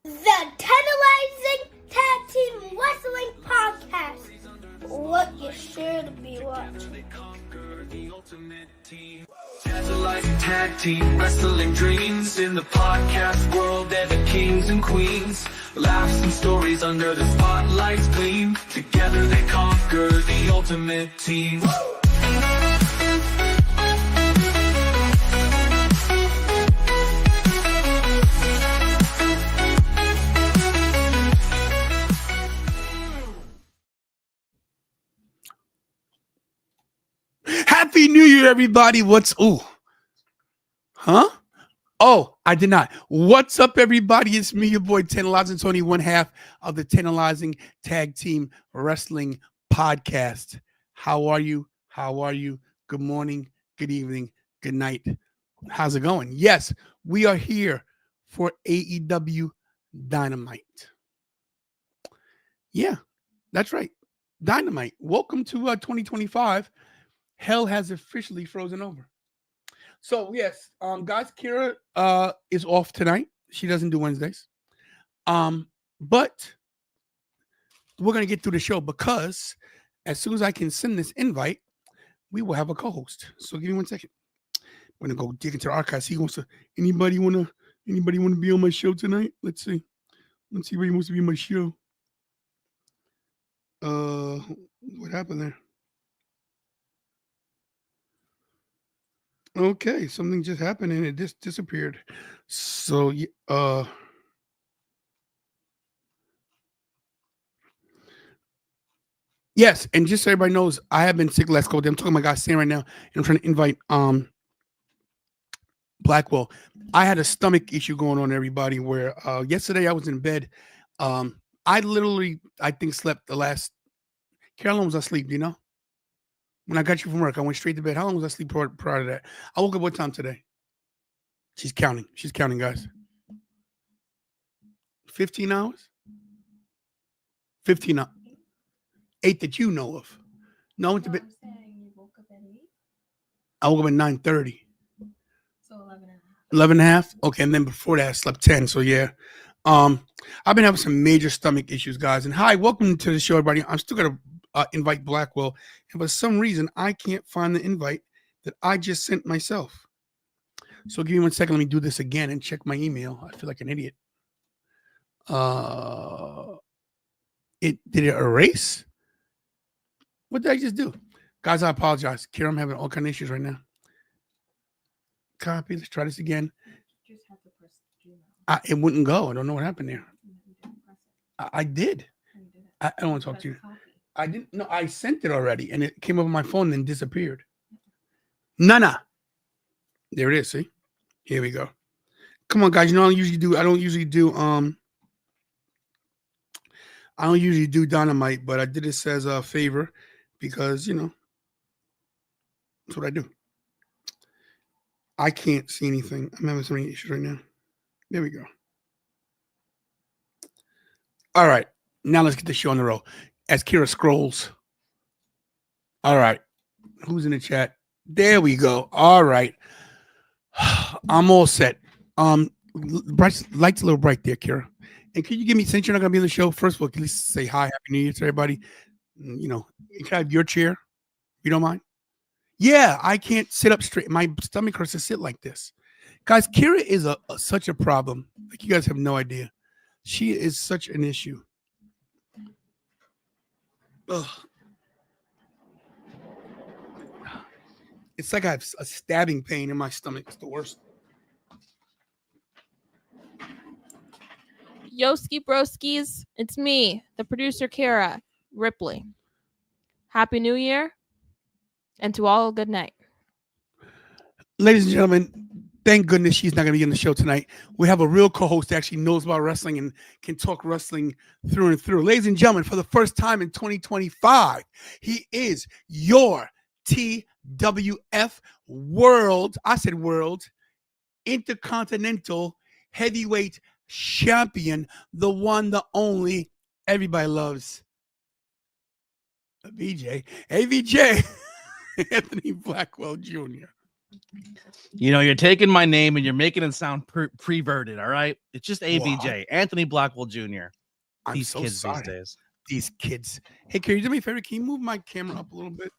The Tantalizing Tag Team Wrestling Podcast. What you should be watching. Tantalizing tag team wrestling dreams. In the podcast world, they're the kings and queens. Laughs and stories under the spotlight's gleam. Together they conquer the ultimate team. Happy New Year, everybody. Oh, I did not. What's up, everybody? It's me, your boy, Tantalizing Tony, one half of the Tantalizing Tag Team Wrestling Podcast. How are you? Good morning, good evening, good night. How's it going? Yes, we are here for AEW Dynamite. Yeah, that's right. Dynamite. Welcome to 2025. Hell has officially frozen over. So yes, guys, Kira is off tonight. She doesn't do Wednesdays. But we're gonna get through the show because as soon as I can send this invite, we will have a co-host. So give me 1 second. I'm gonna go dig into the archives. He wants to. Anybody wanna be on my show tonight? Let's see where he wants to be on my show. What happened there? Okay, something just happened and it just disappeared. So, yes, and just so everybody knows, I have been sick last couple days. I'm talking to my guy Sam right now, and I'm trying to invite Blackwell. I had a stomach issue going on, everybody, where yesterday I was in bed. I think slept the last. How long was I asleep? Do you know? When I got you from work, I went straight to bed. How long was I asleep prior to that? I woke up what time today? She's counting, guys. 15 hours? 15 hours. 8 that you know of. No, I went to bed. You woke up at 8? I woke up at 9:30. So 11 and a half. 11 and a half? Okay, and then before that, I slept 10. So, yeah. I've been having some major stomach issues, guys. And hi, welcome to the show, everybody. I'm still going to invite Blackwell. And for some reason, I can't find the invite that I just sent myself. So give me 1 second. Let me do this again and check my email. I feel like an idiot. Did it erase? What did I just do? Guys, I apologize. Kira, I'm having all kind of issues right now. Copy. Let's try this again. You just have to press Gmail. It wouldn't go. I don't know what happened there. You didn't press it. I did. You did it. I don't want to talk to you. Copy. I didn't know. I sent it already, and it came up on my phone and then disappeared. Nana. There it is. See? Here we go. Come on, guys. You know, I don't usually do Dynamite, but I did this as a favor because, you know, that's what I do. I can't see anything. I'm having so many issues right now. There we go. All right. Now let's get the show on the road. As Kira scrolls. All right. Who's in the chat? There we go. All right. I'm all set. Lights a little bright there, Kira. And can you give me, since you're not going to be on the show, first of all, can you say hi, Happy New Year to everybody? You know, can I have your chair? If you don't mind? Yeah, I can't sit up straight. My stomach hurts to sit like this. Guys, Kira is such a problem. Like, you guys have no idea. She is such an issue. Ugh. It's like I have a stabbing pain in my stomach. It's the worst. Yoski broskies, it's me, the producer Kara Ripley. Happy New Year, and to all, good night. Ladies and gentlemen, thank goodness she's not going to be on the show tonight. We have a real co-host that actually knows about wrestling and can talk wrestling through and through. Ladies and gentlemen, for the first time in 2025, he is your TWF World, Intercontinental Heavyweight Champion, the one, the only, everybody loves. VJ. Hey, VJ. Anthony Blackwell Jr. You know, you're taking my name and you're making it sound perverted. All right, it's just ABJ, Anthony Blackwell Jr. I'm These so kids sorry. these days. These kids. Hey, can you do me a favor? Can you move my camera up a little bit?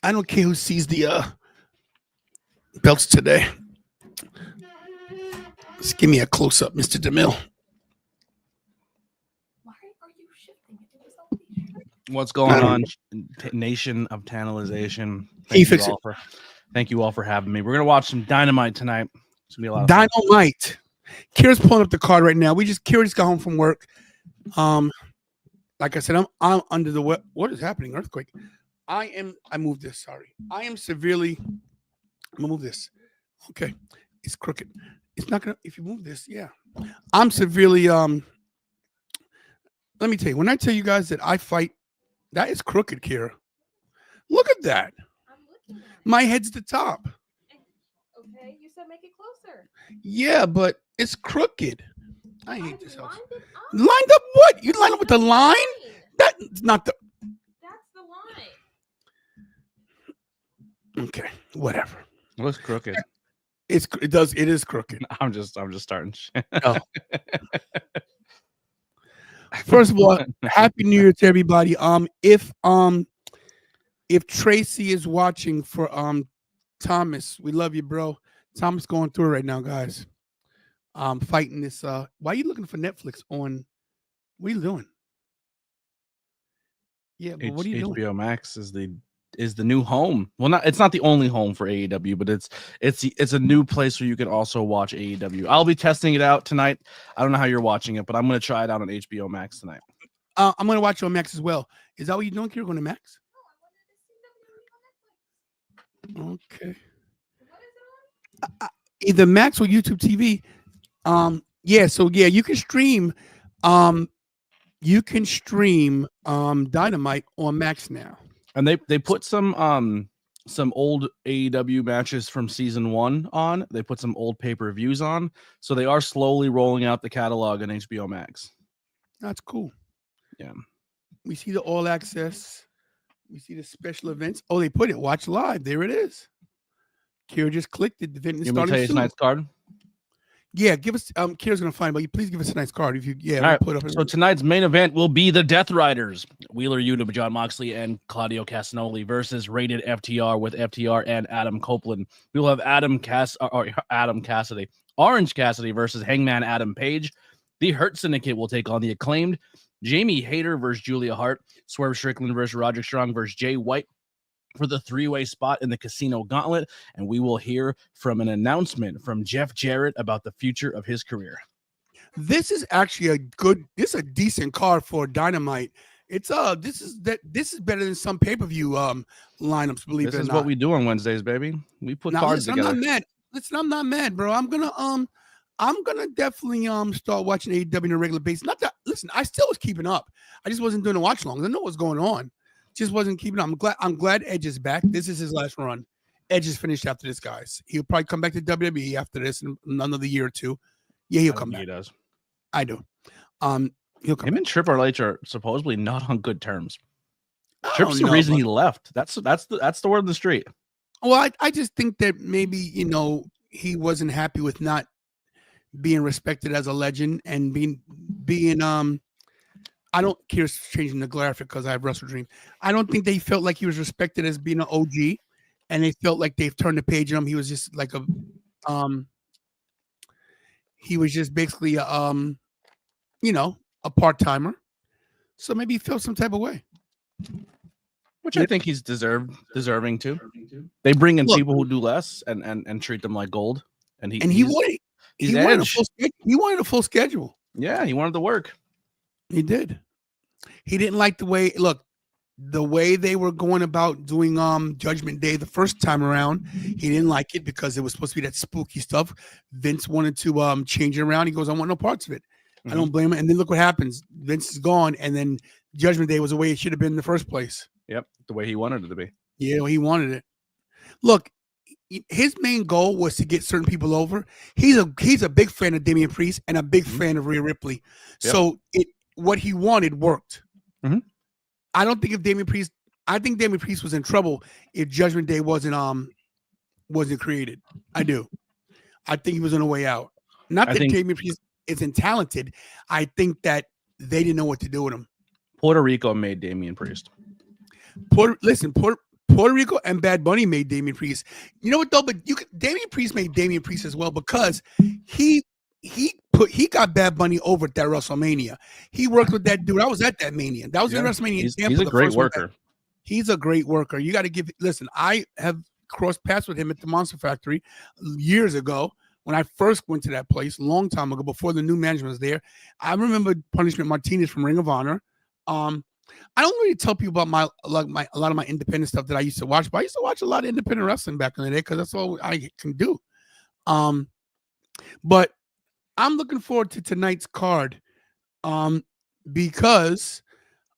I don't care who sees the belts today. Just give me a close up, Mr. DeMille. Why are you shifting? It was already shifting. What's going on, nation of tantalization? Thank you all for having me. We're gonna watch some Dynamite tonight. It's gonna be a lot of fun. Dynamite. Kira's pulling up the card right now. Kira just got home from work. Like I said, I'm under the what is happening? Earthquake. I moved this. Sorry. I am severely. I'm gonna move this. Okay. It's crooked. It's not gonna. If you move this, yeah. I'm severely. Let me tell you. When I tell you guys that I fight, that is crooked, Kira. Look at that. I'm looking at it. My head's the top. Okay, you said make it closer. Yeah, but it's crooked. I hate this house. Lined it up. Lined up what? You line up with the line? That's not the. That's the line. Okay, whatever. It looks crooked. It is crooked. I'm just starting. Oh. First of all, Happy New Year to everybody. If Tracy is watching for Thomas, we love you, bro. Thomas going through it right now, guys. Fighting this. Why are you looking for Netflix on? What are you doing? Yeah, but what are you doing? HBO Max is the new home. Well, it's not the only home for AEW, but it's a new place where you can also watch AEW. I'll be testing it out tonight. I don't know how you're watching it, but I'm going to try it out on HBO Max tonight. I'm going to watch it on Max as well. Is that what you're doing? You're going to Max? Okay. Either Max or YouTube TV. You can stream. You can stream Dynamite on Max now. And they put some old AEW matches from season 1 on. They put some old pay-per-views on. So they are slowly rolling out the catalog on HBO Max. That's cool. Yeah. We see the all access. We see the special events. Oh, they put it. Watch live. There it is. Kira just clicked it. The event You want me to tell you tonight's card? Yeah, give us. Kira's gonna find, but you please give us a nice card. If you, all right. Put up. So tonight's main event will be the Death Riders, Wheeler Yuta, John Moxley, and Claudio Castagnoli versus Rated FTR with FTR and Adam Copeland. We will have Adam Cassidy, Orange Cassidy versus Hangman Adam Page. The Hurt Syndicate will take on the Acclaimed. Jamie Hayter versus Julia Hart. Swerve Strickland versus Roderick Strong versus Jay White for the 3-way spot in the Casino Gauntlet, and we will hear from an announcement from Jeff Jarrett about the future of his career. This is actually this is a decent card for Dynamite. It's this is better than some pay-per-view lineups, believe it or not. This is what we do on Wednesdays, baby. We put cards together. I'm not mad. Listen, I'm not mad, bro. I'm gonna definitely start watching AEW on a regular basis. Not that, listen, I still was keeping up. I just wasn't doing the watch-alongs. I know what's going on. Just wasn't keeping up. I'm glad Edge is back. This is his last run. Edge is finished after this, guys. He'll probably come back to WWE after this in another year or two. Yeah, he'll come back. He does. I do. He'll come. Him and Triple H are supposedly not on good terms. I Tripp's don't the know, reason but- he left. That's the word on the street. Well, I just think that maybe, he wasn't happy with not being respected as a legend and being I don't care changing the graphic because I have Wrestle Dream. I don't think they felt like he was respected as being an OG, and they felt like they've turned the page on him. He was just like he was just basically a part-timer. So maybe he felt some type of way. Which I think he's deserving to. They bring in people who do less and treat them like gold. And he wanted a full schedule. Yeah, he wanted to work. He did. He didn't like the way they were going about doing Judgment Day the first time around. He didn't like it because it was supposed to be that spooky stuff. Vince wanted to change it around. He goes, I want no parts of it. I don't blame him. And then look what happens. Vince is gone, and then Judgment Day was the way it should have been in the first place. Yep, the way he wanted it to be. Yeah, he wanted it. Look, his main goal was to get certain people over. He's a big fan of Damian Priest and a big fan of Rhea Ripley. Yep. So what he wanted worked. Mm-hmm. I think Damian Priest was in trouble if Judgment Day wasn't wasn't created. I do. I think he was on the way out. Not I that think- Damian Priest isn't talented. I think that they didn't know what to do with him. Puerto Rico made Damian Priest. Puerto Rico and Bad Bunny made Damian Priest. You know what though? But Damian Priest made Damian Priest as well because he got Bad Bunny over at that WrestleMania. He worked with that dude. I was at that Mania. That was in WrestleMania. He's Tampa, a the great first one worker. back. He's a great worker. You got to give. Listen, I have crossed paths with him at the Monster Factory years ago when I first went to that place, a long time ago, before the new management was there. I remember Punishment Martinez from Ring of Honor. I don't really tell people about a lot of my independent stuff that I used to watch, but I used to watch a lot of independent wrestling back in the day because that's all I can do. But I'm looking forward to tonight's card, because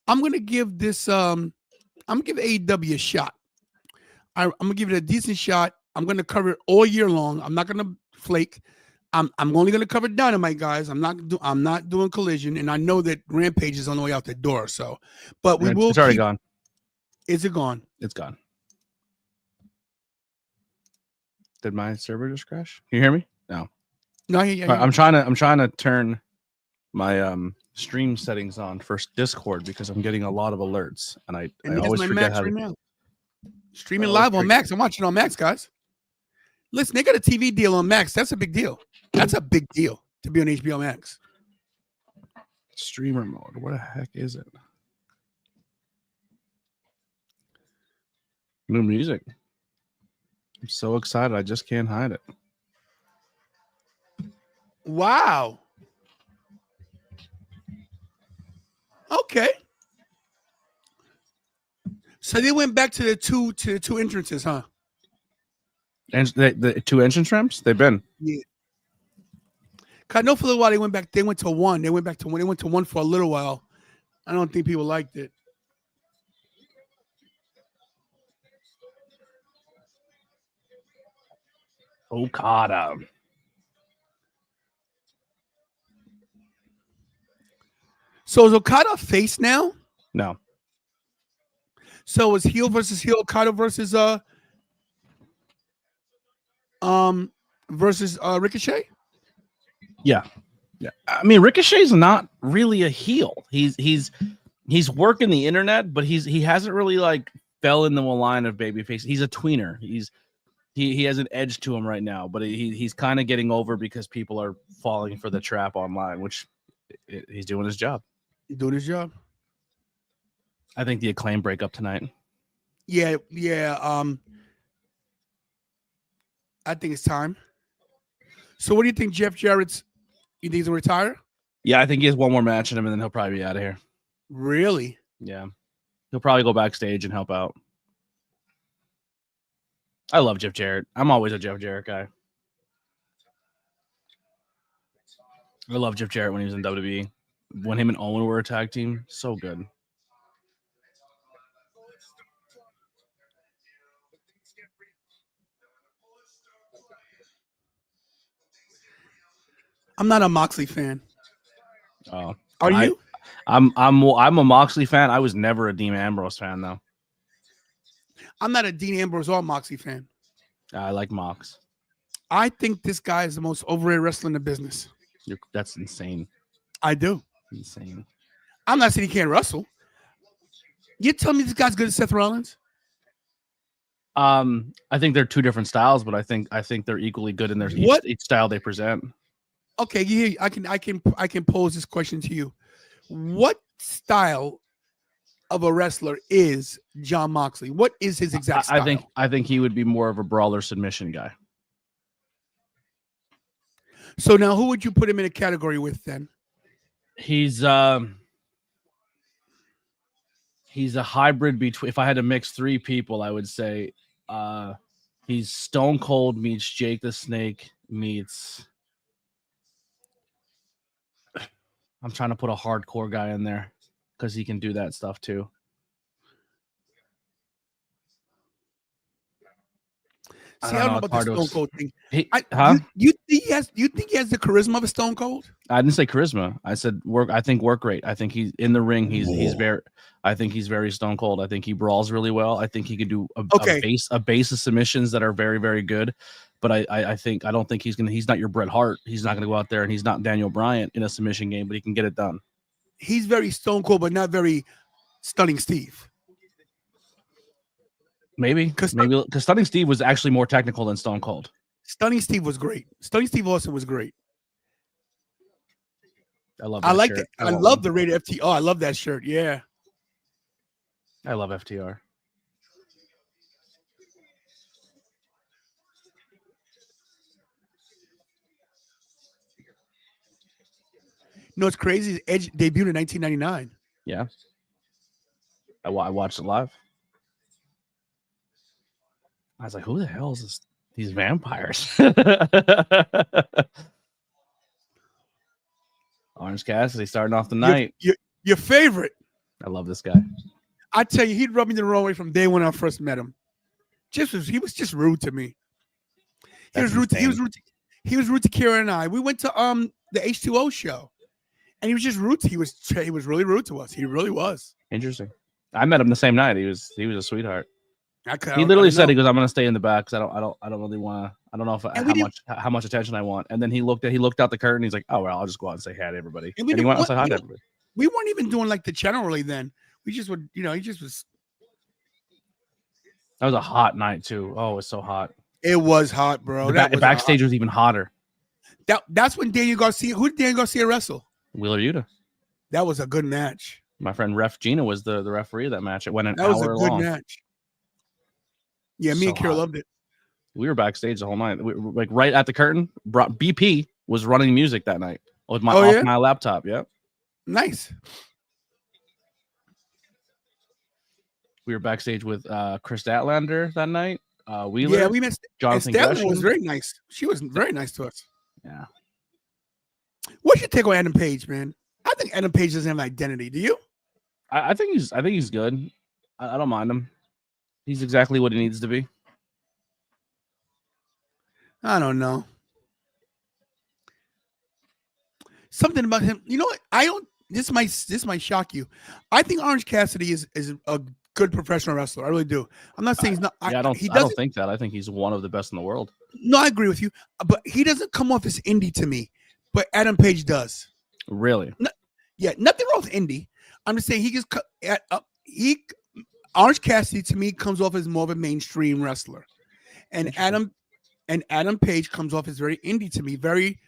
I'm gonna give this I'm gonna give AEW a shot. I'm gonna give it a decent shot. I'm gonna cover it all year long. I'm not gonna flake. I'm only gonna cover Dynamite, guys. I'm not doing Collision, and I know that Rampage is on the way out the door. So, but we will. It's already gone. Is it gone? It's gone. Did my server just crash? Can you hear me? No. No, yeah. All right, I'm trying to turn my stream settings on for Discord because I'm getting a lot of alerts, and I always my forget Max how right to. now. Streaming I always live on forget. Max. I'm watching on Max, guys. Listen, they got a TV deal on Max. That's a big deal. That's a big deal to be on HBO Max. Streamer mode. What the heck is it? New music. I'm so excited. I just can't hide it. Wow. Okay. So they went back to the two entrances, huh? And the two entrance ramps, they've been. Yeah. I know for a little while they went back. They went to one. They went back to one. They went to one for a little while. I don't think people liked it. Okada. So is Okada face now? No. So is heel versus heel, Okada versus Ricochet? Yeah. I mean, Ricochet's not really a heel. He's working the internet, but he hasn't really like fell into a line of babyface. He's a tweener. He has an edge to him right now, but he's kind of getting over because people are falling for the trap online, which he's doing his job. He's doing his job. I think the Acclaim breakup tonight. Yeah. I think it's time. So what do you think Jeff Jarrett's, you think he's gonna retire? Yeah, I think he has one more match in him, and then he'll probably be out of here. Really? Yeah. He'll probably go backstage and help out. I love Jeff Jarrett. I'm always a Jeff Jarrett guy. I love Jeff Jarrett when he was in WWE. When him and Owen were a tag team, so good. I'm not a Moxley fan. Oh, Are you? I'm a Moxley fan. I was never a Dean Ambrose fan though. I'm not a Dean Ambrose or Moxley fan. I like Mox. I think this guy is the most overrated wrestler in the business. That's insane. I do. Insane. I'm not saying he can't wrestle. You tell me this guy's good as Seth Rollins? I think they're two different styles, but I think they're equally good in their each style they present. Okay, yeah, I can pose this question to you. What style of a wrestler is Jon Moxley? What is his exact style? I think he would be more of a brawler submission guy. So now who would you put him in a category with then? He's a hybrid between, if I had to mix three people, I would say he's Stone Cold meets Jake the Snake meets, I'm trying to put a hardcore guy in there because he can do that stuff too. See, I don't know about the It's hard Stone to Cold thing. huh? You think he has the charisma of a Stone Cold? I didn't say charisma. I said work. I think work rate. I think he's in the ring. He's very. I think he's very Stone Cold. I think he brawls really well. I think he could do a base of submissions that are very, very good. But I don't think he's not your Bret Hart. He's not gonna go out there, and he's not Daniel Bryan in a submission game, but he can get it done. He's very Stone Cold, but not very Stunning Steve. Maybe because Stunning Steve was actually more technical than Stone Cold. Stunning Steve was great. Stunning Steve Austin was great. I love. I like it. I love the rated FTR. I love that shirt. Yeah. I love FTR. No, it's crazy. Edge debuted in 1999. Yeah. I watched it live. I was like, who the hell is these vampires? Orange Cassidy starting off the night. Your favorite. I love this guy. I tell you, he'd rub me the wrong way from day when I first met him. He was just rude to me. He was rude to Kira and I. We went to the H2O show, and he was just rude. He was really rude to us. He really was. Interesting. I met him the same night. He was a sweetheart. He literally said, he goes, I'm gonna stay in the back because I don't really want to. I don't know how much attention I want. And then he looked out the curtain. He's like, oh well, I'll just go out and say hi to everybody. And he went and said hi to everybody. We weren't even doing like the generally then. We just would, he just was. That was a hot night too. Oh, it was so hot. It was hot, bro. The backstage was even hotter. That's when Daniel Garcia. Who did Daniel Garcia wrestle? Wheeler Yuta. That was a good match. My friend Ref Gina was the referee of that match. It went an hour long. That was a good match. Yeah, me and Kira loved it. We were backstage the whole night. We were, like right at the curtain. BP was running music that night with off my laptop. Yeah, nice. We were backstage with Chris Statlander that night. Wheeler. Yeah, we missed. Jonathan Statlander was very nice. She was very nice to us. Yeah. What's your take on Adam Page, man? I think Adam Page doesn't have an identity. Do you? I think he's good. I don't mind him. He's exactly what he needs to be. I don't know. Something about him. You know what? I don't. This might shock you. I think Orange Cassidy is a good professional wrestler. I really do. I'm not saying he's not. I don't think that. I think he's one of the best in the world. No, I agree with you. But he doesn't come off as indie to me. But Adam Page does. Really? Nothing wrong with indie. I'm just saying Orange Cassidy to me comes off as more of a mainstream wrestler, and Adam Page comes off as very indie to me. Very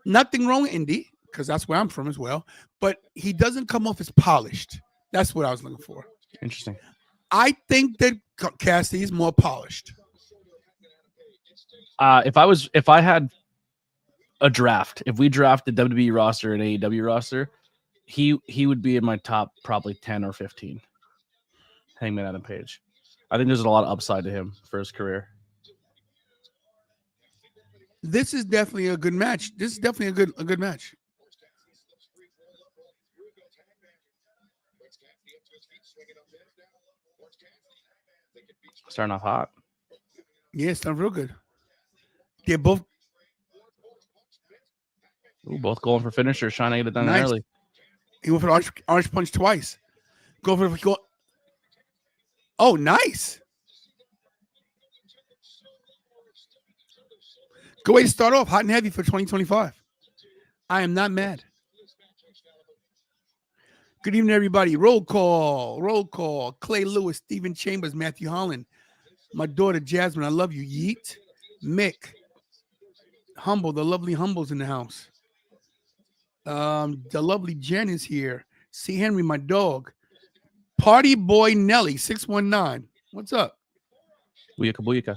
nothing wrong with indie because that's where I'm from as well. But he doesn't come off as polished. That's what I was looking for. Interesting. I think that Cassidy is more polished. If I had a draft, if we drafted WWE roster and AEW roster, he would be in my top probably 10 or 15. Hangman Adam Page. I think there's a lot of upside to him for his career. This is definitely a good match. This is definitely a good match. Starting off hot. Yeah, it's not real good. They're both both going for finishers, trying to get it done early. He went for orange punch twice. Go. Oh, nice. Good way to start off, hot and heavy for 2025. I am not mad. Good evening, everybody. Roll call. Clay Lewis, Stephen Chambers, Matthew Holland. My daughter, Jasmine, I love you. Yeet. Mick. Humble, the lovely Humble's in the house. The lovely Jen is here. C. Henry, my dog. Party boy Nelly, 619. What's up? Booyaka.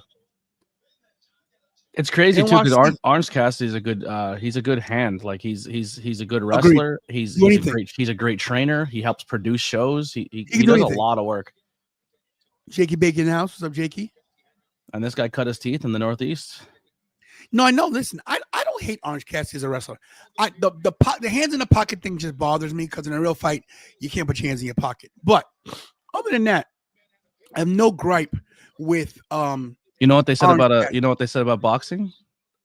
It's crazy too because Orange Cassidy is a good. He's a good hand. Like he's a good wrestler. He's a great trainer. He helps produce shows. He does a lot of work. Jakey Bacon House. What's up, Jakey? And this guy cut his teeth in the Northeast. No, I know. Listen, I don't hate Orange Cassidy as a wrestler. The hands in the pocket thing just bothers me because in a real fight you can't put your hands in your pocket. But other than that, I have no gripe with You know what they said Orange about Cat. you know what they said about boxing?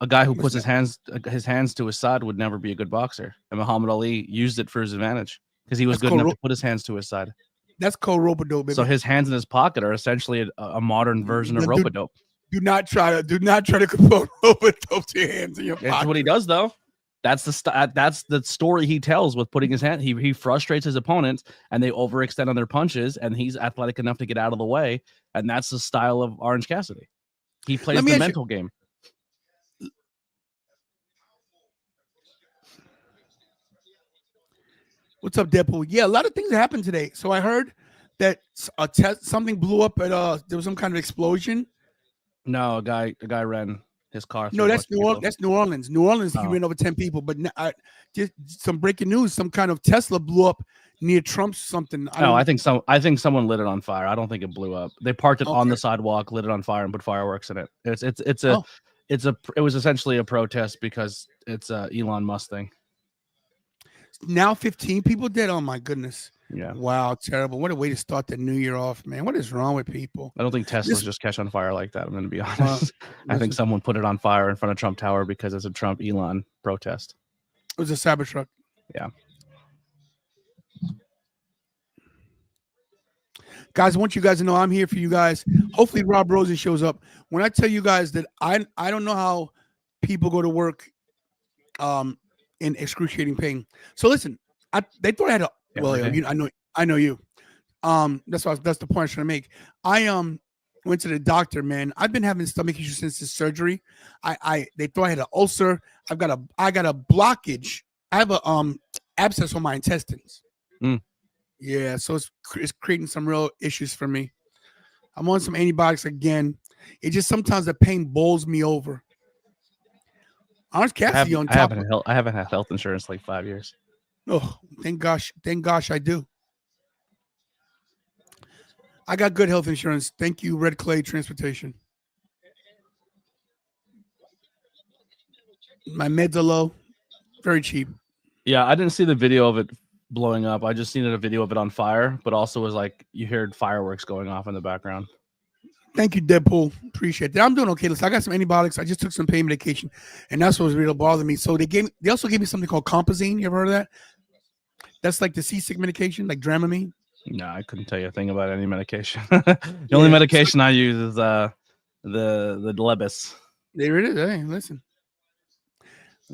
A guy who What's puts his hands to his side would never be a good boxer. And Muhammad Ali used it for his advantage because he was That's good called enough to put his hands to his side. That's called rope-a-dope, baby. So his hands in his pocket are essentially a modern version of Dude, rope-a-dope. Do not try to compare rope-a-dope to your hands in your pocket. That's what he does, though. That's the story he tells with putting his hand. He frustrates his opponents, and they overextend on their punches, and he's athletic enough to get out of the way, and that's the style of Orange Cassidy. He plays the mental game. What's up, Deadpool? Yeah, a lot of things happened today. So I heard that something blew up at there was some kind of explosion. No, a guy ran his car. No, that's New Orleans. That's New Orleans. New Orleans, he Oh. ran over 10 people. But just some breaking news: some kind of Tesla blew up near Trump's something. I think someone lit it on fire. I don't think it blew up. They parked it on the sidewalk, lit it on fire, and put fireworks in it. It was essentially a protest because it's a Elon Musk thing. Now 15 people dead. Oh my goodness. Yeah. Wow, terrible. What a way to start the new year off, man. What is wrong with people? I don't think Teslas just catch on fire like that. I'm going to be honest. I think someone put it on fire in front of Trump Tower because it's a Trump Elon protest. It was a Cybertruck. Yeah. Guys, I want you guys to know I'm here for you guys. Hopefully Rob Rosen shows up. When I tell you guys that I don't know how people go to work in excruciating pain. So listen, they thought I had a I know you. That's the point I'm trying to make. I went to the doctor, man. I've been having stomach issues since this surgery. They thought I had an ulcer. I got a blockage. I have a abscess on my intestines. Yeah, so it's creating some real issues for me. I'm on some antibiotics again. It just sometimes the pain bowls me over. Orange Cassidy on top. I haven't had health insurance like 5 years. Oh, thank gosh I do. I got good health insurance. Thank you, Red Clay Transportation. My meds are low, very cheap. Yeah, I didn't see the video of it blowing up. I just seen a video of it on fire, but also was like you heard fireworks going off in the background. Thank you, Deadpool. Appreciate that. I'm doing okay. Listen, I got some antibiotics. I just took some pain medication, and that's what was really bothering me. So they also gave me something called Compazine. You ever heard of that? That's like the seasick medication, like Dramamine. No, I couldn't tell you a thing about any medication. The only medication I use is the Lebis. There it is. Hey, listen.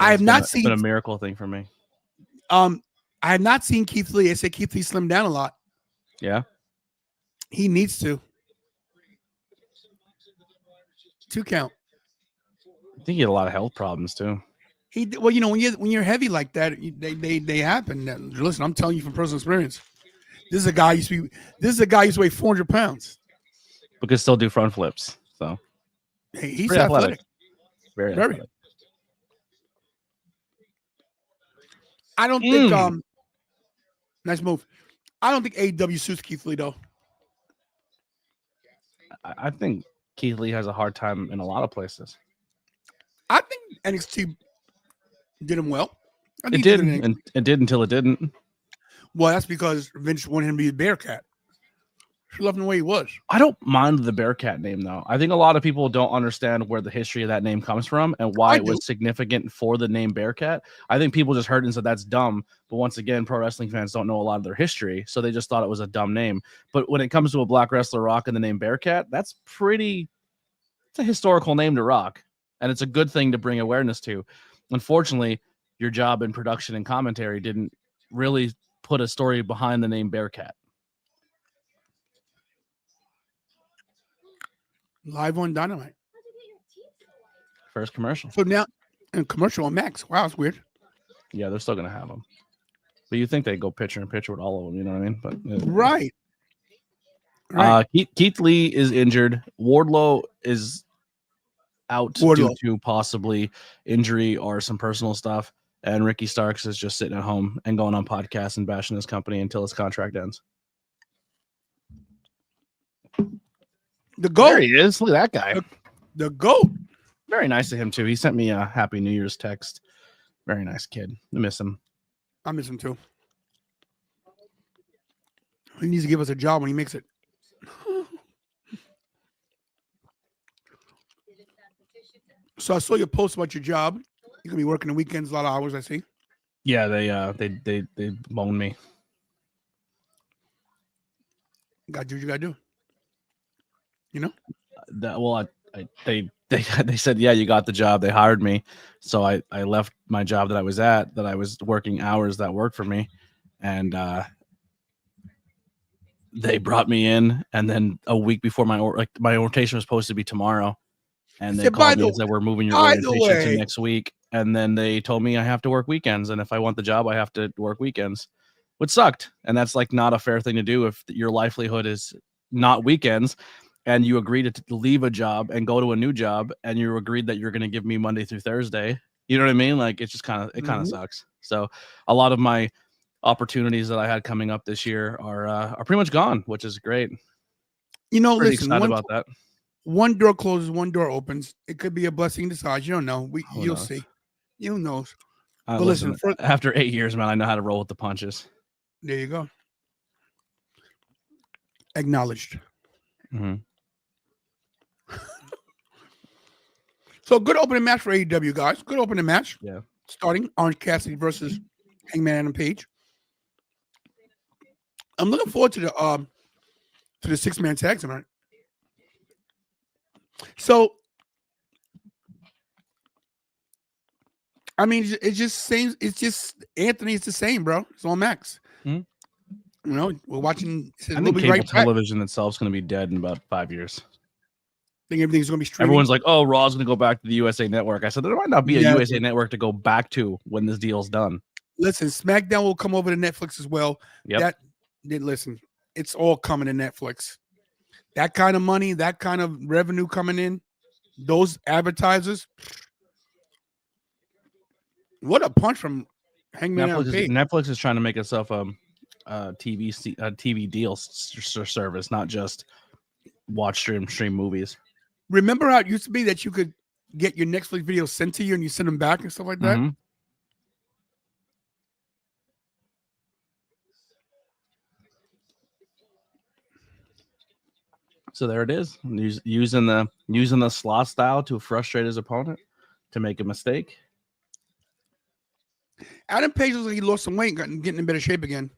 I have not seen. It's been a miracle thing for me. I have not seen Keith Lee. I said Keith Lee slimmed down a lot. Yeah. He needs to. 2 count. I think he had a lot of health problems too. Well, you know, when you're heavy like that, they happen. Listen, I'm telling you from personal experience. This is a guy used to weigh 400 pounds, but could still do front flips. So hey, he's athletic. Very athletic. I don't think nice move. I don't think AEW suits Keith Lee though. I think Keith Lee has a hard time in a lot of places. I think NXT did him well. It did, and it did until it didn't. Well, that's because Vince wanted him to be the Bearcat. She loved him the way he was. I don't mind the Bearcat name, though. I think a lot of people don't understand where the history of that name comes from and why it was significant for the name Bearcat. I think people just heard it and said that's dumb. But once again, pro wrestling fans don't know a lot of their history, so they just thought it was a dumb name. But when it comes to a black wrestler rocking the name Bearcat, it's a historical name to rock. And it's a good thing to bring awareness to. Unfortunately, your job in production and commentary didn't really put a story behind the name Bearcat. Live on Dynamite. First commercial. So now, and commercial on Max. Wow, that's weird. Yeah, they're still going to have them. But you think they go picture in picture with all of them, you know what I mean? But right. Keith Lee is injured. Wardlow is out due to possibly injury or some personal stuff. And Ricky Starks is just sitting at home and going on podcasts and bashing his company until his contract ends. The GOAT. There he is. Look at that guy. The GOAT. Very nice of him, too. He sent me a Happy New Year's text. Very nice kid. I miss him. I miss him, too. He needs to give us a job when he makes it. So I saw your post about your job. You're gonna be working the weekends, a lot of hours. I see. Yeah, they boned me. Got to do what you gotta do. You know. They said, yeah, you got the job. They hired me, so I left my job that I was at, that I was working hours that worked for me, and they brought me in. And then a week before my orientation was supposed to be tomorrow, and they called me and said, we're moving your orientation to next week. And then they told me I have to work weekends, and if I want the job, I have to work weekends, which sucked. And that's like not a fair thing to do if your livelihood is not weekends. And you agreed to leave a job and go to a new job, and you agreed that you're going to give me Monday through Thursday. You know what I mean? Like, it's just kind of sucks. So a lot of my opportunities that I had coming up this year are pretty much gone, which is great. You know, Pretty listen, excited about that. One door closes, one door opens. It could be a blessing in disguise. You don't know. You'll see. You knows. But listen, after 8 years, man, I know how to roll with the punches. There you go. Acknowledged. Mm-hmm. So good opening match for AEW, guys. Good opening match. Yeah. Starting Orange Cassidy versus Hangman Adam Page. I'm looking forward to the 6-man tag tonight. So, I mean, it's just same. It's just Anthony. It's the same, bro. It's on Max. Mm-hmm. You know, we're watching. I think cable television itself is going to be dead in about 5 years. I think everything's going to be streaming. Everyone's like, "Oh, Raw's going to go back to the USA Network." I said, "There might not be a USA Network to go back to when this deal's done." Listen, SmackDown will come over to Netflix as well. Yep. Listen, it's all coming to Netflix. That kind of money, that kind of revenue coming in, those advertisers. What a punch from Hangman Adam Page. Netflix is trying to make itself a TV deal service, not just watch stream movies. Remember how it used to be that you could get your Netflix videos sent to you and you send them back and stuff like that? Mm-hmm. So there it is. Using the slot style to frustrate his opponent, to make a mistake. Adam Page looks like he lost some weight, getting in better shape again.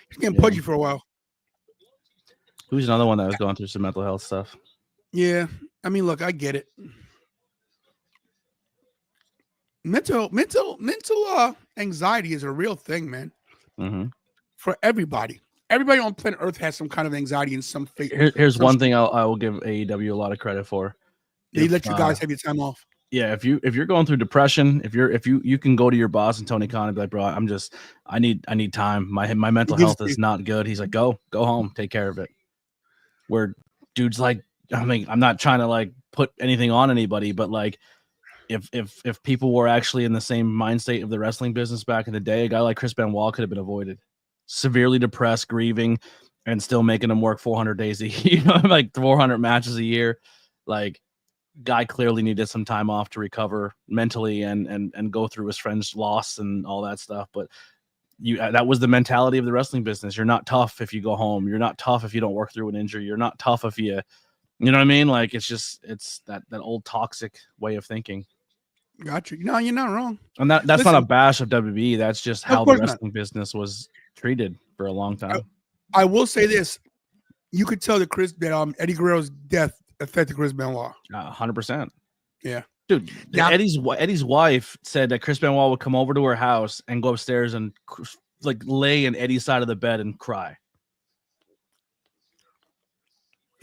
He's getting pudgy for a while. Who's another one that was going through some mental health stuff? Yeah, I mean, look, I get it. Mental anxiety is a real thing, man. Mm-hmm. For everybody. Everybody on planet Earth has some kind of anxiety and some fate. Here's one thing I will give AEW a lot of credit for. They let you guys have your time off. Yeah, if you're going through depression, if you can go to your boss and Tony Khan and be like, bro, I need time. My mental health is not good. He's like, go home, take care of it. Where dude's like, I mean, I'm not trying to like put anything on anybody, but like if people were actually in the same mind state of the wrestling business back in the day, a guy like Chris Benoit could have been avoided. Severely depressed, grieving, and still making him work 400 days a year, like 400 matches a year. Like, guy clearly needed some time off to recover mentally and go through his friend's loss and all that stuff. But that was the mentality of the wrestling business. You're not tough if you go home. You're not tough if you don't work through an injury. You're not tough if you know what I mean? Like, it's that old toxic way of thinking. Gotcha. No, you're not wrong. And that's not a bash of WWE. That's just how the wrestling business was treated for a long time. I will say this: you could tell that Eddie Guerrero's death affected Chris Benoit. 100%. Yeah, dude. Now, Eddie's wife said that Chris Benoit would come over to her house and go upstairs and like lay in Eddie's side of the bed and cry.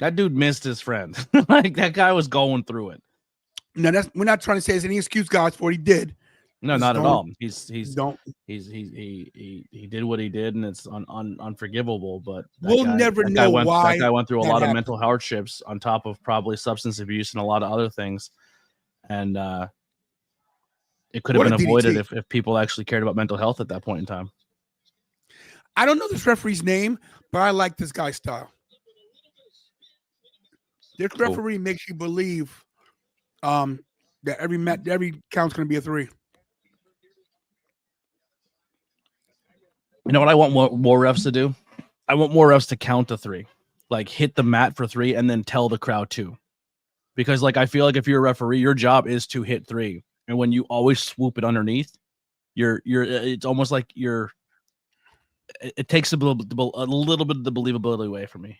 That dude missed his friend. Like, that guy was going through it. No, we're not trying to say there's any excuse, guys, for what he did. No, not at all. He did what he did, and it's unforgivable. But we'll never know why. That guy went through a lot of mental hardships on top of probably substance abuse and a lot of other things, and it could have been avoided if people actually cared about mental health at that point in time. I don't know this referee's name, but I like this guy's style. This referee makes you believe that every count's going to be a 3. You know what I want more refs to do? I want more refs to count to 3, like hit the mat for 3 and then tell the crowd 2. because like I feel like if you're a referee, your job is to hit 3, and when you always swoop it underneath, it's almost like it takes a little bit of the believability away from me.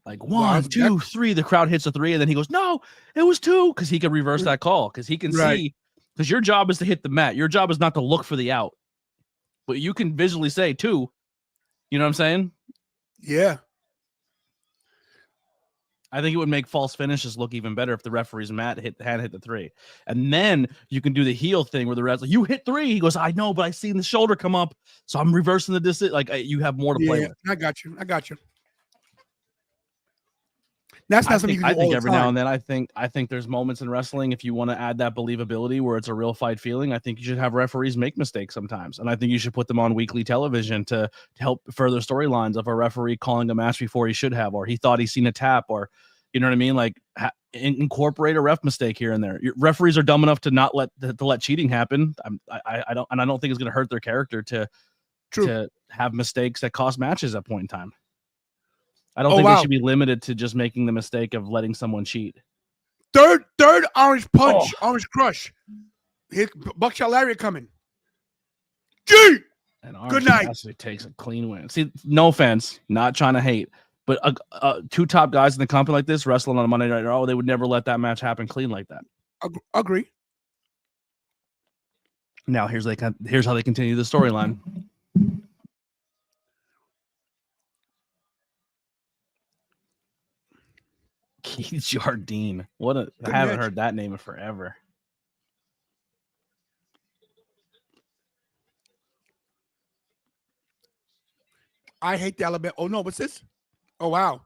Like Wow, 1, 2, 3, the crowd hits a 3, and then he goes, "No, it was 2," because he can reverse that call, because he can Right. see. Because your job is to hit the mat. Your job is not to look for the out, but you can visually say 2. You know what I'm saying? Yeah. I think it would make false finishes look even better if the referee's mat had hit the 3, and then you can do the heel thing where the ref's like, "You hit 3." He goes, "I know, but I seen the shoulder come up, so I'm reversing the distance." Like you have more to play with. I got you. That's not something you can I do think all every the time. now and then, I think there's moments in wrestling, if you want to add that believability where it's a real fight feeling, I think you should have referees make mistakes sometimes, and I think you should put them on weekly television to help further storylines of a referee calling a match before he should have, or he thought he seen a tap, or you know what I mean. Like incorporate a ref mistake here and there. Your referees are dumb enough to not let cheating happen. I don't think it's going to hurt their character to have mistakes that cost matches at point in time. I don't think they should be limited to just making the mistake of letting someone cheat. Third orange punch, orange crush. Here, Buckshot Lariat coming. G. And Good night. Cassidy takes a clean win. See, no offense, not trying to hate, but two top guys in the company like this wrestling on a Monday Night Raw, they would never let that match happen clean like that. Agree. Now here's how they continue the storyline. Keith Jardine. I haven't heard that name in forever. I hate the Alabama. Oh no, what's this? Oh wow.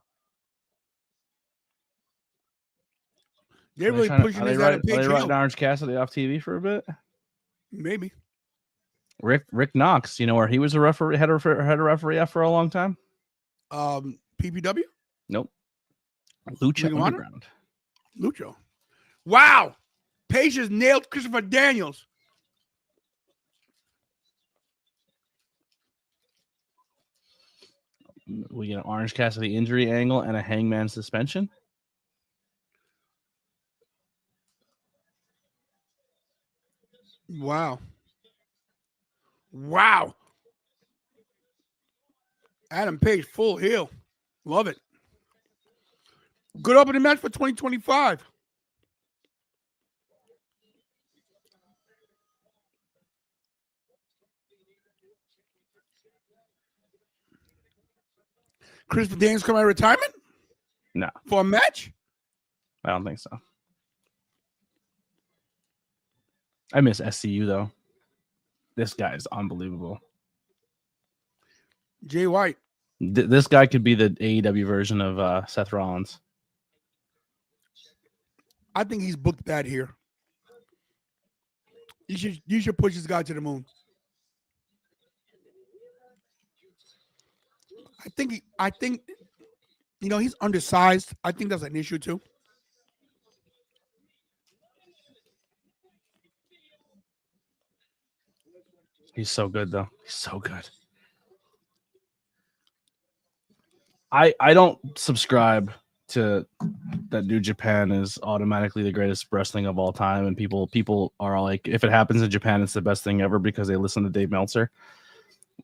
They're really pushing this out of Page. Are they writing Orange Cassidy off TV for a bit? Maybe. Rick Knox, you know where he was a referee, had a referee for a long time? PPW? Nope. Lucha Underground. Lucha. Wow. Page has nailed Christopher Daniels. We get an Orange Cassidy injury angle and a Hangman suspension. Wow. Adam Page, full heel. Love it. Good opening match for 2025. Christopher Daniels come out of retirement? No. For a match? I don't think so. I miss SCU though. This guy is unbelievable. Jay White. This guy could be the AEW version of Seth Rollins. I think he's booked bad here. You should push this guy to the moon. I think he's undersized. I think that's an issue too. He's so good though. He's so good. I don't subscribe to that New Japan is automatically the greatest wrestling of all time, and people are like, if it happens in Japan, it's the best thing ever because they listen to Dave Meltzer.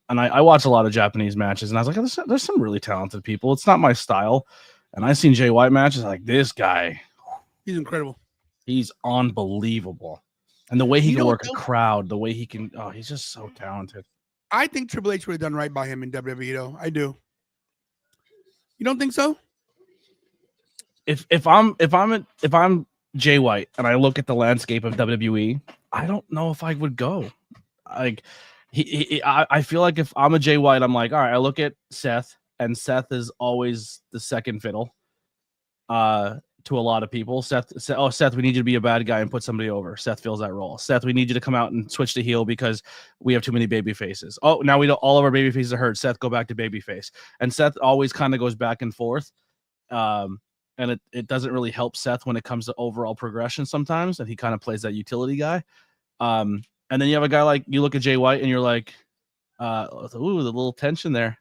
And I watch a lot of Japanese matches, and I was like, there's some really talented people. It's not my style. And I've seen Jay White matches, like this guy. He's incredible. He's unbelievable. And the way he can work a crowd, the way he can, he's just so talented. I think Triple H would have done right by him in WWE, though. I do. You don't think so? If I'm Jay White and I look at the landscape of WWE, I don't know if I would go. Like I feel like if I'm a Jay White, I'm like, all right, I look at Seth, and Seth is always the second fiddle to a lot of people. Seth, we need you to be a bad guy and put somebody over. Seth fills that role. Seth, we need you to come out and switch to heel because we have too many baby faces. Oh, now all of our baby faces are hurt. Seth, go back to baby face. And Seth always kind of goes back and forth. And it doesn't really help Seth when it comes to overall progression sometimes, and he kind of plays that utility guy. And then you have a guy like, you look at Jay White and you're like, the little tension there.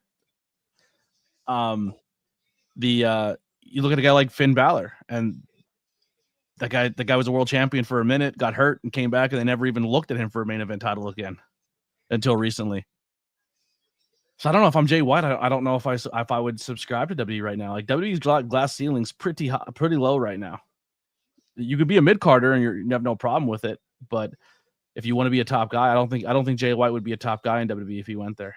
you look at a guy like Finn Balor, and the guy was a world champion for a minute, got hurt, and came back, and they never even looked at him for a main event title again until recently. So I don't know if I'm Jay White. I don't know if I would subscribe to WWE right now. Like WWE's glass ceiling's pretty low right now. You could be a mid carder and you have no problem with it, but if you want to be a top guy, I don't think Jay White would be a top guy in WWE if he went there.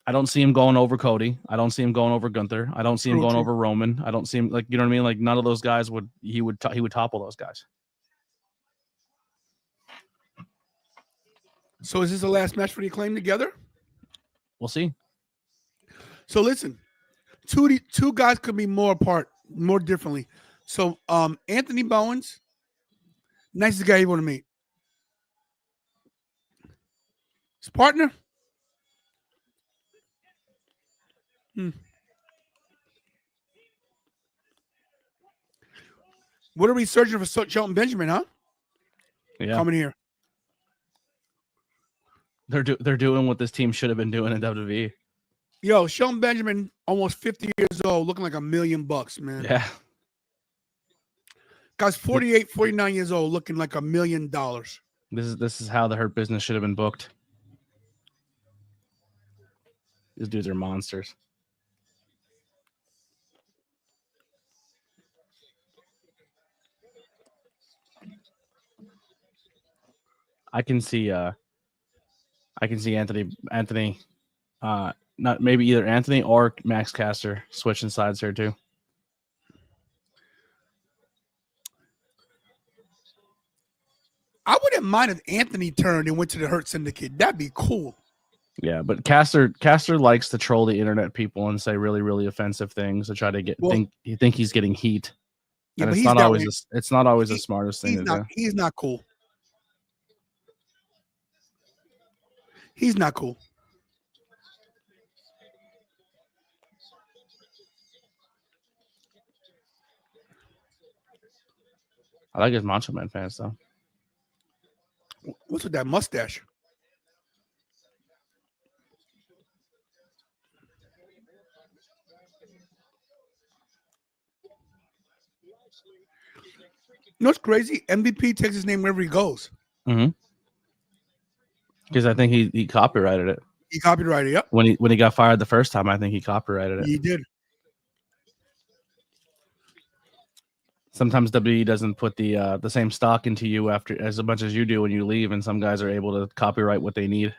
I don't see him going over Cody. I don't see him going over Gunther. I don't see him going over Roman. I don't see him, like, you know what I mean? Like, none of those guys would topple those guys. So is this the last match for the Acclaim together? We'll see. So listen, two guys could be more apart, more differently. So Anthony Bowens, nicest guy you want to meet. His partner. What are we searching for? Shelton Benjamin, huh? Yeah, coming here. They're doing what this team should have been doing in WWE. Yo, Shelton Benjamin, almost 50 years old, looking like $1 million, man. Yeah. Guy's 48, 49 years old, looking like $1 million. This is how the Hurt Business should have been booked. These dudes are monsters. I can see Anthony, not maybe either Anthony or Max Caster switching sides here too. I wouldn't mind if Anthony turned and went to the Hurt Syndicate. That'd be cool. Yeah, but Caster likes to troll the internet people and say really, really offensive things to try to think he's getting heat. Yeah, and but it's not always the smartest thing to do. He's not cool. He's not cool. I like his Macho Man fans though. What's with that mustache? You know what's crazy? MVP takes his name wherever he goes. Mm-hmm. Because I think he copyrighted it. He copyrighted it, yep. When he got fired the first time, I think he copyrighted it. He did. Sometimes WWE doesn't put the same stock into you as much as you do when you leave, and some guys are able to copyright what they need.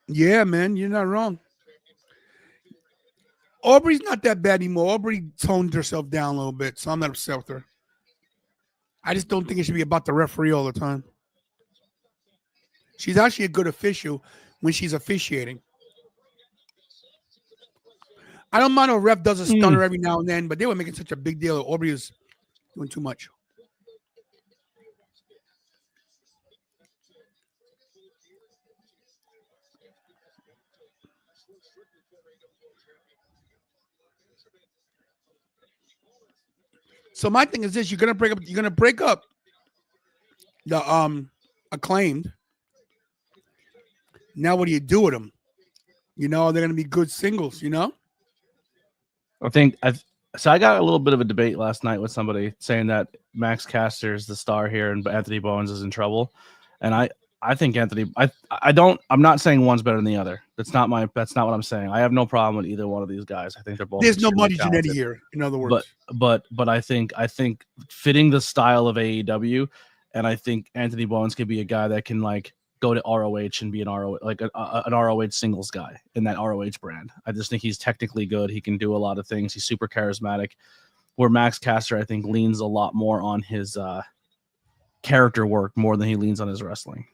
Yeah, man, you're not wrong. Aubrey's not that bad anymore. Aubrey toned herself down a little bit, so I'm not upset with her. I just don't think it should be about the referee all the time. She's actually a good official when she's officiating. I don't mind if a ref does a stunner every now and then, but they were making such a big deal that Aubrey is doing too much. So my thing is this: you're gonna break up the Acclaimed. Now what do you do with them? You know, they're gonna be good singles, you know? I got a little bit of a debate last night with somebody saying that Max Caster is the star here and Anthony Bowens is in trouble. And I think I'm not saying one's better than the other. That's not what I'm saying. I have no problem with either one of these guys. I think they're both. There's no extremely Money talented. Jannetty here, in other words. But I think fitting the style of AEW, and I think Anthony Bowens could be a guy that can like go to ROH and be an ROH an ROH singles guy in that ROH brand. I just think he's technically good. He can do a lot of things. He's super charismatic. Where Max Caster, I think, leans a lot more on his character work more than he leans on his wrestling.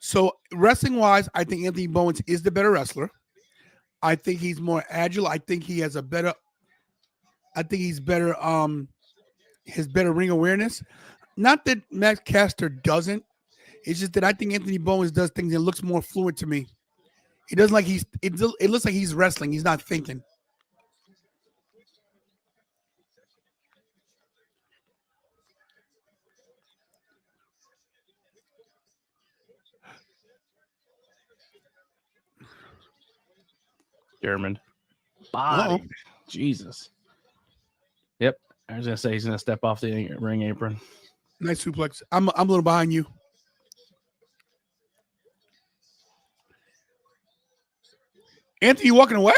So wrestling wise, I think Anthony Bowens is the better wrestler. I think he's more agile. I think he has he's better his better ring awareness. Not that Max Caster doesn't. It's just that I think Anthony Bowens does things that looks more fluid to me. It doesn't like it looks like he's wrestling. He's not thinking. German. Body. Jesus. Yep. I was gonna say he's gonna step off the ring apron. Nice suplex. I'm a little behind you. Anthony, you walking away?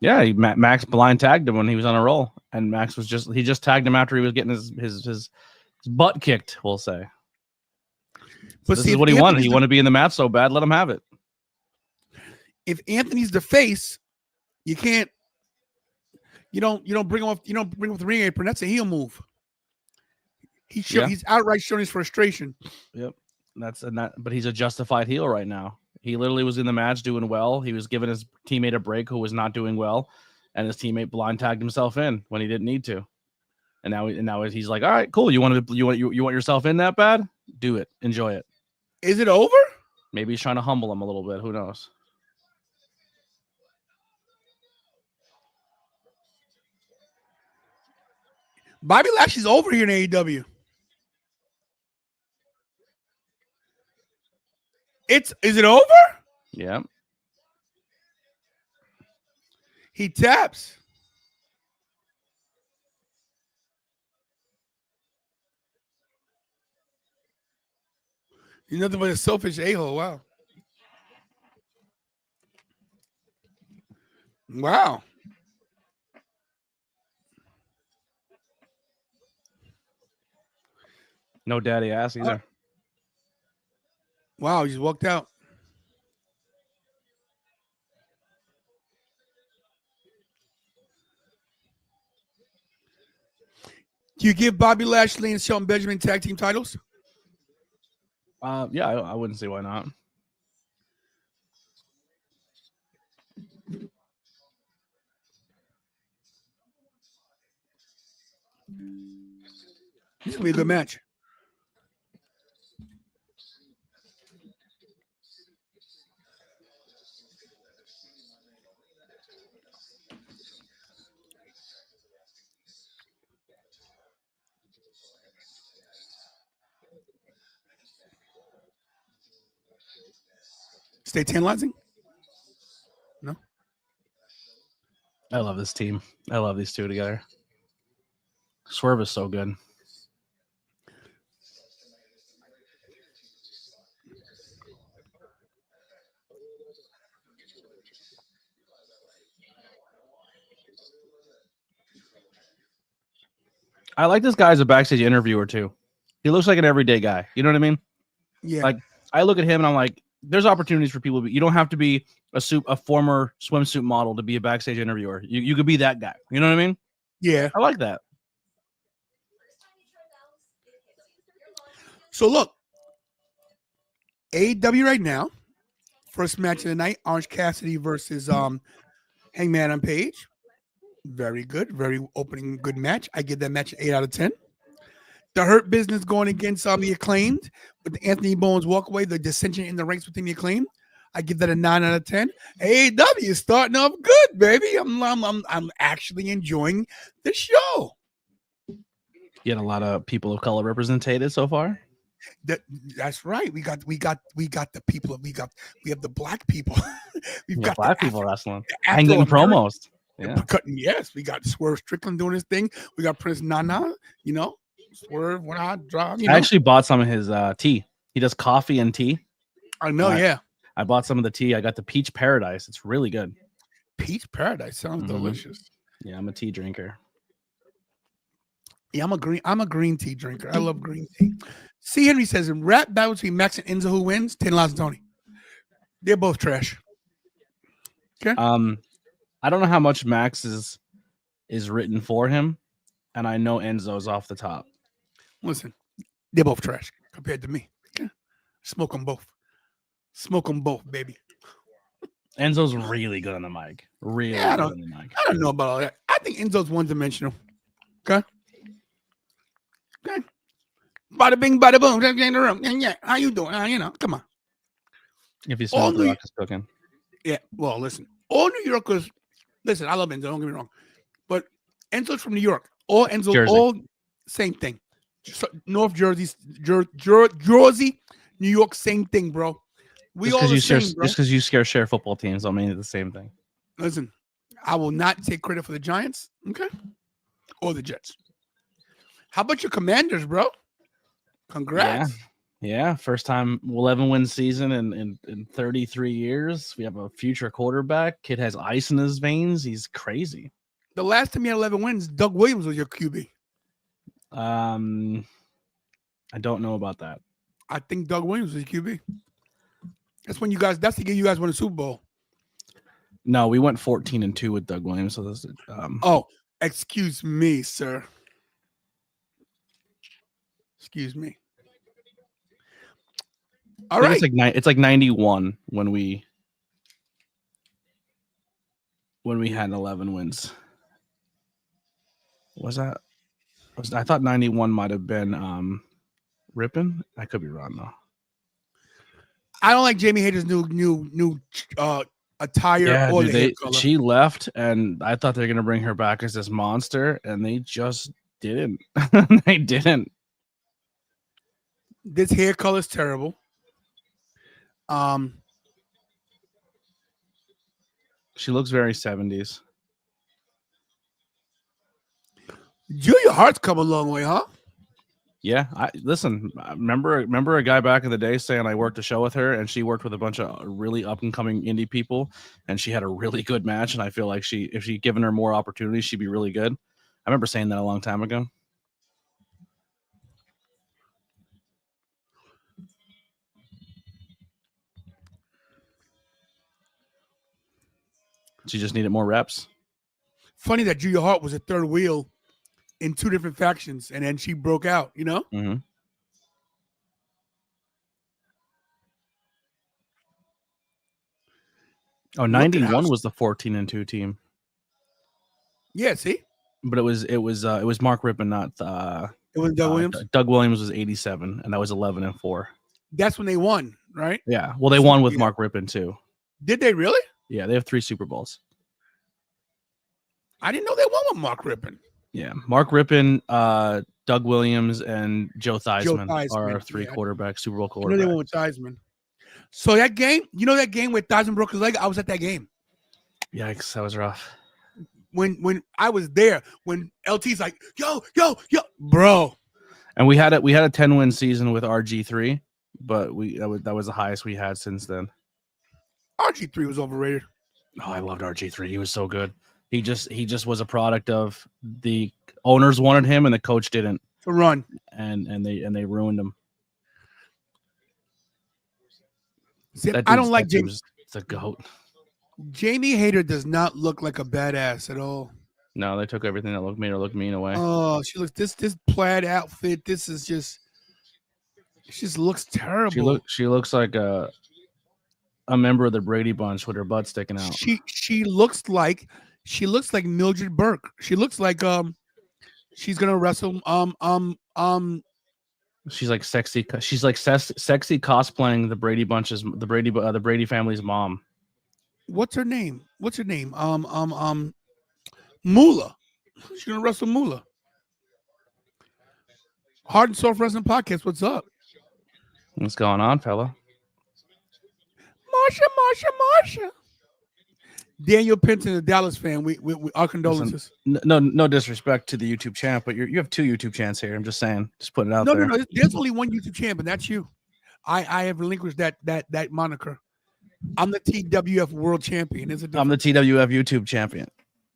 Yeah, Max blind tagged him when he was on a roll, and Max was he just tagged him after he was getting his butt kicked. We'll say. But This is what he wanted. He wanted to be in the match so bad. Let him have it. If Anthony's the face, you can't. You don't bring him off. You don't bring him off the ring apron. That's a heel move. He's outright showing his frustration. Yep, but he's a justified heel right now. He literally was in the match doing well. He was giving his teammate a break who was not doing well, and his teammate blind tagged himself in when he didn't need to. And now he's like, all right, cool. You want yourself in that bad? Do it. Enjoy it. Is it over? Maybe he's trying to humble him a little bit. Who knows? Bobby Lashley's over here in AEW. Is it over? Yeah. He taps. He's nothing but a selfish a-hole. Wow. Wow. No daddy ass either. Wow, he just walked out. Do you give Bobby Lashley and Shelton Benjamin tag team titles? Yeah, I wouldn't see why not. This is gonna be a good match. Stay tantalizing? No? I love this team. I love these two together. Swerve is so good. I like this guy as a backstage interviewer too. He looks like an everyday guy. You know what I mean? Yeah. Like I look at him and I'm like, there's opportunities for people. You don't have to be a former swimsuit model to be a backstage interviewer. You could be that guy. You know what I mean? Yeah. I like that. So look, AEW right now, first match of the night, Orange Cassidy versus Hangman Adam Page. Very good, very opening good match. I give that match an 8 out of 10. The Hurt Business going against the Acclaimed with the Anthony Bones walkaway, the dissension in the ranks within the Acclaimed. I give that a 9 out of 10. AEW is starting off good, baby. I'm actually enjoying the show. You had a lot of people of color represented so far. That's right. We got the people. We have the black people. We've got black people wrestling the and getting promos. Yeah. Yes, we got Swerve Strickland doing his thing. We got Prince Nana. You know, Swerve when I drop. I actually bought some of his tea. He does coffee and tea. I know. Yeah, I bought some of the tea. I got the Peach Paradise. It's really good. Peach Paradise sounds delicious. Yeah, I'm a tea drinker. Yeah, I'm a green tea drinker. I love green tea. C. Henry says in rap battle between Max and Enzo, who wins? 10 Lots and Tony. They're both trash. Okay. I don't know how much Max is written for him, and I know Enzo's off the top. Listen, they're both trash compared to me. Okay? Smoke them both. Smoke them both, baby. Enzo's really good on the mic. Really good on the mic. I don't know about all that. I think Enzo's one-dimensional. Okay? Okay. Bada bing, bada boom. Yeah. How you doing? You know, come on. If you smell the rock is cooking. Yeah. Well, listen. All New Yorkers. Listen, I love Enzo. Don't get me wrong, but Enzo's from New York. All Enzo, Jersey. all same thing. North Jersey, Jersey, New York, same thing, bro. We all the same, bro. Just because you share football teams, I mean it's the same thing. Listen, I will not take credit for the Giants, okay, or the Jets. How about your Commanders, bro? Congrats. Yeah. First time 11-win season in 33 years. We have a future quarterback. Kid has ice in his veins. He's crazy. The last time you had 11 wins, Doug Williams was your QB. I don't know about that. I think Doug Williams was your QB. That's when you guys. That's the year you guys won the Super Bowl. No, we went 14-2 with Doug Williams. So this, Oh, excuse me, sir. Excuse me. All right. It's like 91 when we had 11 wins. I thought 91 might have been Rippin. I could be wrong though. I don't like Jamie Hayter's new attire Yeah, or dude, the hair color. she left, and I thought they were gonna bring her back as this monster, and they just didn't. They didn't. This hair color is terrible. She looks very 70s. Julia Hart's come a long way, huh? Yeah, I remember a guy back in the day saying I worked a show with her, and she worked with a bunch of really up and coming indie people, and she had a really good match. And I feel like if she given her more opportunities, she'd be really good. I remember saying that a long time ago. She just needed more reps. Funny that Julia Hart was a third wheel in two different factions, and then she broke out, you know? Mm-hmm. Oh, 91 was the 14-2 team. Yeah, see? But it was Mark Rippon, not It was Doug Williams. Doug Williams was 87, and that was 11-4. That's when they won, right? Yeah. Well, they won with Mark Rippon too. Did they really? Yeah, they have 3 Super Bowls. I didn't know they won with Mark Rippon. Yeah, Mark Rippon, Doug Williams, and Joe Theismann are our 3 quarterbacks, Super Bowl quarterbacks. You know they won with Theismann. So that game, that game where Theismann broke his leg? I was at that game. Yikes, that was rough. When I was there, when LT's like, yo, bro. And we had a 10-win season with RG3, but that was the highest we had since then. RG3 was overrated. Oh, I loved RG3. He was so good. He just was a product of the owners wanted him and the coach didn't. To run. And they ruined him. See, I don't like Jamie. The GOAT. Jamie Hayter does not look like a badass at all. No, they took everything that made her look mean away. Oh, she looks this plaid outfit. This is just. It just looks terrible. She looks like a member of the Brady Bunch with her butt sticking out. She looks like Mildred Burke. She looks like she's gonna wrestle She's like sexy. She's like sexy cosplaying the Brady Bunch's the Brady family's mom. What's her name? Moolah. She's gonna wrestle Moolah. Hard and Soft Wrestling Podcast. What's up? What's going on, fella? Marsha. Daniel Pinton, a Dallas fan. We our condolences. Listen, no disrespect to the YouTube champ, but you have 2 YouTube chants here. I'm just saying, just putting it out there. No. There's only one YouTube champ, and that's you. I have relinquished that moniker. I'm the TWF World Champion. I'm the TWF YouTube champion,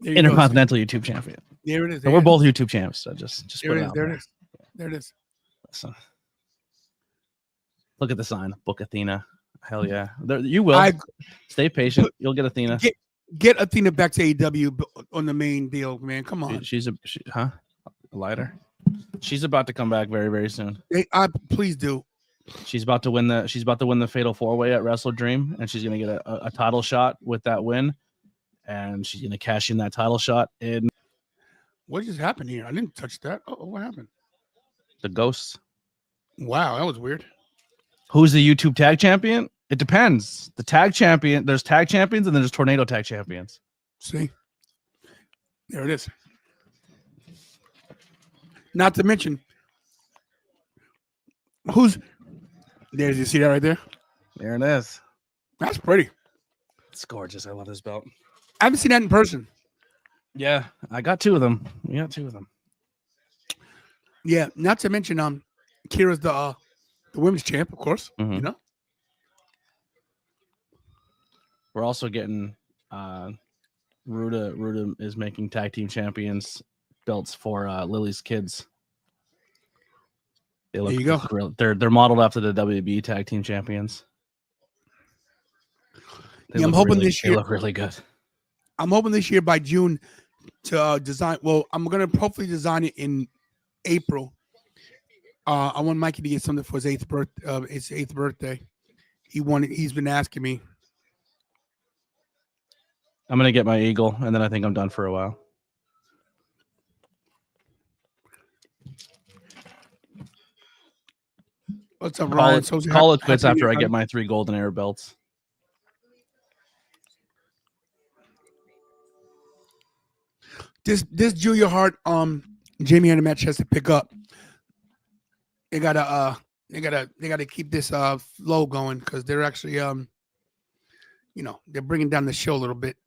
Intercontinental YouTube champion. There it is. So we're both YouTube champs. So just there put it it is. out There there. it is. There it is. So, look at the sign. Book Athena. Hell yeah. You will. Stay patient. You'll get Athena. Get Athena back to AEW on the main deal, man. Come on. She's a lighter. She's about to come back very, very soon. Please do. She's about to win the Fatal 4-Way at Wrestle Dream, and she's gonna get a title shot with that win, and she's gonna cash in that title shot in. What just happened here? I didn't touch that. Oh, what happened? The Ghosts. Wow, that was weird. Who's the YouTube tag champion? It depends. The tag champion, there's tag champions and there's tornado tag champions. See? There it is. Not to mention, you see that right there? There it is. That's pretty. It's gorgeous. I love this belt. I haven't seen that in person. Yeah, I got 2 of them. We got 2 of them. Yeah, not to mention Kira's the women's champ, of course. Mhm. You know. We're also getting Ruda is making tag team champions belts for Lily's kids. They look, There you go. They're modeled after the WB tag team champions. Yeah, I'm hoping this They year. look really good. I'm hoping this year by June to design. Well, I'm gonna hopefully design it in April. I want Mikey to get something for his 8th birthday. He's been asking me. I'm gonna get my eagle, and then I think I'm done for a while. What's up, Ryan? Call it quits after I get my 3 golden air belts. This Julia Hart Jamie had a match has to pick up. They gotta keep this flow going because they're actually they're bringing down the show a little bit.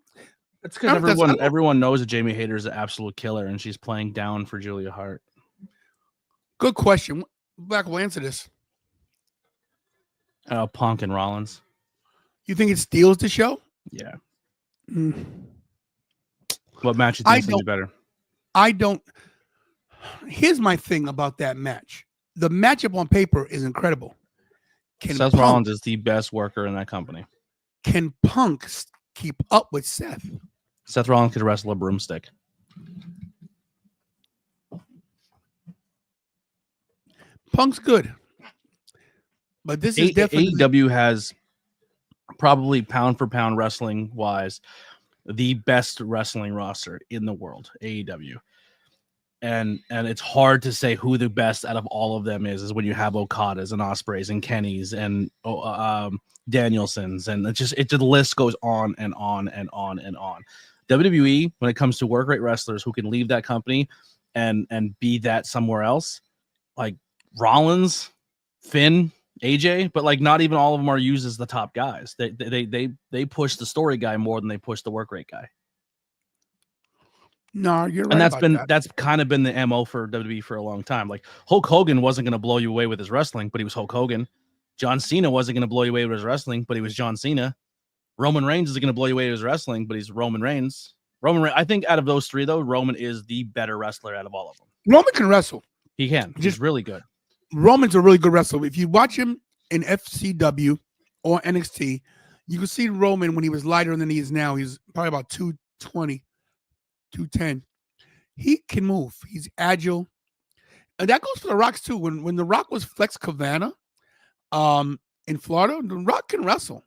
It's because everyone knows that Jamie Hayter is an absolute killer, and she's playing down for Julia Hart. Good question. Black will answer this. Punk and Rollins. You think it steals the show? Yeah. Mm. What match you think is better? I don't. Here's my thing about that match. The matchup on paper is incredible. Seth Rollins is the best worker in that company. Can Punk keep up with Seth? Seth Rollins could wrestle a broomstick. Punk's good. But this is definitely AEW has probably pound for pound wrestling wise the best wrestling roster in the world, AEW. And it's hard to say who the best out of all of them is when you have Okadas and Ospreys and Kennys and Danielsons, and the list goes on and on and on and on. WWE, when it comes to work rate wrestlers who can leave that company and be that somewhere else, like Rollins, Finn, AJ, but like not even all of them are used as the top guys. They push the story guy more than they push the work rate guy. No, you're right. And that's kind of been the MO for WWE for a long time. Like Hulk Hogan wasn't going to blow you away with his wrestling, but he was Hulk Hogan. John Cena wasn't going to blow you away with his wrestling, but he was John Cena. Roman Reigns isn't going to blow you away with his wrestling, but he's Roman Reigns. I think out of those 3, though, Roman is the better wrestler out of all of them. Roman can wrestle. He can. He's really good. Roman's a really good wrestler. If you watch him in FCW or NXT, you can see Roman when he was lighter than he is now. He's probably about 220, 210. He can move. He's agile. And that goes for The Rock's too. When The Rock was Flex Cavana in Florida, The Rock can wrestle.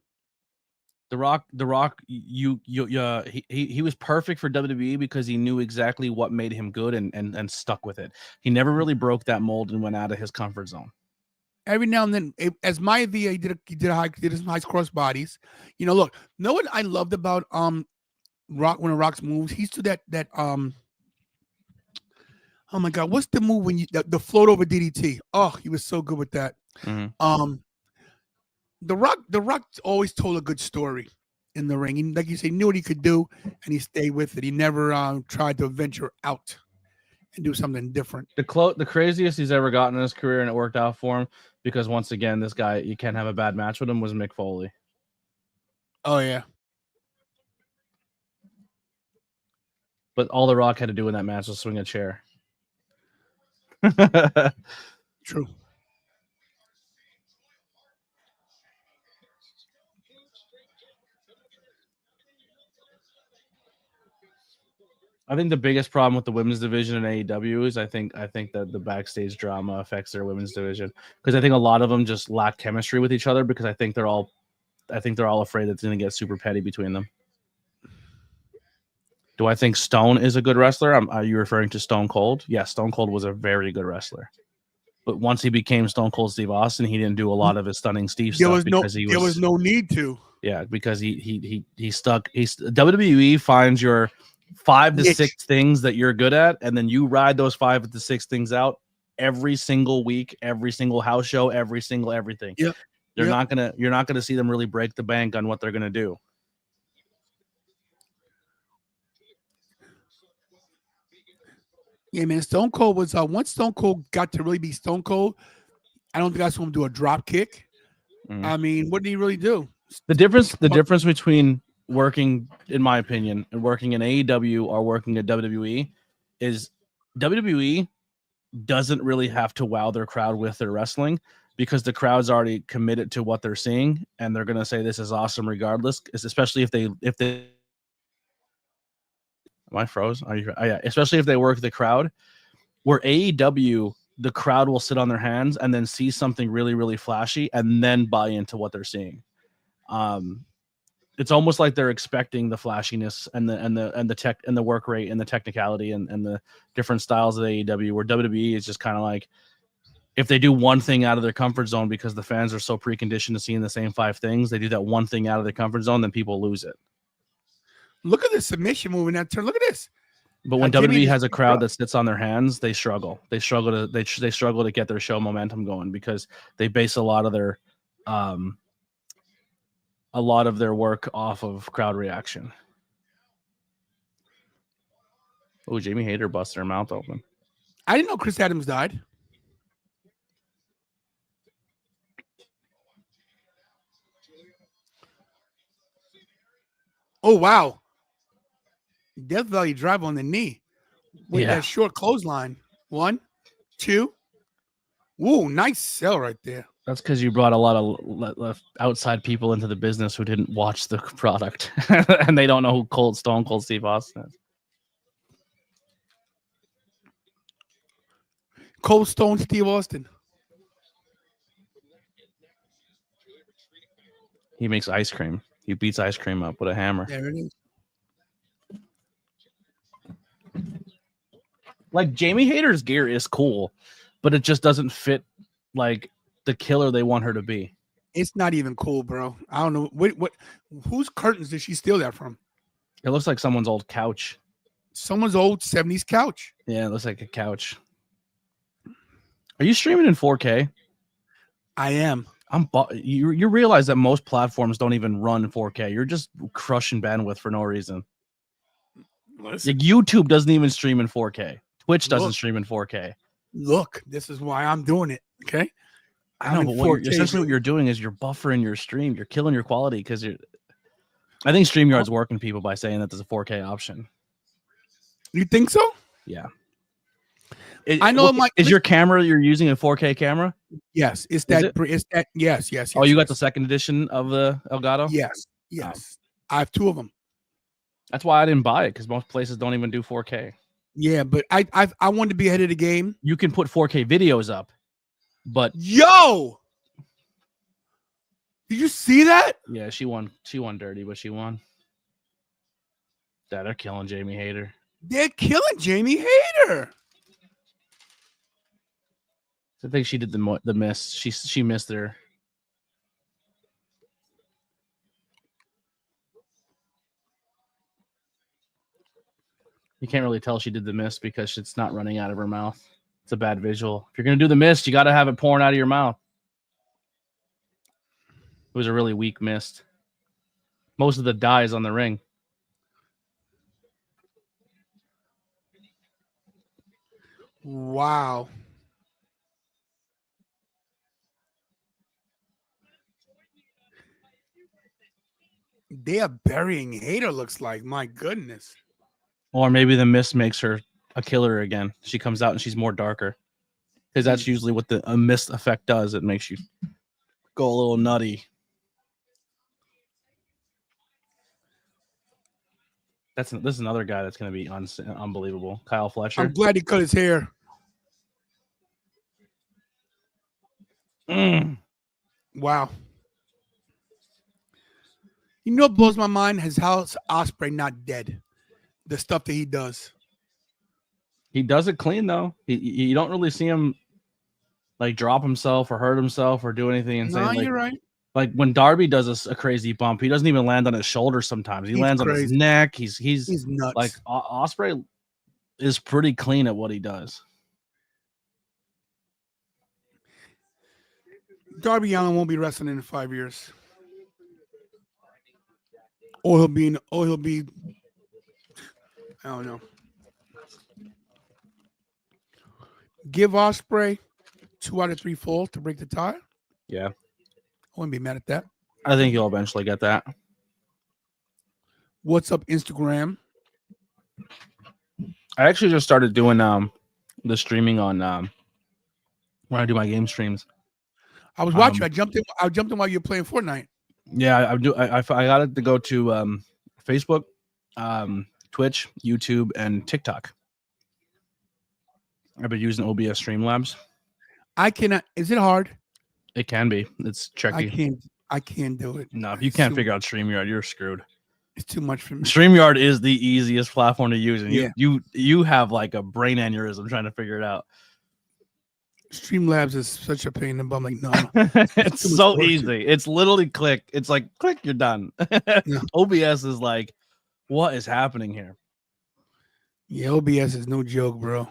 The Rock, he was perfect for WWE because he knew exactly what made him good and stuck with it. He never really broke that mold and went out of his comfort zone. Every now and then, as Maya Villa, he did some high cross bodies. Look, know what I loved about Rock when Rock's moves? He's to that oh my God, what's the move when the float over DDT? Oh, he was so good with that. Mm-hmm. The Rock always told a good story in the ring. Like you say, knew what he could do, and he stayed with it. He never tried to venture out and do something different. The craziest he's ever gotten in his career, and it worked out for him because once again, this guy, you can't have a bad match with him, was Mick Foley. Oh yeah. But all The Rock had to do in that match was swing a chair. True. I think the biggest problem with the women's division in AEW is I think that the backstage drama affects their women's division because I think a lot of them just lack chemistry with each other because I think they're all afraid that it's going to get super petty between them. Do I think Stone is a good wrestler? Are you referring to Stone Cold? Yeah, Stone Cold was a very good wrestler. But once he became Stone Cold Steve Austin, he didn't do a lot of his Stunning Steve stuff because there was no need to. Yeah, because he stuck. WWE finds your 5 to 6 things that you're good at, and then you ride those 5 to 6 things out every single week, every single house show, every single everything. Yep. You're not gonna see them really break the bank on what they're gonna do. Yeah, man. Stone Cold was once Stone Cold got to really be Stone Cold. I don't think I saw him do a drop kick. Mm. I mean, what did he really do? The difference between working, in my opinion, and working in AEW or working at WWE is WWE doesn't really have to wow their crowd with their wrestling because the crowd's already committed to what they're seeing and they're gonna say this is awesome regardless. Especially if they am I froze? Are you? Oh, yeah. Especially if they work the crowd. Where AEW, the crowd will sit on their hands and then see something really, really flashy and then buy into what they're seeing. It's almost like they're expecting the flashiness and the tech and the work rate and the technicality and the different styles of AEW, where WWE is just kind of like, if they do one thing out of their comfort zone because the fans are so preconditioned to seeing the same 5 things, they do that one thing out of their comfort zone, then people lose it. Look at the submission move in that turn. Look at this. But when Jimmy WWE just has a picked crowd up. that sits on their hands, they struggle. They struggle to get their show momentum going because they base a lot of their work off of crowd reaction. Oh, Jamie Hayter busted her mouth open. I didn't know Chris Adams died. Oh, wow. Death Valley drive on the knee with Yeah. that short clothesline. 1, 2. Ooh, nice sell right there. That's because you brought a lot of outside people into the business who didn't watch the product and they don't know who Stone Cold Steve Austin is. Cold Stone Steve Austin. He makes ice cream. He beats ice cream up with a hammer. There it is. Like Jamie Hayter's gear is cool, but it just doesn't fit like the killer they want her to be. It's not even cool, bro. I don't know. What whose curtains did she steal that from? It looks like someone's old couch. Someone's old 70s couch. Yeah, it looks like a couch. Are you streaming in 4K? I am. You realize that most platforms don't even run 4K. You're just crushing bandwidth for no reason. Listen, Like YouTube doesn't even stream in 4K. Twitch doesn't Look. stream in 4K. look, this is why I'm doing it. Okay. I know, but essentially what you're doing is you're buffering your stream. You're killing your quality because you're. I think StreamYard's working people by saying that there's a 4K option. You think so? Yeah. I know Is your camera you're using a 4K camera? Yes, it's Is that. it? It's that. Yes. Oh, you got the second edition of the Elgato? Yes. I have 2 of them. That's why I didn't buy it because most places don't even do 4K. Yeah, but I wanted to be ahead of the game. You can put 4K videos up, but Yo, did you see that? yeah, she won dirty, but she won. Yeah, they're killing Jamie Hayter. They're killing Jamie Hayter. I think she did the miss. She missed her. You can't really tell she did the miss because it's not running out of her mouth. It's a bad visual. If you're gonna do the mist, you got to have it pouring out of your mouth. It was a really weak mist. Most of the dye is on the ring. Wow. They are burying Hayter, looks like. My goodness. Or maybe the mist makes her a killer again. She comes out and she's more darker. Because that's usually what a mist effect does. It makes you go a little nutty. This is another guy that's going to be unbelievable. Kyle Fletcher. I'm glad he cut his hair. Wow. You know what blows my mind is how Ospreay not dead. The stuff that he does. He does it clean though. You don't really see him like drop himself or hurt himself or do anything insane. No, like, you're right. Like when Darby does a crazy bump, he doesn't even land on his shoulder sometimes. He lands on his neck. He's nuts. Like Ospreay is pretty clean at what he does. Darby Allin won't be wrestling in 5 years. Or he'll be I don't know. Give Osprey 2 out of 3 falls to break the tie. Yeah, I wouldn't be mad at that. I think he'll eventually get that. What's up, Instagram? I actually just started doing the streaming on when I do my game streams. I was watching. I jumped in while you were playing Fortnite. Yeah, I do. I got it to go to Facebook, Twitch, YouTube, and TikTok. I've been using OBS Streamlabs. I cannot. Is it hard? It can be. It's tricky. I can't do it. No, if you can't figure out StreamYard, you're screwed. It's too much for me. StreamYard is the easiest platform to use, and Yeah. you have like a brain aneurysm trying to figure it out. Streamlabs is such a pain in the bum. Like, no. It's too much so work. easy. It's literally click. It's like click, you're done. Yeah. OBS is like, what is happening here? Yeah, OBS is no joke, bro.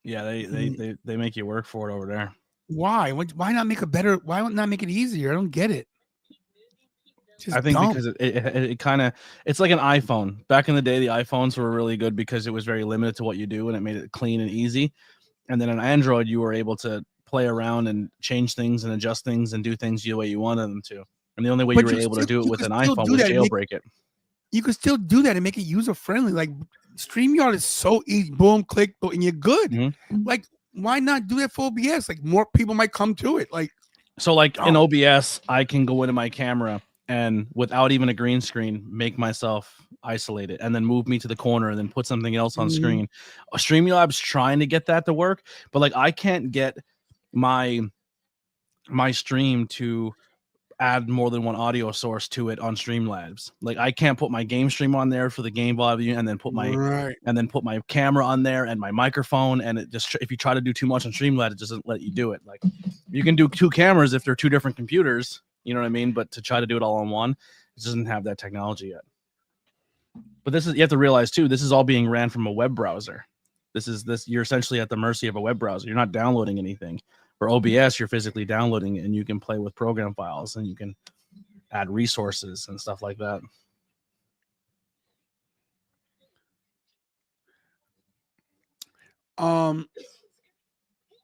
Yeah, they make you work for it over there. Why? Why not make a better? Why not make it easier? I don't get it. Just I think dumb. because it kind of, it's like an iPhone. Back in the day, the iPhones were really good because it was very limited to what you do and it made it clean and easy. And then on Android, you were able to play around and change things and adjust things and do things the way you wanted them to. And the only way But you were you able to still- do it you with can an still iPhone do was that and make- jailbreak it. You can still do that and make it user friendly. Like StreamYard is so easy. Boom, click, boom, and you're good. Mhm. Like, why not do that for OBS? Like, more people might come to it. Like, So like in Oh. OBS, I can go into my camera and without even a green screen, make myself isolated and then move me to the corner and then put something else on Mhm. screen. Streamlabs trying to get that to work, but like I can't get my stream to add more than one audio source to it on Streamlabs. Like I can't put my game stream on there for the game volume and then put my right. camera on there and my microphone, and it just, if you try to do too much on Streamlabs, it doesn't let you do it. Like you can do 2 cameras if they're 2 different computers, you know what I mean? But to try to do it all on one, it doesn't have that technology yet. But this is, you have to realize too, this is all being ran from a web browser. You're essentially at the mercy of a web browser. You're not downloading anything. For OBS, you're physically downloading it and you can play with program files and you can add resources and stuff like that.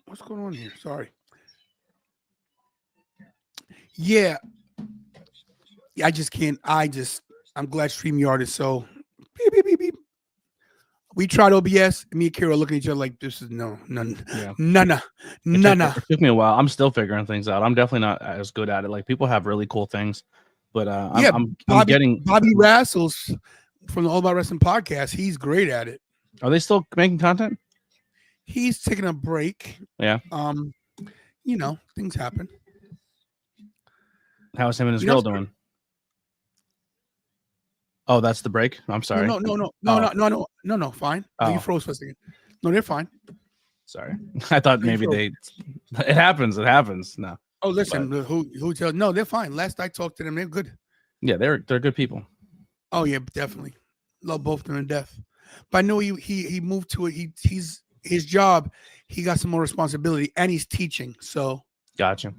What's going on here? Sorry. Yeah. I just can't. I'm glad StreamYard is so beep, beep, beep, beep. We tried OBS, and me and Kira looking at each other like this is none. It took me a while. I'm still figuring things out. I'm definitely not as good at it. Like people have really cool things, but I'm getting Bobby Rassels from the All About Wrestling podcast. He's great at it. Are they still making content? He's taking a break. Yeah. You know, things happen. How's him and his girl doing? Oh, that's the break. I'm sorry. No. Fine. No, you froze for a second. No, they're fine. Sorry, I thought maybe it happens. It happens. No. Oh, listen, who tells? No, they're fine. Last I talked to them, they're good. Yeah, they're good people. Oh yeah, definitely. Love both of them to death. But I know he moved to it. He's his job. He got some more responsibility, and he's teaching. So Gotcha.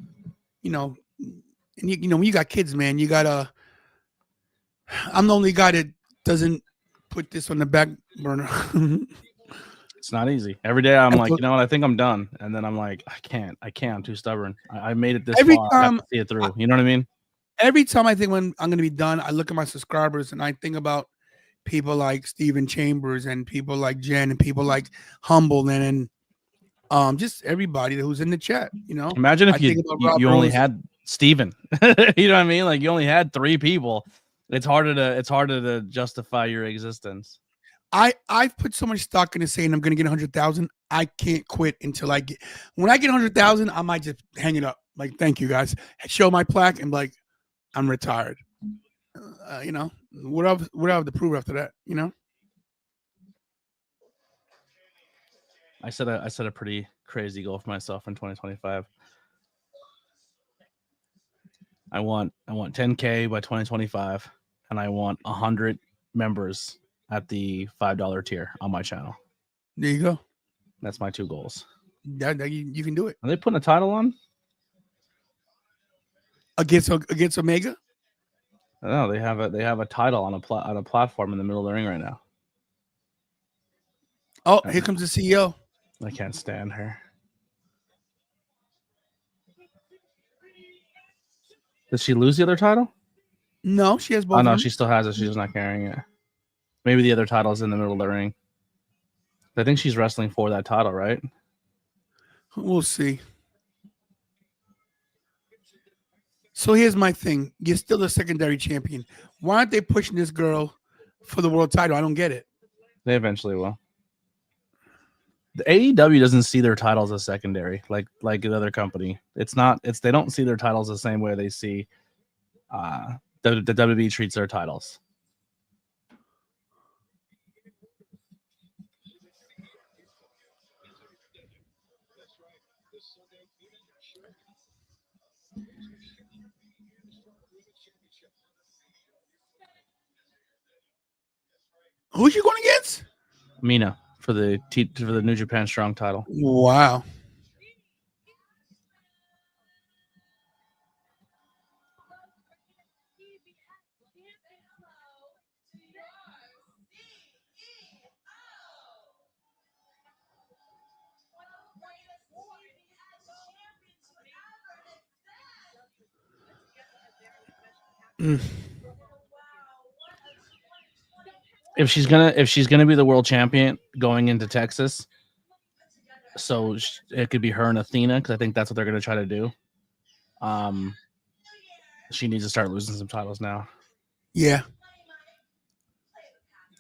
you know, and you know when you got kids, man, you gotta. I'm the only guy that doesn't put this on the back burner. It's not easy. Every day I'm like, you know what? I think I'm done, and then I'm like, I can't. I'm too stubborn. I made it this far. I have to see it through. You know what I mean? Every time I think when I'm gonna be done, I look at my subscribers and I think about people like Steven Chambers and people like Jen and people like Humble and just everybody who's in the chat. You know, imagine if you only Rose. had Steven. You know what I mean? Like you only had 3 people. It's harder to justify your existence. I've put so much stock into saying I'm gonna get 100,000. I can't quit until I get. When I get 100,000, I might just hang it up. Like, thank you guys. Show my plaque and like, I'm retired. You know, what I have to prove after that? You know. I set a pretty crazy goal for myself in 2025. I want 10K by 2025, and I want 100 members at the $5 tier on my channel. There you go. That's my 2 goals. That you can do it. Are they putting a title on? Against Omega? No, they have a title on a platform in the middle of the ring right now. Oh, here comes the CEO. I can't stand her. Did she lose the other title? No, she has both. Oh of no, them. she still has it. She's just not carrying it. Maybe the other title's in the middle of the ring. I think she's wrestling for that title, right? We'll see. So here's my thing. You're still the secondary champion. Why aren't they pushing this girl for the world title? I don't get it. They eventually will. The AEW doesn't see their titles as secondary, like the other company. It's not. It's they don't see their titles the same way they see the WWE treats their titles. Who's you going against? Mina for the New Japan Strong title. Wow. Mm. If she's gonna be the world champion going into Texas, so it could be her and Athena, because I think that's what they're gonna try to do. She needs to start losing some titles now. Yeah.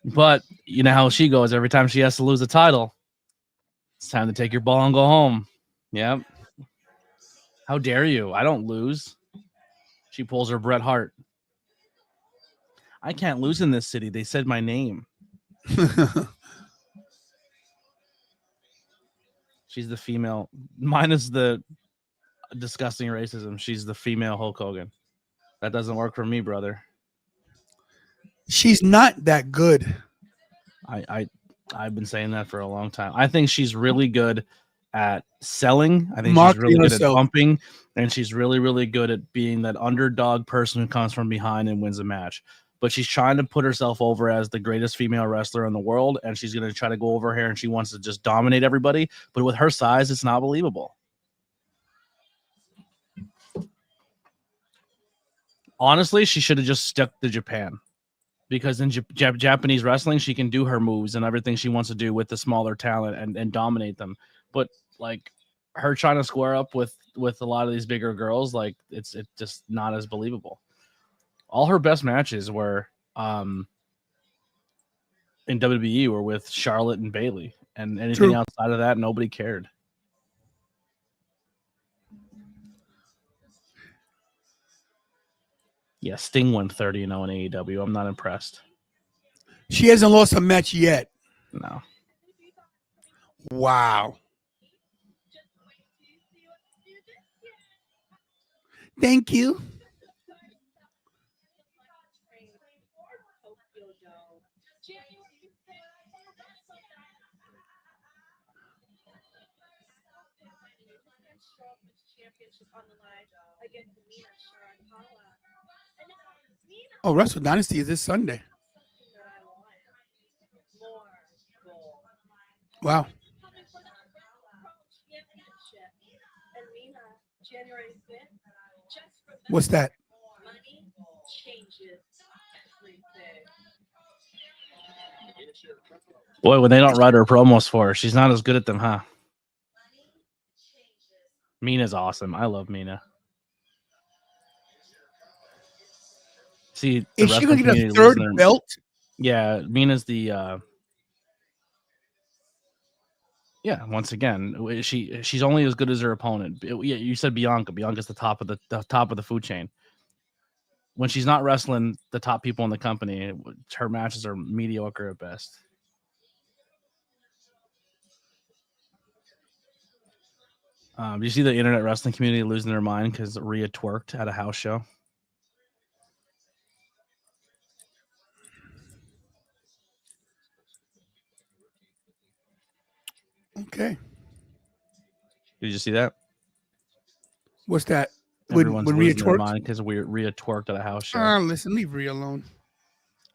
But you know how she goes. Every time she has to lose a title, it's time to take your ball and go home. Yep. How dare you? I don't lose. She pulls her Bret Hart. I can't lose in this city. They said my name. She's the female, minus the disgusting racism. She's the female Hulk Hogan. That doesn't work for me, brother. She's not that good. I've been saying that for a long time. I think she's really good at selling. I think Marketing she's really good herself. at bumping, and she's really, really good at being that underdog person who comes from behind and wins a match. But she's trying to put herself over as the greatest female wrestler in the world, and she's going to try to go over here, and she wants to just dominate everybody. But with her size, it's not believable. Honestly, she should have just stuck to Japan, because in Japanese wrestling, she can do her moves and everything she wants to do with the smaller talent and dominate them. But like her trying to square up with a lot of these bigger girls, like it's just not as believable. All her best matches were in WWE were with Charlotte and Bayley, and anything True. outside of that, nobody cared. Yeah, Sting won 30-0 in AEW. I'm not impressed. She hasn't lost a match yet. No. Wow. Thank you. Oh, Wrestle Dynasty is this Sunday. Wow. What's that? Boy, when they don't write her promos for her, she's not as good at them, huh? Mina's awesome. I love Mina. See, the Is she going to wrestling get a community third losing their- belt? Yeah, Mina's the yeah, once again, she's only as good as her opponent. Yeah, you said Bianca. Bianca's the top of the food chain. When she's not wrestling the top people in the company, her matches are mediocre at best. Do you see the internet wrestling community losing their mind because Rhea twerked at a house show? Okay. Did you see that? What's that? Everyone's When Rhea losing their twerked? mind because Rhea twerked at a house show. Listen, leave Rhea alone.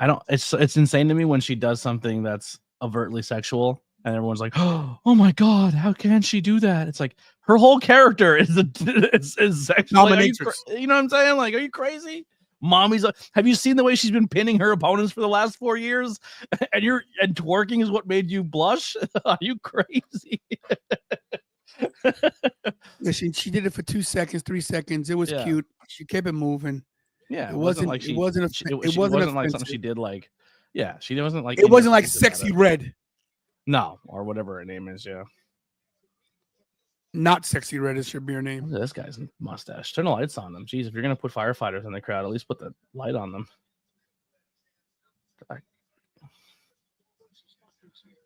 I don't. It's insane to me when she does something that's overtly sexual And everyone's like, "Oh my god, how can she do that?" It's like her whole character is sexual. Like, Dominatrix. you know what I'm saying? Like, are you crazy? Mommy's. Have you seen the way she's been pinning her opponents for the last 4 years? And twerking is what made you blush? Are you crazy? Yeah, she did it for 2 seconds, 3 seconds. It was Yeah. cute. She kept it moving. Yeah, It wasn't like it wasn't it wasn't like something she did. Like, yeah, she wasn't like. It wasn't like indecisive about Sexy it. Red. No, or whatever her name is. Yeah. Not Sexy Red should be her name. Look at this guy's mustache. Turn the lights on them. Jeez, if you're gonna put firefighters in the crowd, at least put the light on them.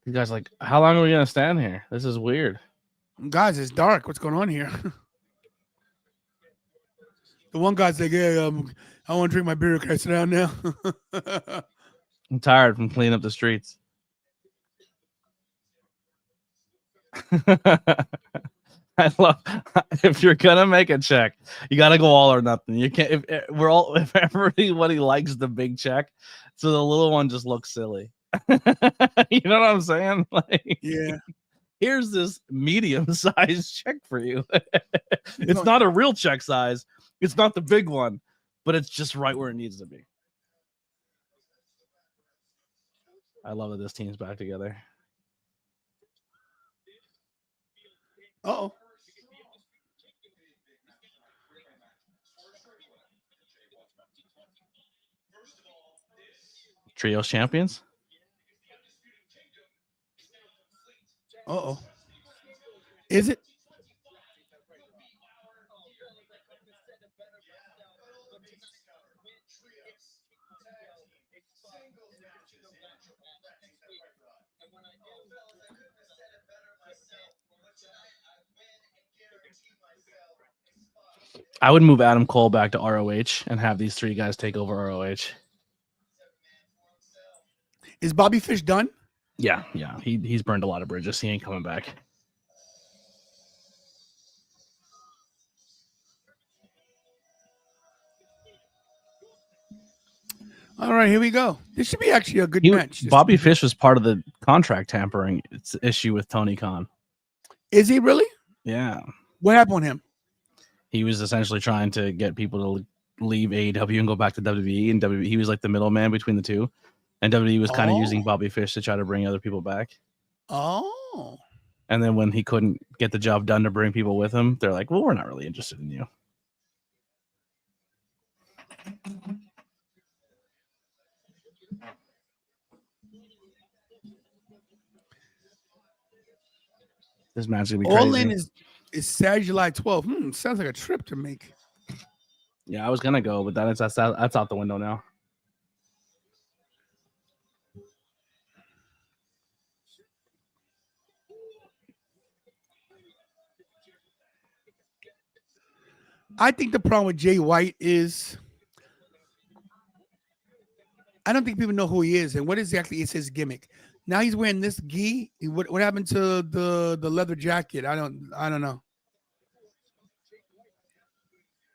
You guys like, how long are we gonna stand here? This is weird. Guys, it's dark. What's going on here? The one guy's like, "Yeah, I want to drink my beer. Can I sit down now?" I'm tired from cleaning up the streets. I love if you're gonna make a check, you gotta go all or nothing. You can't. If everybody likes the big check, so the little one just looks silly. You know what I'm saying? Like, Yeah. here's this medium-sized check for you. It's No. not a real check size. It's not the big one, but it's just right where it needs to be. I love that this team's back together. Uh-oh. Trios champions. Uh-oh. Is it? I would move Adam Cole back to ROH and have these three guys take over ROH. Is Bobby Fish done? Yeah. He's burned a lot of bridges. He ain't coming back. All right, here we go. This should be actually a good match. Bobby Fish was part of the contract tampering issue with Tony Khan. Is he really? Yeah. What happened with him? He was essentially trying to get people to leave AEW and go back to WWE, and WWE, he was like the middleman between the two. And WWE was kind of using Bobby Fish to try to bring other people back. Oh. And then when he couldn't get the job done to bring people with him, they're like, well, we're not really interested in you. This match is going to be crazy. All in is Saturday, July 12th. Sounds like a trip to make. Yeah, I was going to go, but that's out the window now. I think the problem with Jay White is I don't think people know who he is and what exactly is his gimmick. Now he's wearing this gi. What happened to the leather jacket? I don't know.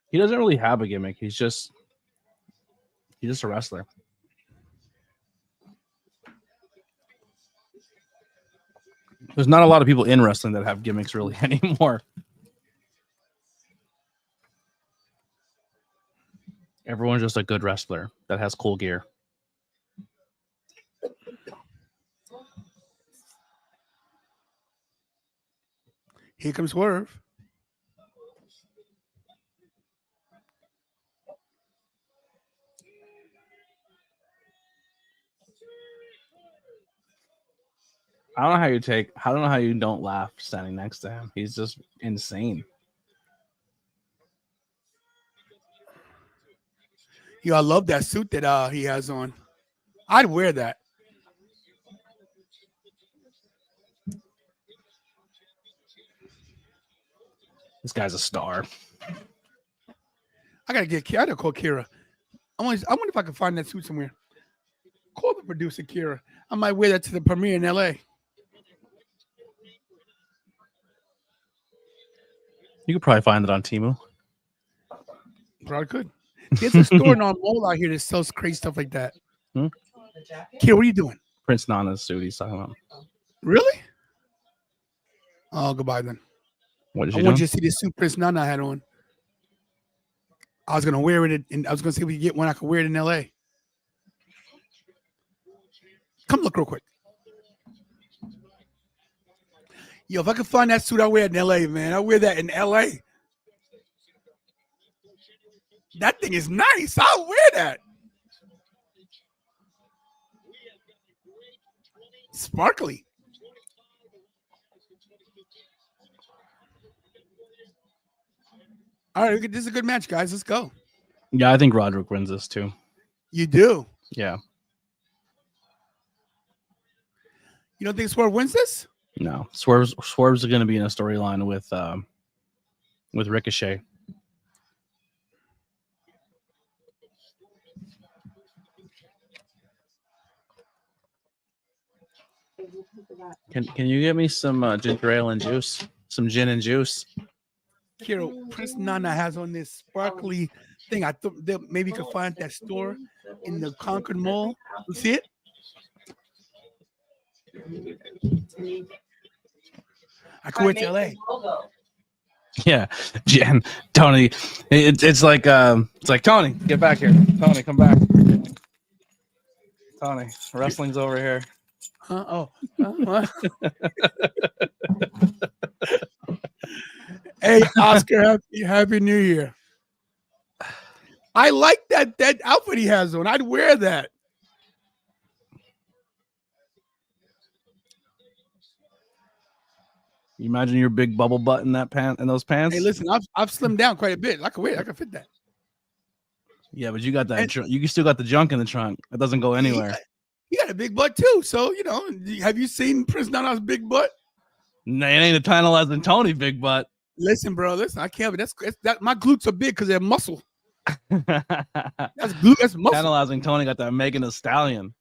He doesn't really have a gimmick. He's just a wrestler. There's not a lot of people in wrestling that have gimmicks really anymore. Everyone's just a good wrestler that has cool gear. Here comes Swerve. I don't know how you don't laugh standing next to him. He's just insane. Yo, I love that suit that he has on. I'd wear that. This guy's a star. I gotta call Kira. I wonder if I can find that suit somewhere. Call the producer, Kira. I might wear that to the premiere in LA. You could probably find it on Temu. Probably could. There's a store in our mall out here that sells crazy stuff like that. Kira, what are you doing? Prince Nana's suit he's talking about. Really? Oh, goodbye then. What did I you want do? you to see this suit Prince Nana had on. I was gonna wear it, and I was gonna see if we could get one I could wear it in LA. Come look real quick. Yo, if I could find that suit, I'll wear it in LA, man. I'll wear that in LA. That thing is nice. I'll wear that. Sparkly. All right, this is a good match, guys. Let's go. Yeah, I think Roderick wins this too. You do. Yeah. You don't think Swerve wins this? No. Swerve's going to be in a storyline with Ricochet. Can you get me some ginger ale and juice? Some gin and juice? Kiro, Prince Nana has on this sparkly thing. I thought that maybe you could find that store in the Concord Mall. You see it? I could wear it to LA. Yeah, Jen, Tony. It's like Tony, get back here. Tony, come back. Tony, wrestling's over here. Hey, Oscar, happy New Year. I like that outfit he has on. I'd wear that. You imagine your big bubble butt in that those pants. Hey, listen, I've slimmed down quite a bit. I can wear it. I can fit that. Yeah, but you got that. You still got the junk in the trunk. It doesn't go anywhere. He got a big butt too. So have you seen Prince Nana's big butt? No, it ain't a tantalizing Tony big butt. Listen, bro. Listen, I can't. That my glutes are big because they're muscle. That's glute. That's muscle. Tantalizing Tony got that Megan Thee Stallion.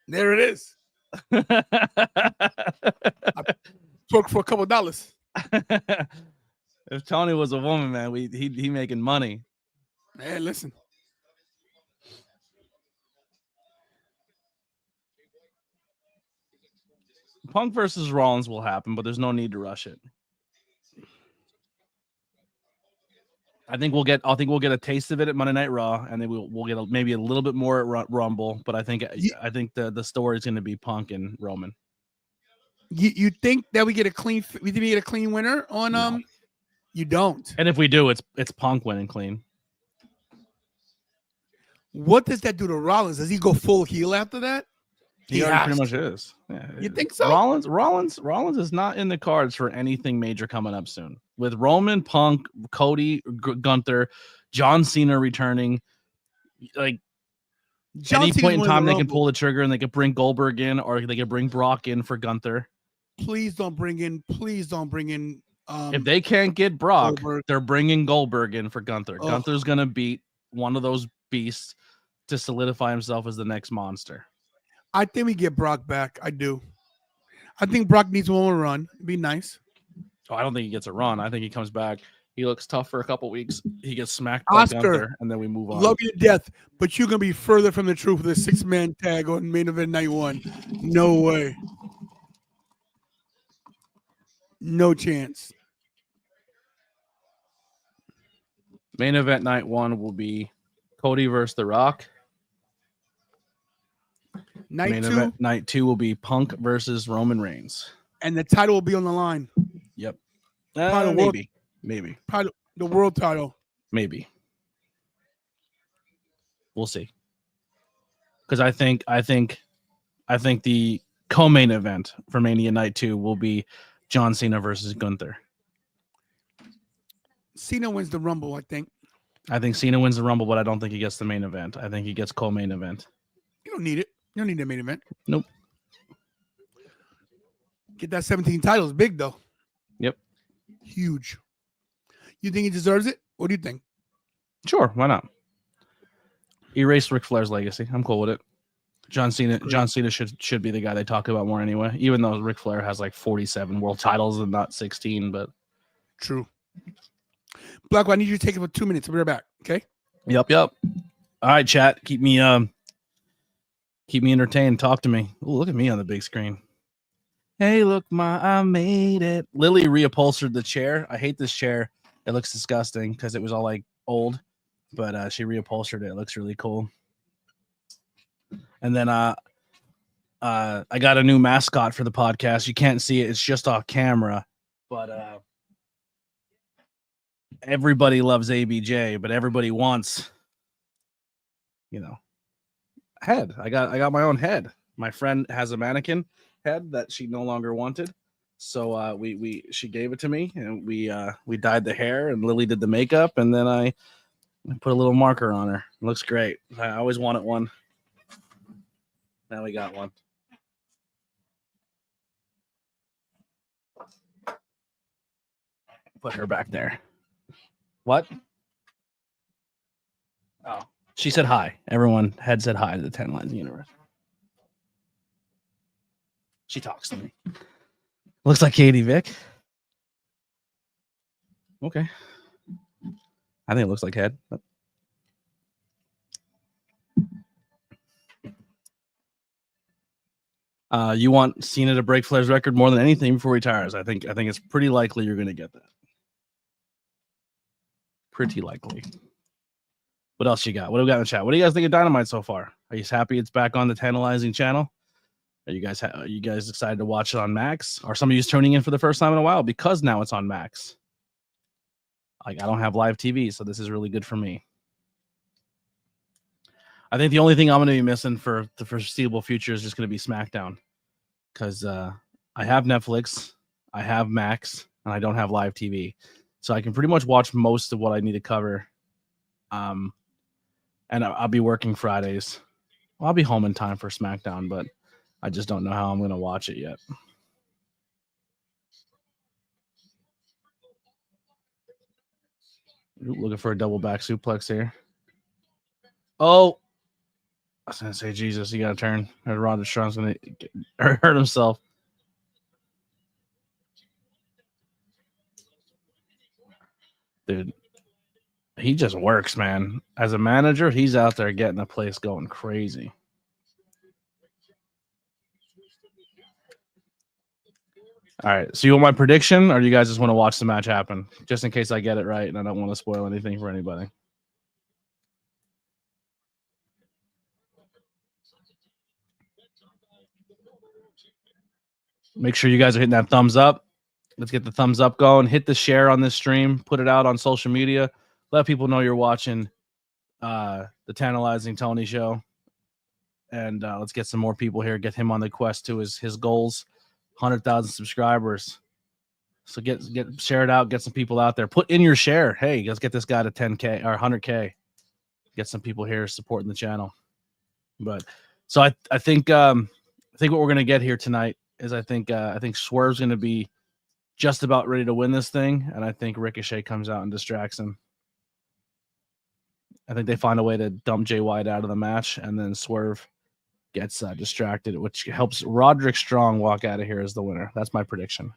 There it is. Talk for a couple $. If Tony was a woman, man, he making money. Man, listen. Punk versus Rollins will happen, but there's no need to rush it. I think we'll get a taste of it at Monday Night Raw, and then we'll get maybe a little bit more at Rumble. But I think the story is going to be Punk and Roman. You think that we get a clean winner on No. You don't. And if we do, it's Punk winning clean. What does that do to Rollins? Does he go full heel after that? He already pretty much is. Yeah. You think so? Rollins is not in the cards for anything major coming up soon. With Roman, Punk, Cody, Gunther, John Cena returning, like any point in time they can pull the trigger and they could bring Goldberg in, or they could bring Brock in for Gunther. Please don't bring in. If they can't get Brock, they're bringing Goldberg in for Gunther. Oh. Gunther's gonna beat one of those beasts to solidify himself as the next monster. I think we get Brock back. I do. I think Brock needs one more run. It'd be nice. Oh, I don't think he gets a run. I think he comes back. He looks tough for a couple weeks. He gets smacked by Gunther, and then we move on. Love you to death, but you're gonna be further from the truth with a 6-man tag on main event night 1. No way. No chance. Main event night 1 will be Cody versus The Rock. Night 2, night 2 will be Punk versus Roman Reigns. and the title will be on the line. Yep. Maybe. Probably the world title. Maybe. We'll see. Because I think the co-main event for Mania Night 2 will be John Cena versus Gunther. Cena wins the Rumble, I think. I think Cena wins the Rumble, but I don't think he gets the main event. I think he gets co-main event. You don't need it. You don't need the main event. Nope. Get that 17 titles. Big, though. Yep. Huge. You think he deserves it? What do you think? Sure, why not? Erase Ric Flair's legacy. I'm cool with it. John Cena should be the guy they talk about more anyway, even though Ric Flair has like 47 world titles and not 16, but true. Blacko, I need you to take it for 2 minutes. We'll be right back. Okay? Yep. All right, chat. Keep me entertained. Talk to me. Ooh, look at me on the big screen. Hey, look, I made it. Lily reupholstered the chair. I hate this chair. It looks disgusting because it was all like old, but she reupholstered it. It looks really cool. And then I got a new mascot for the podcast. You can't see it; it's just off camera. But everybody loves ABJ, but everybody wants, head. I got my own head. My friend has a mannequin head that she no longer wanted, so she gave it to me, and we dyed the hair, and Lily did the makeup, and then I put a little marker on her. It looks great. I always wanted one. Now we got one. Put her back there. What? Oh, she said hi. Everyone had said hi to the 10 Lines universe. She talks to me. Looks like Katie Vick. Okay. I think it looks like head. You want Cena to break Flair's record more than anything before he retires. I think it's pretty likely you're going to get that. Pretty likely. What else you got? What do we got in the chat? What do you guys think of Dynamite so far? Are you happy it's back on the Tantalizing channel? Are you guys excited to watch it on Max? Are some of you tuning in for the first time in a while because now it's on Max? Like, I don't have live TV, so this is really good for me. I think the only thing I'm going to be missing for the foreseeable future is just going to be SmackDown, because I have Netflix, I have Max, and I don't have live TV, so I can pretty much watch most of what I need to cover. And I'll be working Fridays. Well, I'll be home in time for SmackDown, but I just don't know how I'm going to watch it yet. Ooh, looking for a double back suplex here. Oh, I was going to say, Jesus, you got to turn. Roderick Strong's going to hurt himself. Dude, he just works, man. As a manager, he's out there getting the place going crazy. All right, so you want my prediction, or do you guys just want to watch the match happen? Just in case I get it right, and I don't want to spoil anything for anybody. Make sure you guys are hitting that thumbs up. Let's get the thumbs up going. Hit the share on this stream. Put it out on social media. Let people know you're watching the Tantalizing Tony show. And let's get some more people here. Get him on the quest to his goals. 100,000 subscribers. So get share it out. Get some people out there. Put in your share. Hey, let's get this guy to 10K or 100K. Get some people here supporting the channel. But so I think what we're gonna get here tonight is I think Swerve's gonna be just about ready to win this thing, and I think Ricochet comes out and distracts him. I think they find a way to dump Jay White out of the match, and then Swerve gets distracted, which helps Roderick Strong walk out of here as the winner. That's my prediction.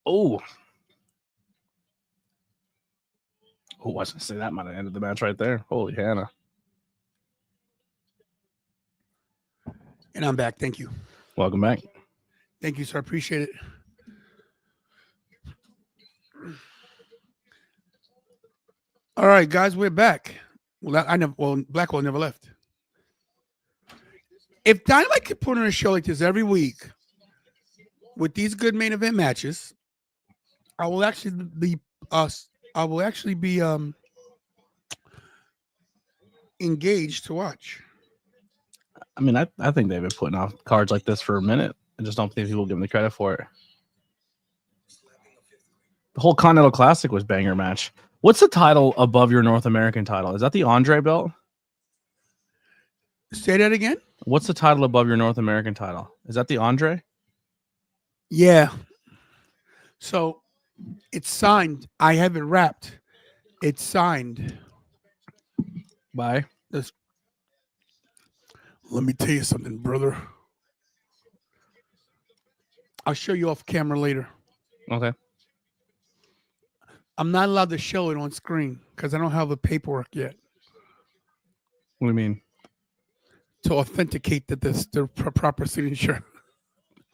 Oh, I was going to say that might have ended the match right there. Holy Hannah. And I'm back. Thank you. Welcome back. Thank you, sir. Appreciate it. All right, guys, we're back. Well, Blackwell never left. If Dynamite could put on a show like this every week with these good main event matches, I will actually be engaged to watch. I mean, I think they've been putting off cards like this for a minute. I just don't think people give them the credit for it. The whole Continental Classic was banger match. What's the title above your North American title? Is that the Andre belt? Say that again? What's the title above your North American title? Is that the Andre? Yeah. So it's signed. I have it wrapped. It's signed. By? Let me tell you something, brother. I'll show you off camera later. Okay. I'm not allowed to show it on screen because I don't have the paperwork yet. What do you mean? to authenticate that this the proper signature.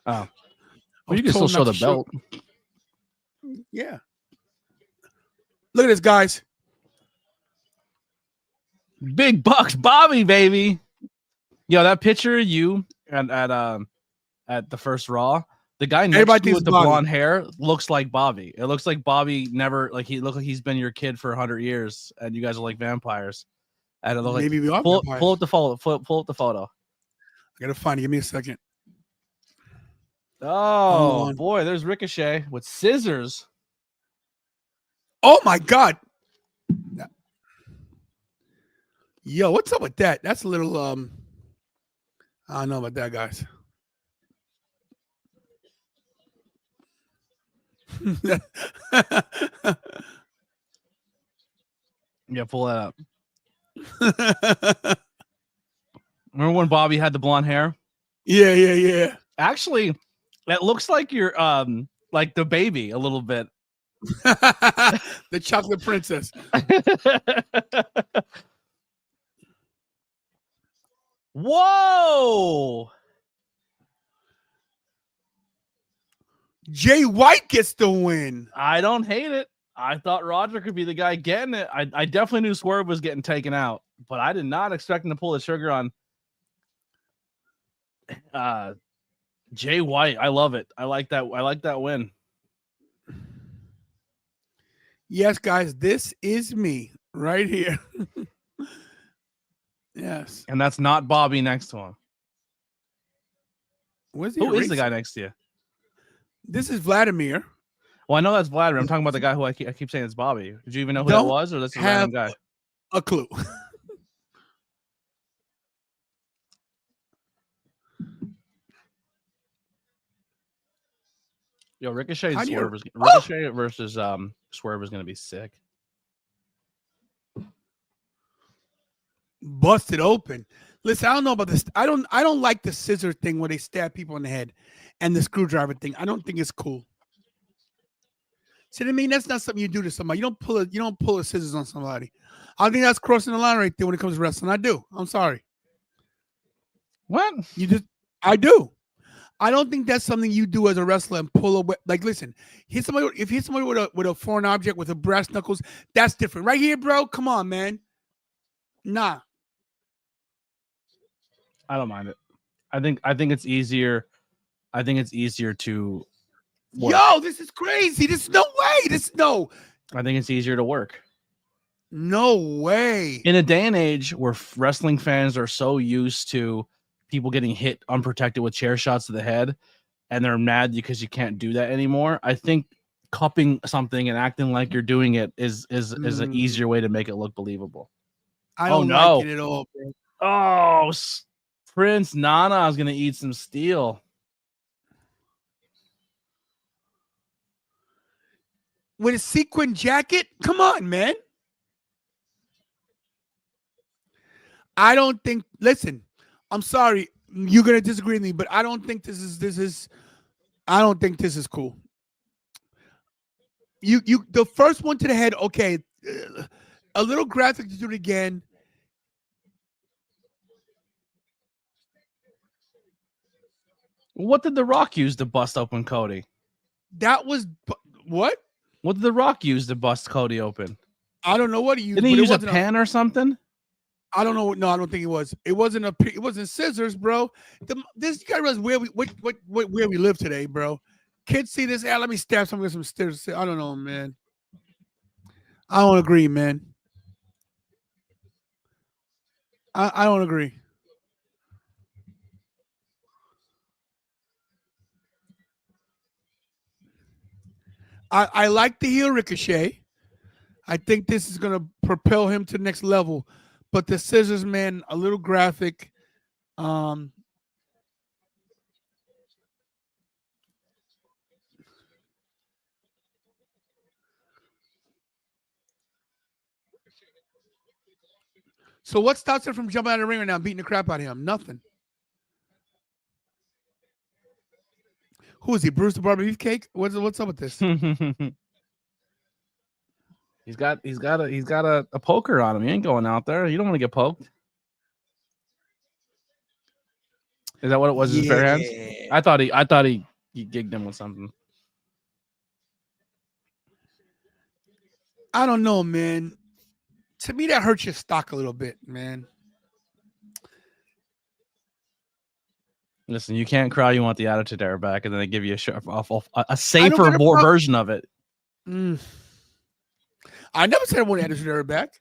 Oh, I well, you was can still told show not the to belt. Yeah. Look at this, guys. Big bucks, Bobby, baby. Yo, that picture of you at the first Raw, the guy next Everybody to you thinks with the Bobby. blonde hair looks like Bobby. It looks like Bobby never like he looked like he's been your kid for 100 years, and you guys are like vampires. And it looked like Maybe we are pull vampires. up the photo. Pull up the photo. I gotta find it. Give me a second. Oh on. boy, there's Ricochet with scissors. Oh my God. Yo, what's up with that? That's a little I don't know about that, guys. Yeah, pull that up. Remember when Bobby had the blonde hair? Yeah. Actually, it looks like you're like the baby a little bit. The chocolate princess. Whoa! Jay White gets the win. I don't hate it. I thought Roger could be the guy getting it. I definitely knew Swerve was getting taken out, but I did not expect him to pull the trigger on Jay White. I love it. I like that. I like that win. Yes, guys, this is me right here. Yes. And that's not Bobby next to him. Where's he Who is the erasing? guy next to you? This is Vladimir. Well, I know that's Vladimir. I'm talking about the guy who I keep saying it's Bobby. Did you even know who Don't that was, or that's a have random guy? a clue. Yo, Ricochet How and do you- Swerve is Oh! Ricochet versus Swerve is gonna be sick. Busted open. Listen, I don't know about this. I don't like the scissor thing where they stab people in the head and the screwdriver thing. I don't think it's cool. See what I mean? That's not something you do to somebody. You don't pull the scissors on somebody. I think that's crossing the line right there when it comes to wrestling. I do. I'm sorry. What? I do. I don't think that's something you do as a wrestler and pull away. Like, listen, hit somebody. If you hit somebody with a foreign object with a brass knuckles, that's different. Right here, bro. Come on, man. Nah. I don't mind it. I think it's easier. I think it's easier to work. Yo, this is crazy. This is no way. I think it's easier to work. No way. In a day and age where wrestling fans are so used to people getting hit unprotected with chair shots to the head, and they're mad because you can't do that anymore, I think cupping something and acting like you're doing it is an easier way to make it look believable. I don't no. like it at all, bro. Oh, Prince Nana is gonna eat some steel. With a sequin jacket? Come on, man. I don't think. Listen, I'm sorry. You're gonna disagree with me, but I don't think this is. I don't think this is cool. You the first one to the head. Okay, a little graphic to do it again. What did The Rock use to bust open Cody? That was what? What did The Rock use to bust Cody open? I don't know what he used. Didn't he but it use a wasn't pen or something? I don't know. No, I don't think it was. It wasn't it wasn't scissors, bro. This guy realize where we live today, bro. Kids see this. Let me stab someone with some scissors. I don't know, man. I don't agree, man. I don't agree. I like the heel Ricochet. I think this is gonna propel him to the next level. But the scissors, man, a little graphic. So what stops him from jumping out of the ring right now and beating the crap out of him? Nothing. Who is he? Bruce the Barber Beefcake? What's up with this? He's got a poker on him. He ain't going out there. You don't want to get poked. Is that what it was? His bare hands? Yeah. I thought he gigged him with something. I don't know, man. To me, that hurts your stock a little bit, man. Listen, you can't cry. You want the Attitude Era back, and then they give you a I safer don't get a version of it. I never said I want Attitude Era back.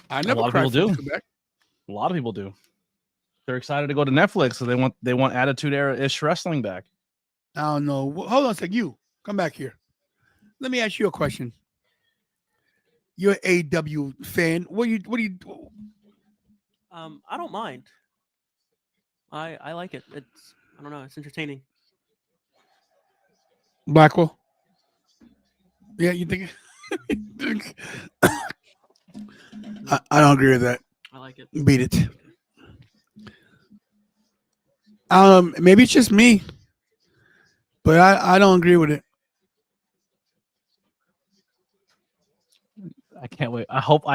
I never lot of cried people for it do. to come back. A lot of people do. They're excited to go to Netflix, so they want Attitude Era-ish wrestling back. I don't know. Hold on a sec. You come back here. Let me ask you a question. You're an AEW fan. What do you? I don't mind. I like it. I don't know. It's entertaining. Blackwell. Yeah, you think? I don't agree with that. I like it. Beat it. Maybe it's just me, but I don't agree with it. I can't wait. I hope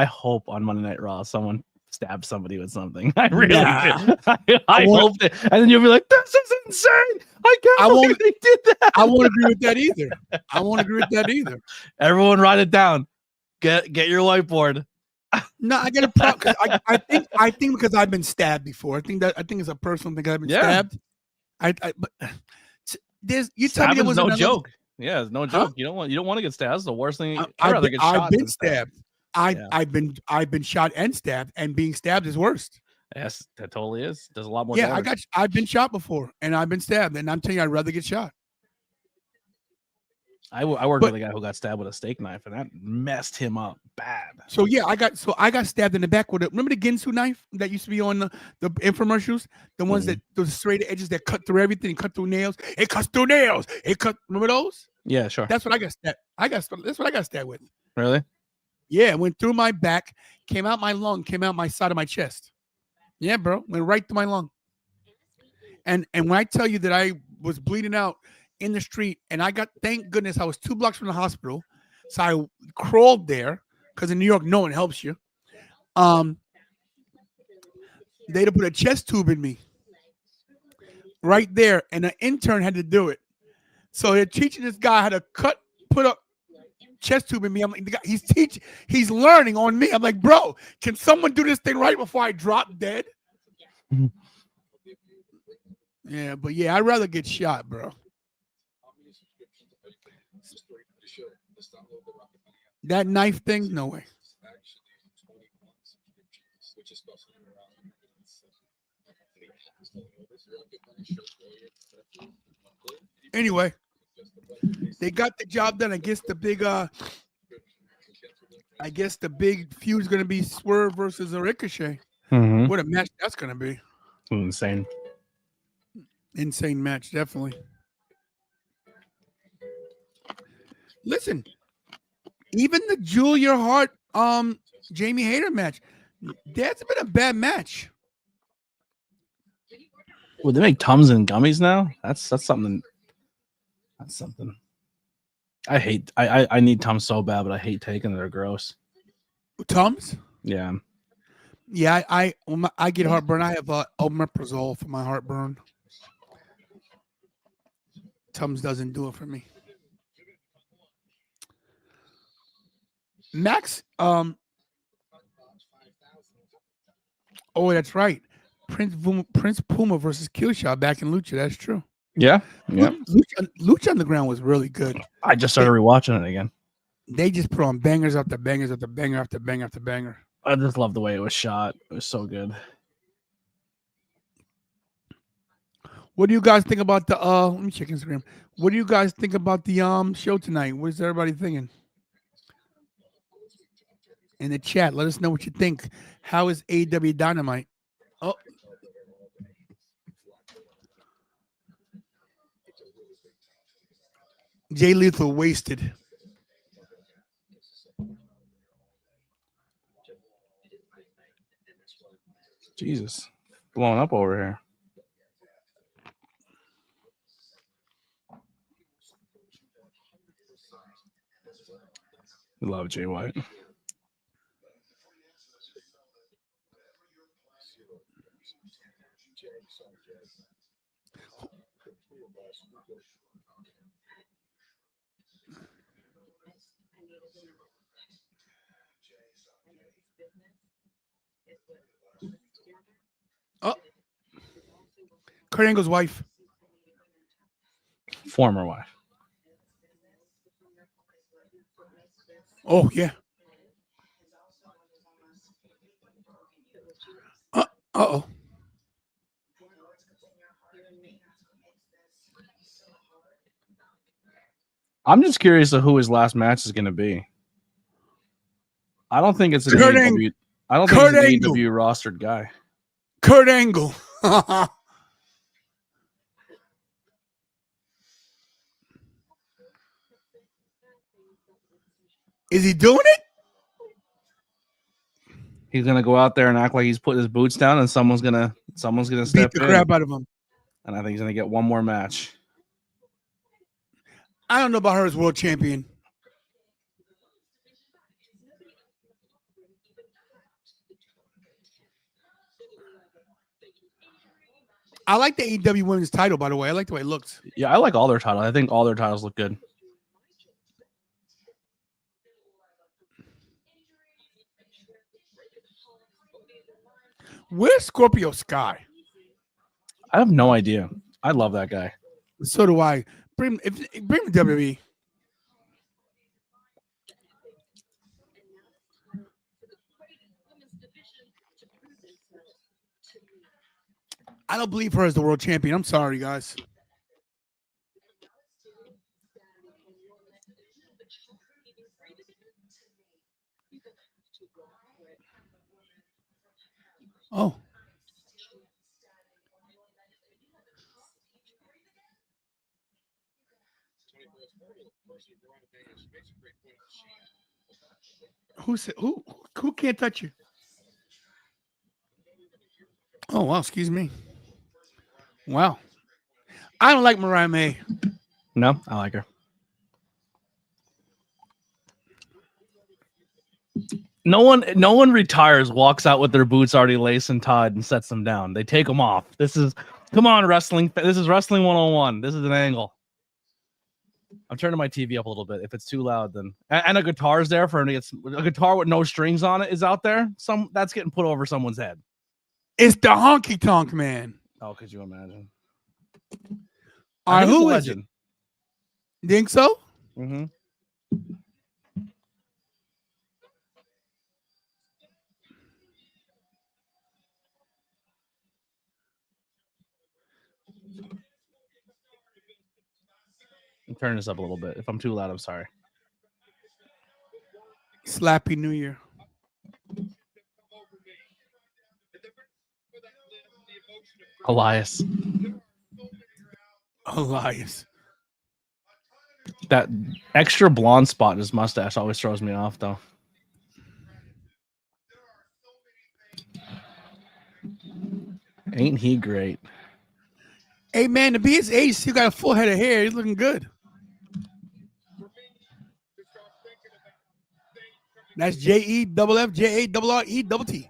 on Monday Night Raw someone stabs somebody with something. I really Nah. do. I hope that, and then you'll be like, "This is insane! I can't believe they did that." I won't agree with that either. I won't agree with that either. Everyone, write it down. Get your whiteboard. No, I get a problem. I think because I've been stabbed before. I think it's a personal thing. I've been stabbed. But there's you tell me there was no another, joke. Yeah, it's no joke. Huh? You don't want to get stabbed. That's the worst thing. I've been stabbed. I've been shot and stabbed, and being stabbed is worse. Yes, that totally is. There's a lot more. Yeah, damage. I've been shot before, and I've been stabbed, and I'm telling you, I'd rather get shot. I worked with a guy who got stabbed with a steak knife, and that messed him up bad. So yeah, I got stabbed in the back with remember the Ginsu knife that used to be on the infomercials, the ones that those straight edges that cut through everything, cut through nails. It cuts through nails. Remember those? Yeah, sure. That's what I got stabbed. That's what I got stabbed with. Really? Yeah, it went through my back, came out my lung, came out my side of my chest. Yeah, bro, went right through my lung. And when I tell you that I was bleeding out in the street, and thank goodness I was 2 blocks from the hospital, so I crawled there because in New York no one helps you. They'd have put a chest tube in me right there, and an intern had to do it. So they're teaching this guy how to put a chest tube in me. I'm like, the guy, he's learning on me. I'm like, bro, can someone do this thing right before I drop dead? Yeah, but yeah, I'd rather get shot, bro. That knife thing, no way. Anyway, they got the job done. I guess the big feud is gonna be Swerve versus a Ricochet. Mm-hmm. What a match that's gonna be. Insane. Insane match, definitely. Listen, even the Julia Hart, Jamie Hayter match, that's been a bad match. Would they make Tums and gummies now? That's something. That's something. I need Tums so bad, but I hate taking them. They're gross. Tums? Yeah. Yeah, I get heartburn. I have omeprazole for my heartburn. Tums doesn't do it for me. Max, oh, that's right. Prince Puma versus Killshot back in Lucha. That's true. Yeah. Yeah. Lucha Underground was really good. I just started rewatching it again. They just put on bangers after bangers after banger after banger after banger. I just love the way it was shot. It was so good. What do you guys think about the let me check Instagram. What do you guys think about the show tonight? What is everybody thinking? In the chat, let us know what you think. How is AEW Dynamite? Oh, Jay Lethal wasted. Jesus, blowing up over here. Love Jay White. Oh, Kurt Angle's wife. Former wife. Oh yeah. Uh-oh. I'm just curious of who his last match is going to be. I don't think it's an Kurt AEW. I don't think Kurt it's an Angle. AEW rostered guy. Kurt Angle. Is he doing it? He's gonna go out there and act like he's putting his boots down, and someone's gonna Beat step the in, crap out of him. and I think he's gonna get one more match. I don't know about her as world champion. I like the AEW women's title, by the way. I like the way it looks. Yeah, I like all their titles. I think all their titles look good. Where's Scorpio Sky? I have no idea. I love that guy. So do I. Bring him to WWE. I don't believe her as the world champion. I'm sorry, guys. Oh. Who said who can't touch you? Oh wow, excuse me. Wow. I don't like Mariah May. No, I like her. No one retires, walks out with their boots already laced and tied, and sets them down. They take them off. Come on, wrestling. This is wrestling 101. This is an angle. I'm turning my TV up a little bit. If it's too loud, then and a guitar's there for him to get a guitar with no strings on it is out there. That's getting put over someone's head. It's the honky tonk man. Oh, could you imagine? All right, who is it? legend. Think so? Mm-hmm. I'm turning this up a little bit. If I'm too loud, I'm sorry. Slappy New Year. Elias. That extra blonde spot in his mustache always throws me off, though. Ain't he great? Hey man, to be his age, he got a full head of hair. He's looking good. That's JEFFJARRET.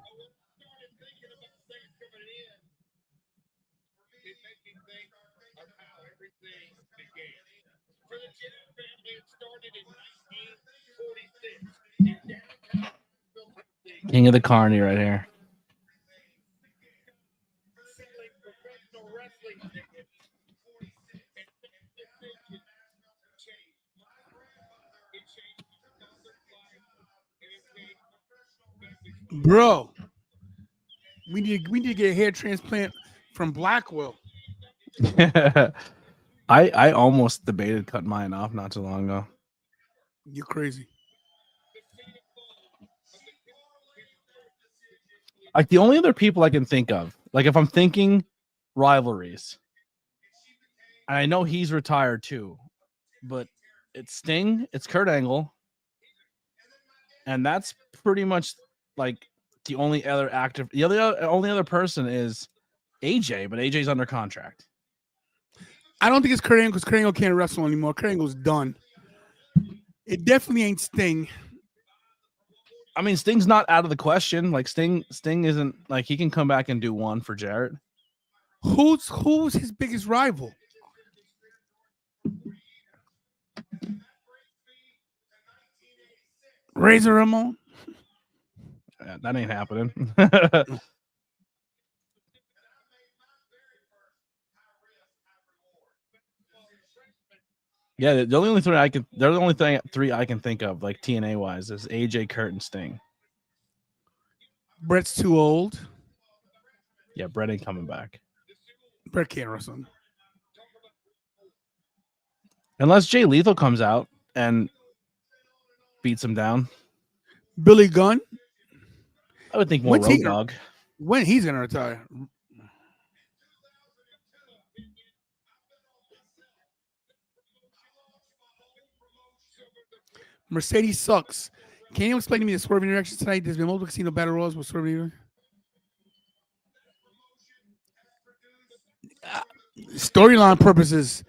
King of the Carney right here. Bro, we need to get a hair transplant from Blackwell. I almost debated cutting mine off not too long ago. You're crazy. Like the only other people I can think of, like if I'm thinking rivalries, and I know he's retired too, but it's Sting, it's Kurt Angle, and that's pretty much like the only other active. The only other person is AJ, but AJ's under contract. I don't think it's Kurt Angle because Kurt Angle can't wrestle anymore. Kurt Angle's done. It definitely ain't Sting. I mean, Sting's not out of the question. Like Sting isn't like he can come back and do one for Jarrett. Who's his biggest rival? Razor Ramon. That ain't happening. Yeah, the only three I can. They're the only three I can think of, like TNA wise, is AJ, Kurt, and Sting. Brett's too old. Yeah, Brett ain't coming back Brett can't wrestle. unless Jay Lethal comes out and beats him down. Billy Gunn. I would think more When's he Road gonna- Dogg. When he's gonna retire? Mercedes sucks. Can you explain to me the Swerve interaction tonight? There's been multiple casino battle royals with Swerve. Storyline purposes,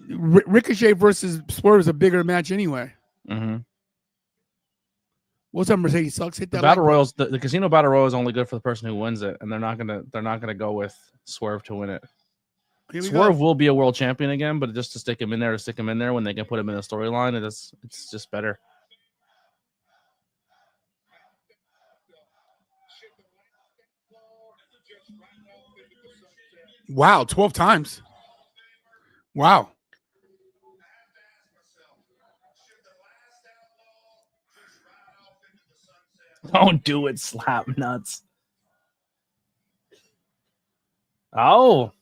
Ricochet versus Swerve is a bigger match anyway. Mm-hmm. What's up, Mercedes sucks? Hit The that battle like royals, the casino battle royal is only good for the person who wins it, and they're not gonna go with Swerve to win it. Here we Swerve go. will be a world champion again, but just to stick him in there when they can put him in the storyline, it's just better. Wow, 12 times. Wow. Don't do it, slap nuts. Oh,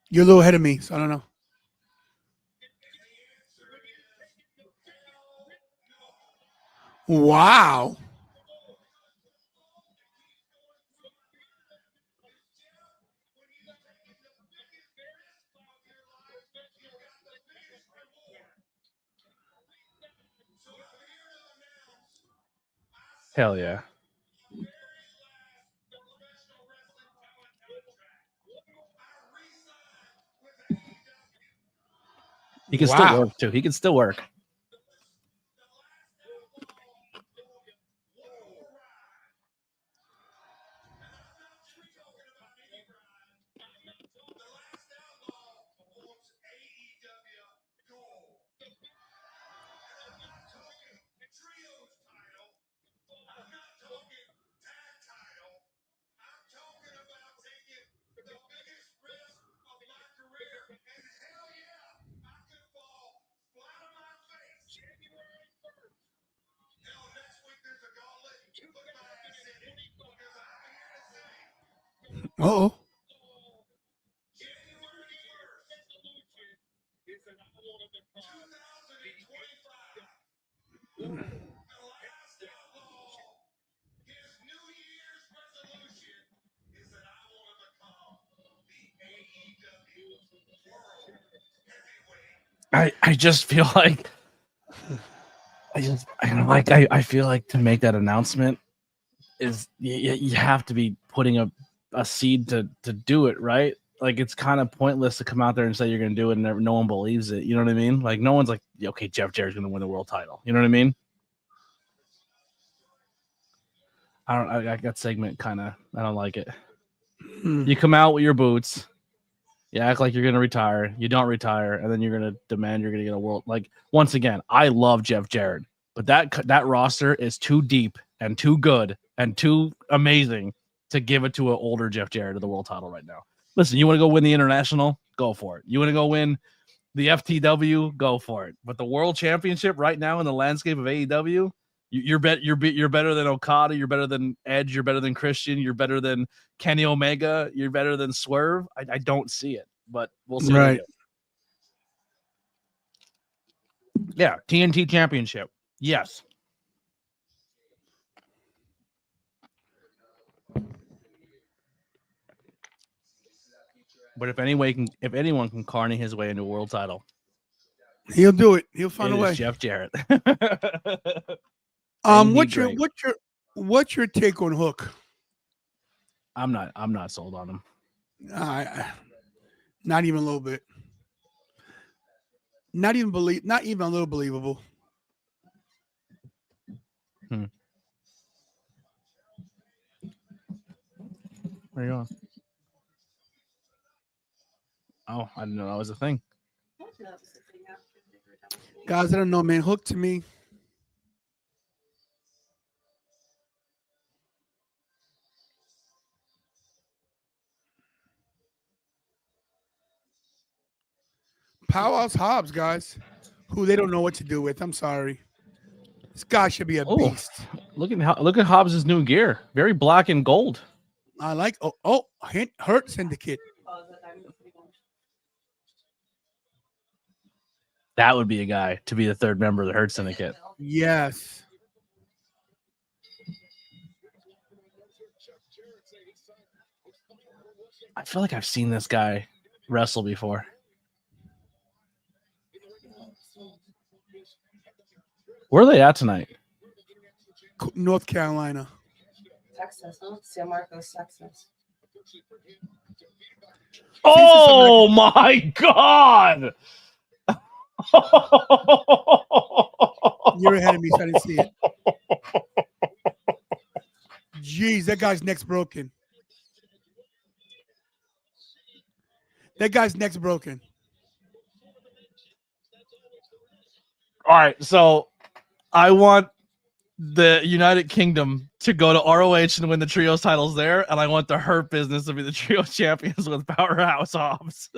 You're a little ahead of me, so I don't know. Wow. hell yeah. He can still Wow. work too. He can still work. Uh-oh. I just feel like I feel like to make that announcement is you have to be putting a seed to do it, right? Like it's kind of pointless to come out there and say you're going to do it and no one believes it. You know what I mean? Like no one's like, okay, Jeff Jarrett's going to win the world title. You know what I mean? I that segment kind of I don't like it. You come out with your boots, you act like you're going to retire, you don't retire, and then you're going to demand you're going to get a world. Like once again, I love Jeff Jarrett, but that roster is too deep and too good and too amazing to give it to an older Jeff Jarrett of the world title right now. Listen, you want to go win the international? Go for it. You want to go win the FTW? Go for it. But the world championship right now in the landscape of AEW, you're better than Okada. You're better than Edge. You're better than Christian. You're better than Kenny Omega. You're better than Swerve. I don't see it, but we'll see. Right. Yeah, TNT championship. Yes. But if anyone can carny his way into a world title, He'll do it. He'll find it a way. is Jeff Jarrett. What's your take on Hook? I'm not sold on him. Not even a little bit. Not even a little believable. Where you going? Oh, I didn't know that was a thing. Guys, I don't know, man. Hook to me. Powerhouse Hobbs, guys, who they don't know what to do with. I'm sorry. This guy should be a Oh. beast. Look at Hobbs' new gear. Very black and gold. I like. Hurt Syndicate. That would be a guy to be the third member of the Hurt Syndicate. Yes. I feel like I've seen this guy wrestle before. Where are they at tonight? North Carolina. Texas, huh? San Marcos, Texas. Oh my God! You're ahead of me, so I didn't see it. Jeez, that guy's neck's broken. That guy's neck's broken. All right, so I want the United Kingdom to go to ROH and win the trios titles there, and I want the Hurt Business to be the trio champions with Powerhouse Hobbs.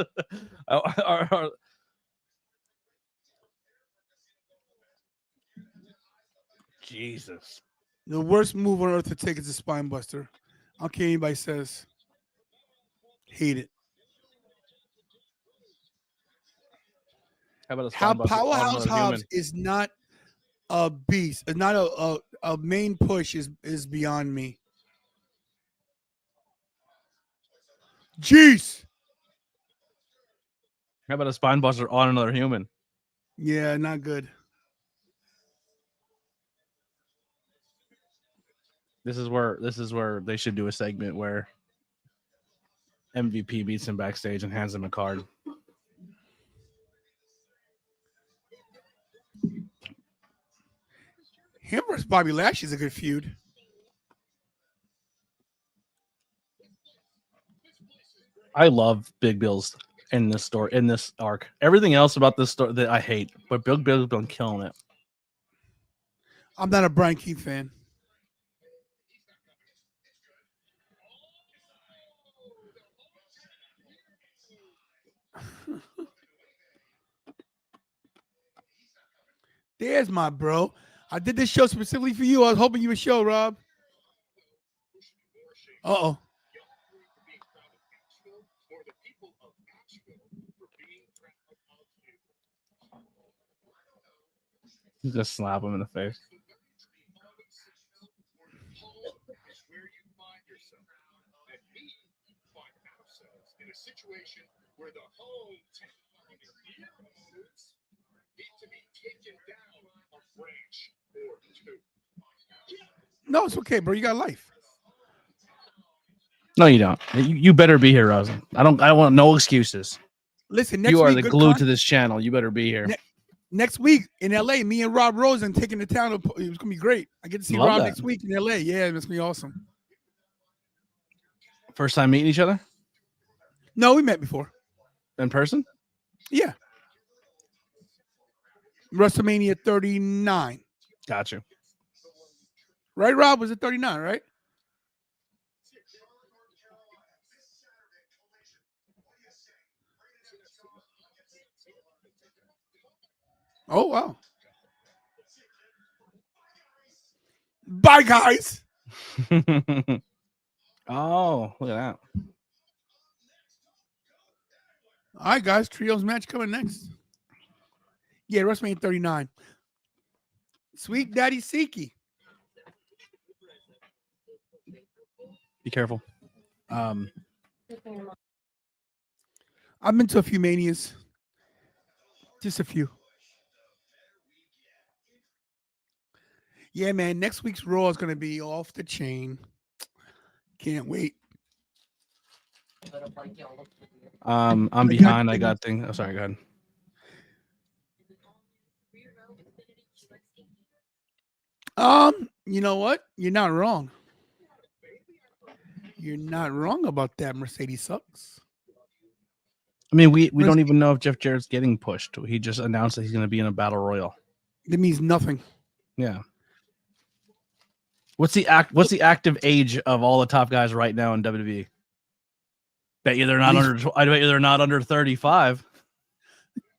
Jesus. The worst move on earth to take is a spine buster. I don't care what anybody says. Hate it. How about a How spine buster on Powerhouse another human? Hobbs is not a beast. It's not a main push is beyond me. Jeez. How about a spine buster on another human? Yeah, not good. This is where they should do a segment where MVP beats him backstage and hands him a card. Him versus Bobby Lashley is a good feud. I love Big Bill's in this story, in this arc. Everything else about this story that I hate, but Big Bill's been killing it. I'm not a Brian Keith fan. There's my bro. I did this show specifically for you. I was hoping you would show, Rob. Uh-oh. Just slap him in the face. No, it's okay, bro. You got life. No, you don't. You better be here, Rosen. I want no excuses. Listen, next You are week, the good glue con- to this channel. You better be here. Next week in LA, me and Rob Rosen taking the town. It's gonna be great. I get to see Love Rob that. next week in LA. Yeah, it's gonna be awesome. First time meeting each other No, we met before. in person? Yeah. WrestleMania 39. Got you. Right, Rob? Was it 39, right? Oh, wow. Bye, guys. Oh, look at that. All right, guys. Trios match coming next. Yeah, WrestleMania 39. Sweet Daddy Siki. Be careful. I've been to a few manias. Just a few. Yeah, man. Next week's Raw is going to be off the chain. Can't wait. I'm I got behind. I things. got things. Oh, sorry. Go ahead. You know what? You're not wrong. You're not wrong about that. Mercedes sucks. I mean, we don't even know if Jeff Jarrett's getting pushed. He just announced that he's going to be in a battle royal. That means nothing. Yeah. What's the active age of all the top guys right now in WWE? Bet you they're not I bet you they're not under 35.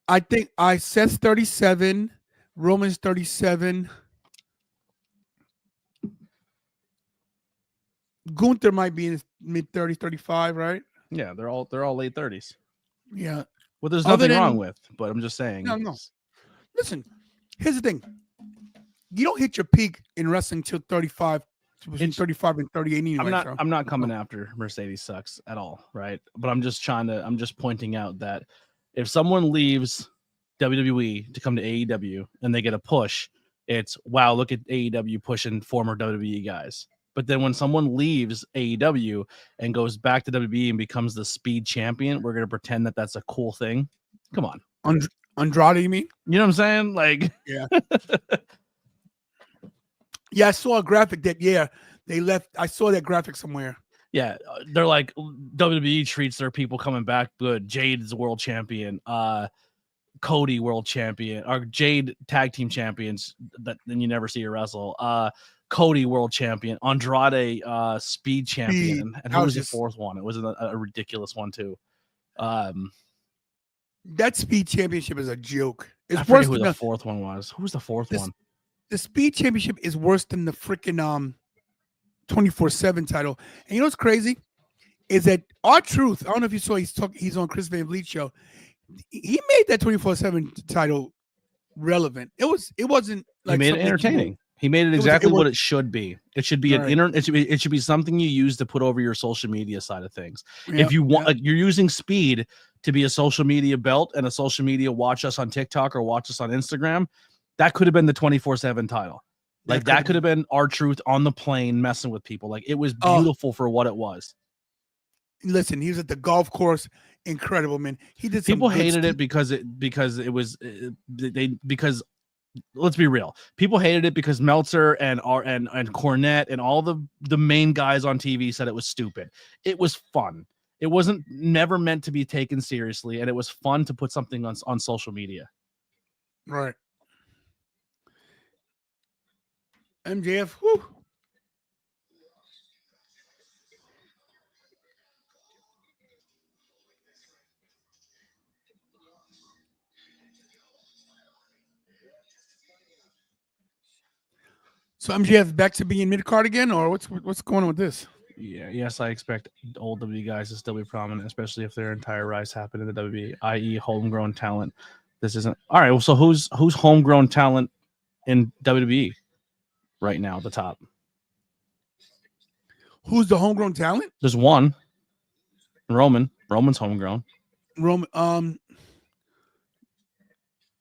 I think Seth's 37, Roman's 37. Gunther might be in his mid 30s, 35, right? Yeah, they're all late 30s. Yeah. Well, there's Other nothing wrong than- with, but I'm just saying. No. Listen, here's the thing. You don't hit your peak in wrestling till 35, between 35 and 38 anyway. I'm not coming after Mercedes sucks at all, right? But I'm just pointing out that if someone leaves WWE to come to AEW and they get a push, it's wow, look at AEW pushing former WWE guys. But then when someone leaves AEW and goes back to WWE and becomes the speed champion, we're going to pretend that that's a cool thing. Come on. Andrade, you mean? You know what I'm saying? Like, yeah. Yeah, I saw a graphic that, they left. I saw that graphic somewhere. Yeah, they're like, WWE treats their people coming back good. Jade's world champion. Cody world champion. Or Jade tag team champions that then you never see her wrestle. Cody world champion. Andrade speed champion. And who was the fourth one? It was a ridiculous one too. That speed championship is a joke. It's I forget worse who than the fourth one was. Who was the fourth one? The speed championship is worse than the freaking 24/7 title. And you know what's crazy is that R-Truth, I don't know if you saw, he's on Chris Van Vliet's show. He made that 24/7 title relevant. It wasn't like he made it entertaining. He made it exactly what it should be. It should be it should be something you use to put over your social media side of things. If you want, like, you're using speed to be a social media belt and a social media watch us on TikTok or watch us on Instagram, that could have been the 24/7 title. Like that could have been R-Truth on the plane messing with people. Like it was beautiful for what it was. Listen, he was at the golf course. Incredible, man. He did. People hated it because let's be real. People hated it because Meltzer and Cornette and all the main guys on TV said it was stupid. It was fun. It wasn't never meant to be taken seriously, and it was fun to put something on social media. Right. MJF, whoo. So MJF back to being mid card again, or what's going on with this? Yeah, yes, I expect old WWE guys to still be prominent, especially if their entire rise happened in the WWE, i.e., homegrown talent. This isn't all right. Well, so who's homegrown talent in WWE right now at the top? Who's the homegrown talent? There's one. Roman's homegrown.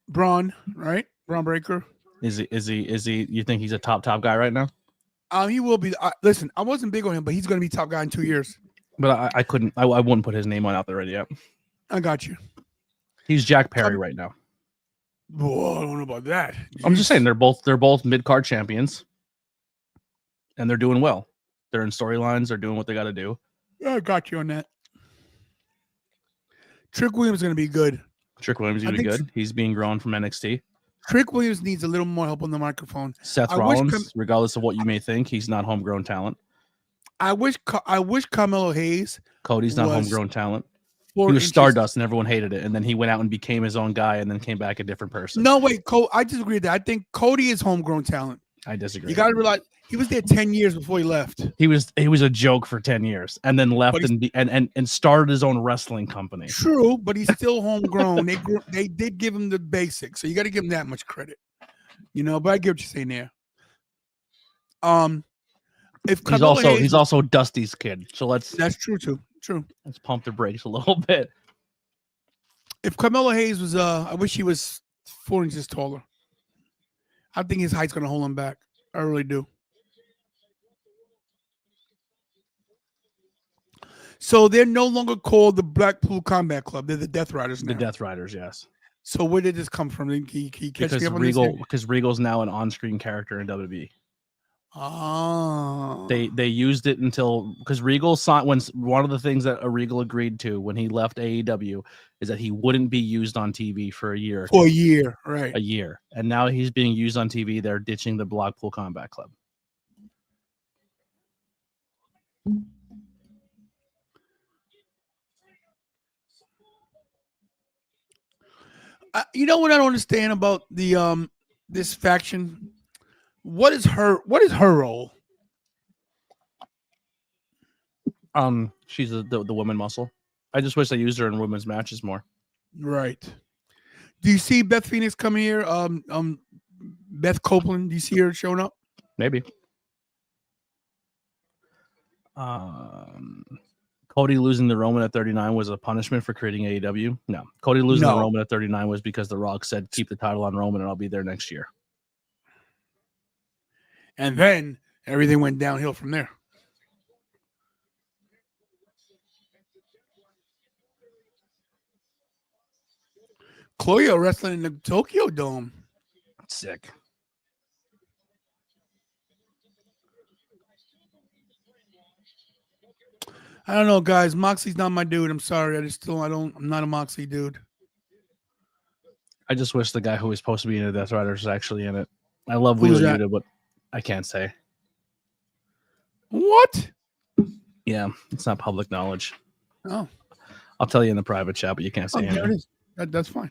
Braun, right? Braun Breaker. Is he? You think he's a top guy right now? He will be. Listen, I wasn't big on him, but he's going to be top guy in 2 years. But I wouldn't put his name out there yet. I got you. He's Jack Perry right now. Whoa, I don't know about that. I'm just saying they're both mid card champions, and they're doing well. They're in storylines. They're doing what they got to do. Yeah, I got you on that. Trick Williams is going to be good. Trick Williams is going to be good. He's being grown from NXT. Trick Williams needs a little more help on the microphone. Seth Rollins, regardless of what you may think, he's not homegrown talent. I wish Carmelo Hayes. Cody's not homegrown talent. He was Stardust and everyone hated it. And then he went out and became his own guy and then came back a different person. No, wait, I disagree with that. I think Cody is homegrown talent. I disagree. You got to realize he was there 10 years before he left. He was a joke for 10 years and then left and started his own wrestling company. True, but he's still homegrown. They did give him the basics, so you got to give him that much credit. But I get what you're saying there. If he's also Dusty's kid, so that's true too. True. Let's pump the brakes a little bit. If Carmelo Hayes was, I wish he was 4 inches taller. I think his height's gonna hold him back. I really do. So they're no longer called the Blackpool Combat Club. They're the Death Riders now. The Death Riders, yes. So where did this come from? Can you catch me up on because Regal's now an on-screen character in WWE. Oh. They used it until because Regal signed when one of the things that Regal agreed to when he left AEW is that he wouldn't be used on TV for a year. For a year, right? A year, and now he's being used on TV. They're ditching the Blackpool Combat Club. You know what I don't understand about the this faction? What is her role? She's the woman muscle. I just wish they used her in women's matches more. Right. Do you see Beth Phoenix coming here? Beth Copeland, do you see her showing up? Maybe. Cody losing the Roman at 39 was a punishment for creating AEW. No, Cody losing the Roman at 39 was because The Rock said, keep the title on Roman and I'll be there next year. And then everything went downhill from there. Chloe wrestling in the Tokyo Dome. Sick. I don't know, guys. Moxley's not my dude. I'm sorry. I'm not a Moxley dude. I just wish the guy who was supposed to be in the Death Riders was actually in it. I love Who's Wheeler that? Yuta, but I can't say. What? Yeah, it's not public knowledge. Oh. I'll tell you in the private chat, but you can't say There it anything. is. That's fine.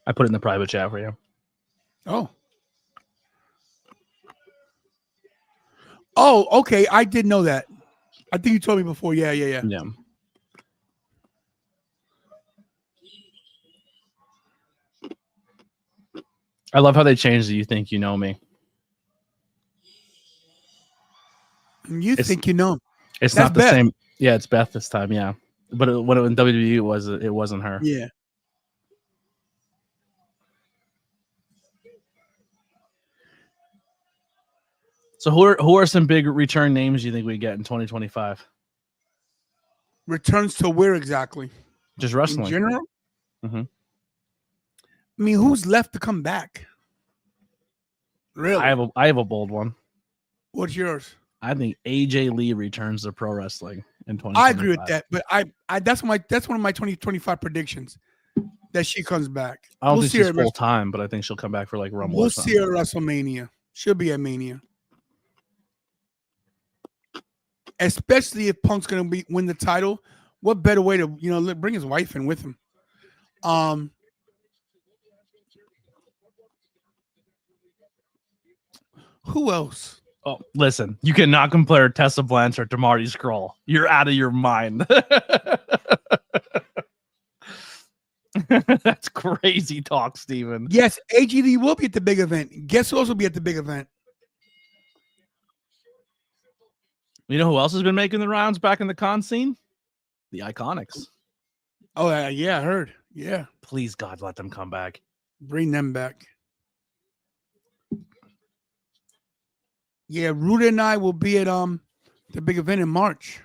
I put it in the private chat for you. Oh. Oh, okay. I did know that. I think you told me before. Yeah. Yeah. I love how they changed the "You Think You Know Me." You think you know. It's That's not the Beth. same. Yeah, it's Beth this time. Yeah, but when in WWE it wasn't her. Yeah. So who are some big return names you think we get in 2025? Returns to where exactly? Just In wrestling. general? Mhm. I mean, who's left to come back? Really? I have a bold one. What's yours? I think AJ Lee returns to pro wrestling in 2025. I agree with that, but that's one of my 2025 predictions that she comes back. I don't We'll think see she's her at full time, but I think she'll come back for like Rumble. We'll or see her at WrestleMania. She'll be at Mania. Especially if Punk's gonna win the title. What better way to bring his wife in with him? Who else? Oh, listen, you cannot compare Tessa Blanchard to Marty Scurll. You're out of your mind. That's crazy talk, Steven. Yes, AGD will be at the big event. Guess who else will be at the big event? You know who else has been making the rounds back in the con scene? The Iconics. Oh, yeah, I heard. Yeah. Please, God, let them come back. Bring them back. Yeah, Ruda and I will be at the big event in March.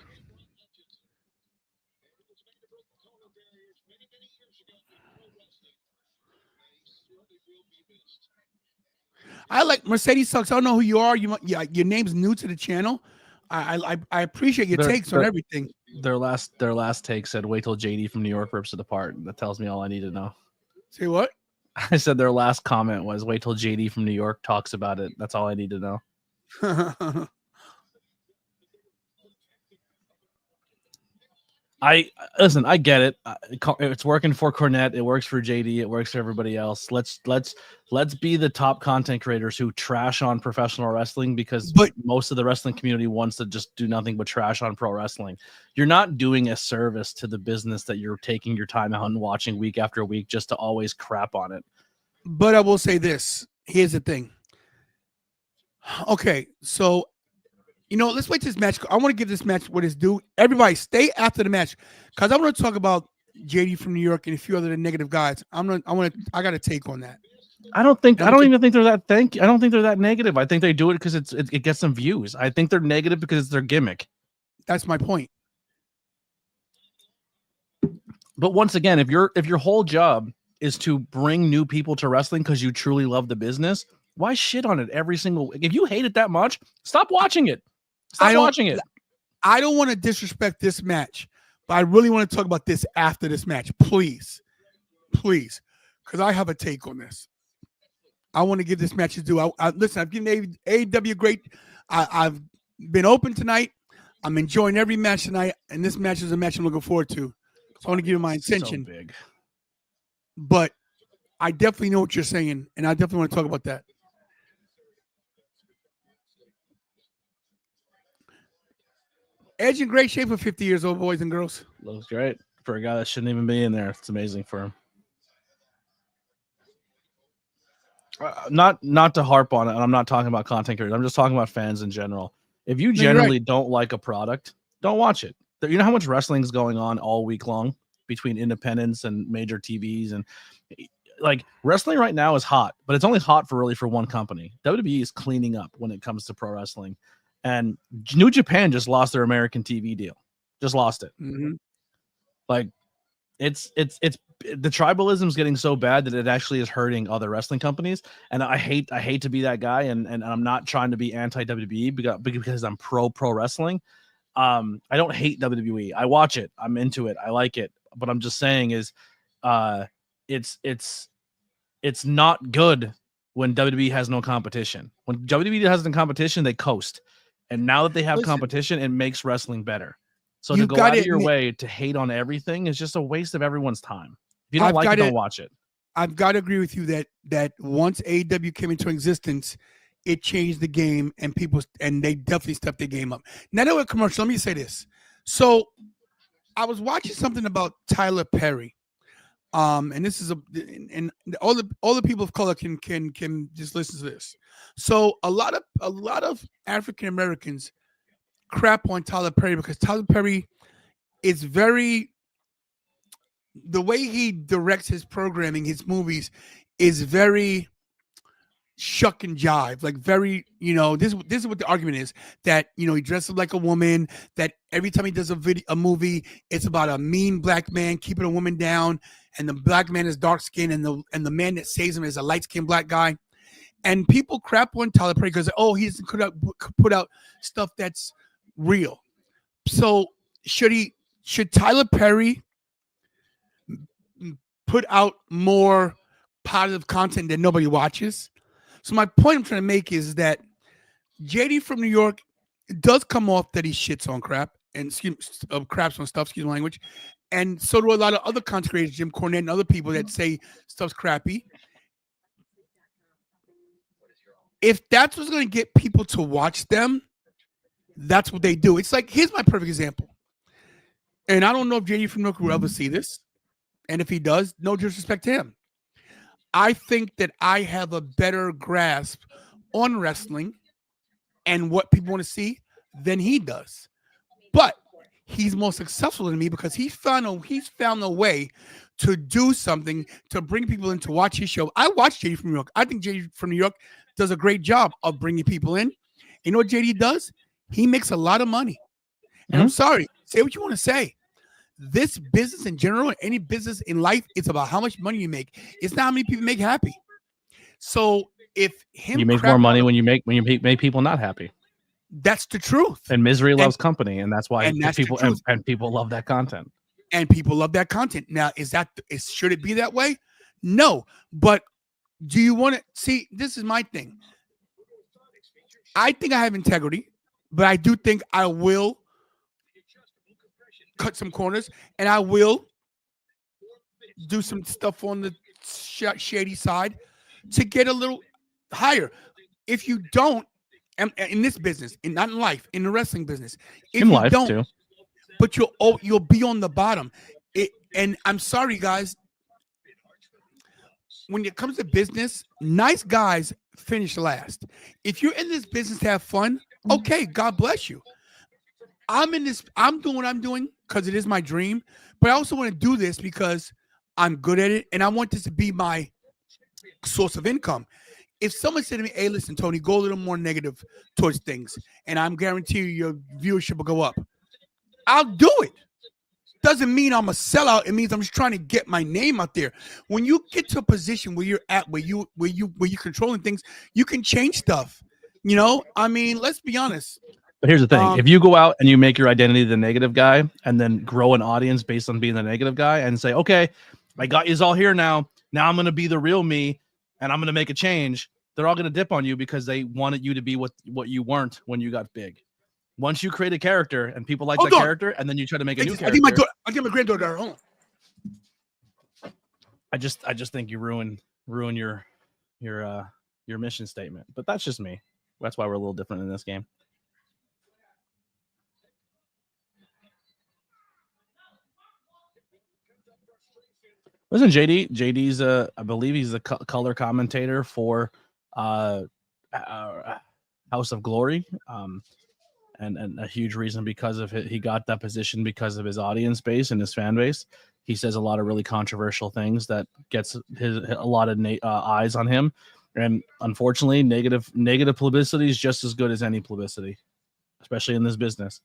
I like Mercedes Sucks. I don't know who you are. Your name's new to the channel. I appreciate your takes on everything. Their last take said, "Wait till JD from New York rips it apart." That tells me all I need to know. Say what? I said their last comment was, "Wait till JD from New York talks about it." That's all I need to know. Listen. I get it. It's working for Cornette. It works for JD. It works for everybody else. Let's be the top content creators who trash on professional wrestling because most of the wrestling community wants to just do nothing but trash on pro wrestling. You're not doing a service to the business that you're taking your time out and watching week after week just to always crap on it. But I will say this. Here's the thing. Okay, so let's wait till this match. I want to give this match what it's due. Everybody, stay after the match because I want to talk about JD from New York and a few other negative guys. I got a take on that. I don't even think they're that. I don't think they're that negative. I think they do it because it gets some views. I think they're negative because it's their gimmick. That's my point. But once again, if your whole job is to bring new people to wrestling because you truly love the business, why shit on it every single week? If you hate it that much, stop watching it. Stop watching it. I don't want to disrespect this match, but I really want to talk about this after this match. Please. Because I have a take on this. I want to give this match its due. Listen, I've given AEW great. I've been open tonight. I'm enjoying every match tonight, and this match is a match I'm looking forward to. So I want to give you my intention. So big. But I definitely know what you're saying, and I definitely want to talk about that. Edge in great shape for 50 years old, boys and girls. Looks great for a guy that shouldn't even be in there. It's amazing for him. Not to harp on it, and I'm not talking about content creators. I'm just talking about fans in general. If you generally don't like a product, don't watch it. You know how much wrestling is going on all week long between independents and major TVs, and like wrestling right now is hot, but it's only hot for one company. WWE is cleaning up when it comes to pro wrestling, and New Japan just lost their American TV deal. Just lost it. Mm-hmm. Like it's the tribalism is getting so bad that it actually is hurting other wrestling companies. And I hate to be that guy. And I'm not trying to be anti WWE because I'm pro wrestling. I don't hate WWE. I watch it. I'm into it. I like it. But I'm just saying is, it's not good when WWE has no competition. When WWE has no competition, they coast. And now that they have competition, it makes wrestling better. So to go out of your way to hate on everything is just a waste of everyone's time. If you don't like it, don't watch it. I've got to agree with you that once AEW came into existence, it changed the game, and they definitely stepped their game up. Now, I know a commercial. Let me say this. So I was watching something about Tyler Perry. And this is and all the people of color can just listen to this. So a lot of African Americans crap on Tyler Perry because Tyler Perry is the way he directs his programming, his movies is very shuck and jive, like very, this is what the argument is, that, he dresses like a woman, that every time he does a movie, it's about a mean black man keeping a woman down, and the black man is dark skinned, and the man that saves him is a light skinned black guy. And people crap on Tyler Perry because, he doesn't put out stuff that's real. So should Tyler Perry put out more positive content that nobody watches? So my point I'm trying to make is that JD from New York does come off that he shits on crap and craps on stuff, excuse my language. And so do a lot of other content creators, Jim Cornette and other people that say stuff's crappy. If that's what's going to get people to watch them, that's what they do. It's like, here's my perfect example. And I don't know if JD from New York will ever see this. And if he does, no disrespect to him. I think that I have a better grasp on wrestling and what people want to see than he does. But he's more successful than me because he's found a way to do something to bring people in to watch his show. I watch JD from New York. I think JD from New York does a great job of bringing people in. You know what JD does? He makes a lot of money. And I'm sorry, say what you want to say. This business in general, any business in life, it's about how much money you make. It's not how many people make happy. So if you make more money when you make people not happy. That's the truth. And misery loves company, and that's why people love that content. And people love that content. Now, should it be that way? No. But do you want to see? This is my thing. I think I have integrity, but I do think I will cut some corners, and I will do some stuff on the shady side to get a little higher. If you don't, in this business, not in life, in the wrestling business, if in you life don't, too, but you'll be on the bottom. And I'm sorry, guys. When it comes to business, nice guys finish last. If you're in this business to have fun, okay, God bless you. I'm doing what I'm doing because it is my dream, but I also want to do this because I'm good at it, and I want this to be my source of income. If someone said to me, hey, listen, Tony, go a little more negative towards things, and I'm guarantee you your viewership will go up, I'll do it. Doesn't mean I'm a sellout. It means I'm just trying to get my name out there. When you get to a position where you're at, where you're controlling things, you can change stuff. You know, I mean, let's be honest. But here's the thing: if you go out and you make your identity the negative guy, and then grow an audience based on being the negative guy, and say, "Okay, I got you all here now. Now I'm going to be the real me, and I'm going to make a change." They're all going to dip on you because they wanted you to be what you weren't when you got big. Once you create a character and people like that character, and then you try to make a new character. I'll get my granddaughter. Hold on. I just think you ruin your mission statement. But that's just me. That's why we're a little different in this game. Listen, JD's I believe he's the color commentator for House of Glory. And a huge reason because of he got that position because of his audience base and his fan base. He says a lot of really controversial things that gets a lot of eyes on him. And unfortunately, negative publicity is just as good as any publicity, especially in this business.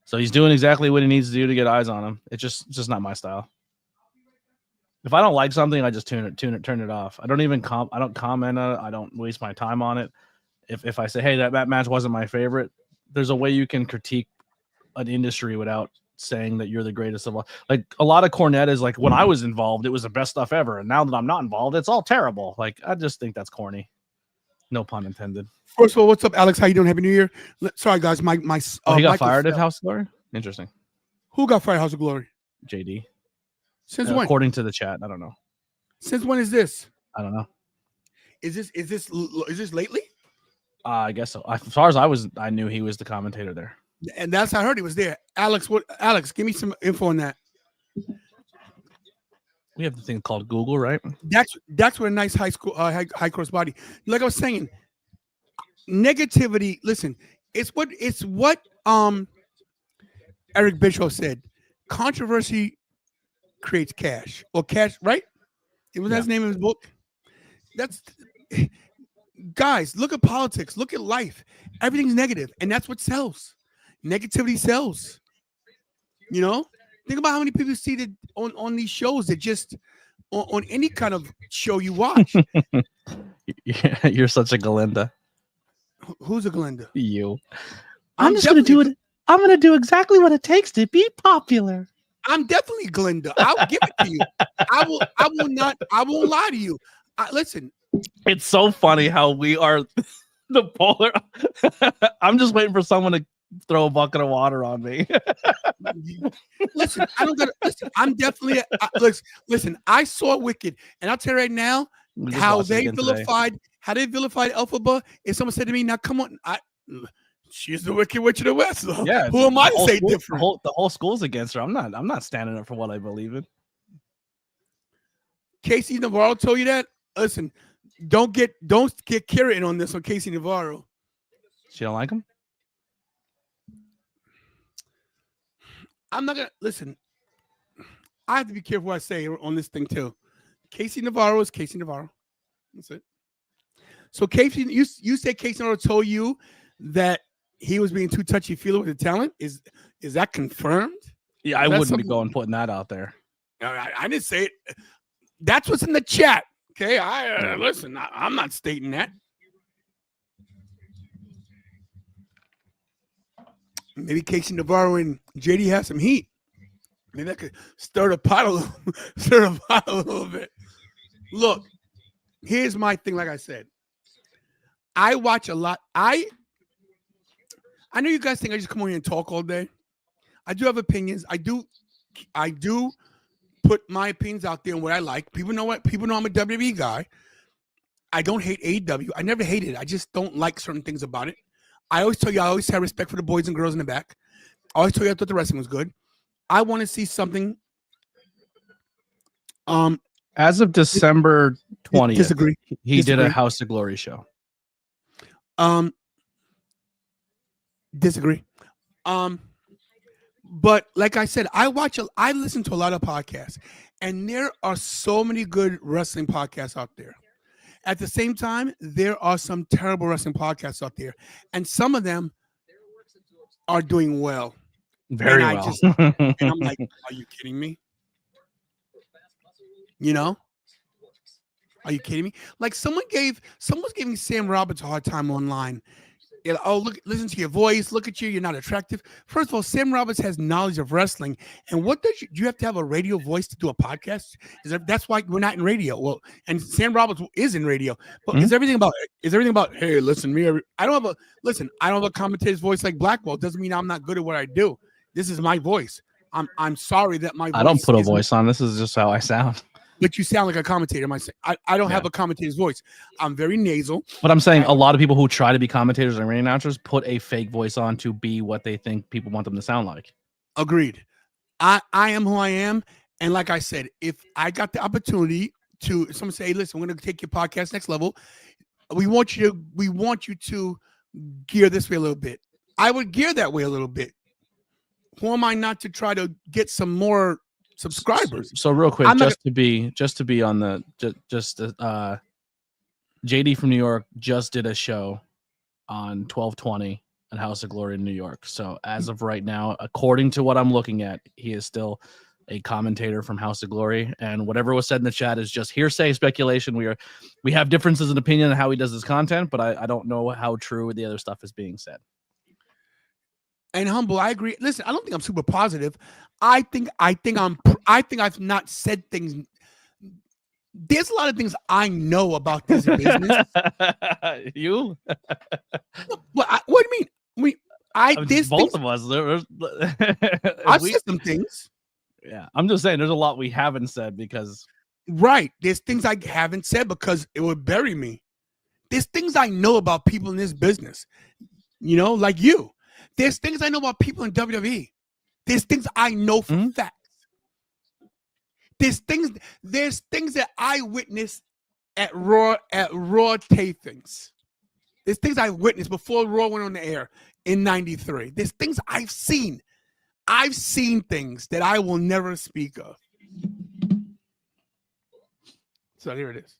So he's doing exactly what he needs to do to get eyes on him. It's just not my style. If I don't like something, I just turn it off. I don't even I don't comment on it. I don't waste my time on it. If I say, hey, that match wasn't my favorite, there's a way you can critique an industry without saying that you're the greatest of all. Like a lot of Cornette is like, when I was involved, it was the best stuff ever. And now that I'm not involved, it's all terrible. Like, I just think that's corny. No pun intended. First of all, what's up, Alex? How you doing? Happy New Year. Sorry, guys. My he got fired at House of Glory? Interesting. Who got fired at House of Glory? JD. Since when? According to the chat. I don't know. Since when is this? I don't know. Is this lately? I guess so. As far as I knew he was the commentator there. And that's how I heard he was there. Alex, give me some info on that. We have the thing called Google, right? That's what a nice high cross body. Like I was saying, negativity. Listen, it's what Eric Bischoff said. Controversy creates cash, or cash, right? It was his name of his book. That's guys. Look at politics. Look at life. Everything's negative, and that's what sells. Negativity sells. You know, think about how many people you see that on these shows that just on any kind of show you watch. You're such a Galinda. Who's a Galinda? You. I'm just gonna do it. I'm gonna do exactly what it takes to be popular. I'm definitely Glinda. I'll give it to you. I won't lie to you. Listen. It's so funny how we are the polar. I'm just waiting for someone to throw a bucket of water on me. Listen, I don't gotta listen. I'm definitely listen, I saw Wicked, and I'll tell you right now how they vilified Elphaba. If someone said to me, now come on, she's the Wicked Witch of the West. So yeah, who am I to say different? The whole school's against her. I'm not standing up for what I believe in. Casey Navarro told you that. Listen, don't get carried on this on Casey Navarro. She don't like him? I'm not gonna listen. I have to be careful what I say on this thing too. Casey Navarro is Casey Navarro. That's it. So Casey, you said Casey Navarro told you that he was being too touchy-feely with the talent. Is that confirmed? Yeah, I wouldn't be putting that out there. I didn't say it. That's what's in the chat. Okay, listen. I'm not stating that. Maybe Casey Navarro and JD have some heat. Maybe I could stir the pot a little bit. Look, here's my thing. Like I said, I watch a lot. I know you guys think I just come on here and talk all day. I do have opinions. I do put my opinions out there and what I like. People know I'm a WWE guy. I don't hate AEW. I never hated it. I just don't like certain things about it. I always tell you, I always have respect for the boys and girls in the back. I always tell you I thought the wrestling was good. I want to see something. As of December 20th, disagree. He did a House of Glory show. Disagree. But like I said, I listen to a lot of podcasts, and there are so many good wrestling podcasts out there. At the same time, there are some terrible wrestling podcasts out there, and some of them are doing well. Very I well. just- And I'm like, are you kidding me? You know? Are you kidding me? Like someone's giving Sam Roberts a hard time online. Oh, look, listen to your voice. Look at you. You're not attractive. First of all, Sam Roberts has knowledge of wrestling. And what do you have to have a radio voice to do a podcast? That's why we're not in radio. Well, and Sam Roberts is in radio. But is everything about hey, listen, I don't have a commentator's voice like Blackwell. It doesn't mean I'm not good at what I do. This is my voice. I'm sorry that my voice I don't put a isn't- voice on. This is just how I sound. But you sound like a commentator. I don't have a commentator's voice. I'm very nasal. But I'm saying a lot of people who try to be commentators and ring announcers put a fake voice on to be what they think people want them to sound like. Agreed. I am who I am. And like I said, if I got the opportunity to someone say, hey, listen, we're going to take your podcast next level. We want you to gear this way a little bit. I would gear that way a little bit. Who am I not to try to get some more subscribers? So real quick, just to be on the JD from New York just did a show on 1220 at House of Glory in New York. So as of right now, according to what I'm looking at, he is still a commentator from House of Glory, and whatever was said in the chat is just hearsay, speculation. We have differences in opinion on how he does his content, but I don't know how true the other stuff is being said. And Humble, I agree. Listen, I don't think I'm super positive. I think I've not said things. There's a lot of things I know about this business. You? What do you mean? Both of us. I've said some things. Yeah, I'm just saying there's a lot we haven't said because. Right. There's things I haven't said because it would bury me. There's things I know about people in this business, like you. There's things I know about people in WWE. There's things I know for facts. There's things that I witnessed at Raw tapings. There's things I witnessed before Raw went on the air in '93. There's things I've seen. I've seen things that I will never speak of. So here it is.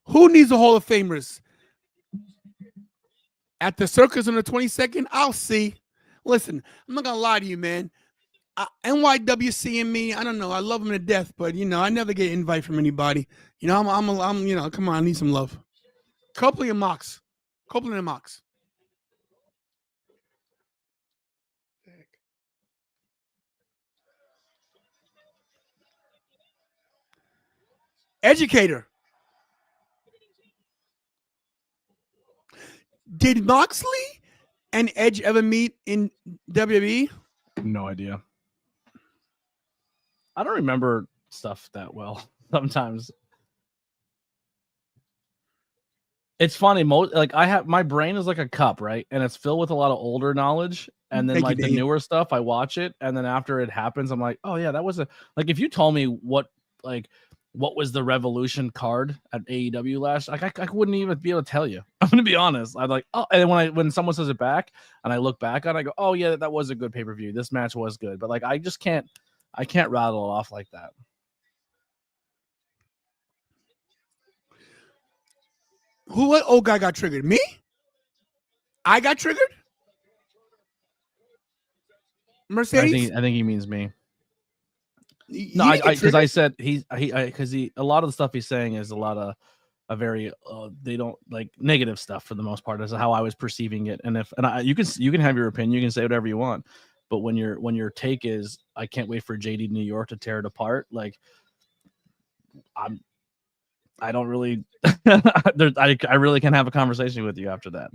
Who needs a Hall of Famers? At the circus on the 22nd, I'll see. Listen, I'm not gonna lie to you, man. NYWC and me, I don't know. I love them to death, but I never get an invite from anybody. I'm come on, I need some love. Copley and Mox. Educator. Did Moxley and Edge ever meet in WWE? No idea. I don't remember stuff that well sometimes. It's funny. My brain is like a cup, right? And it's filled with a lot of older knowledge. And then the newer stuff, I watch it. And then after it happens, I'm like, oh yeah, that was if you told me what was the Revolution card at AEW last, I wouldn't even be able to tell you. I'm gonna be honest. I'm like, oh, and then when someone says it back and I look back on it, I go, oh yeah, that was a good pay-per-view. This match was good. But I just can't rattle it off like that. What old guy got triggered? Me? I got triggered? Mercedes? I think he means me. No, because I said because a lot of the stuff he's saying is a lot of a very they don't like negative stuff for the most part. Is how I was perceiving it. And you can have your opinion, you can say whatever you want, but when your take is I can't wait for JD New York to tear it apart, I don't really I really can't have a conversation with you after that.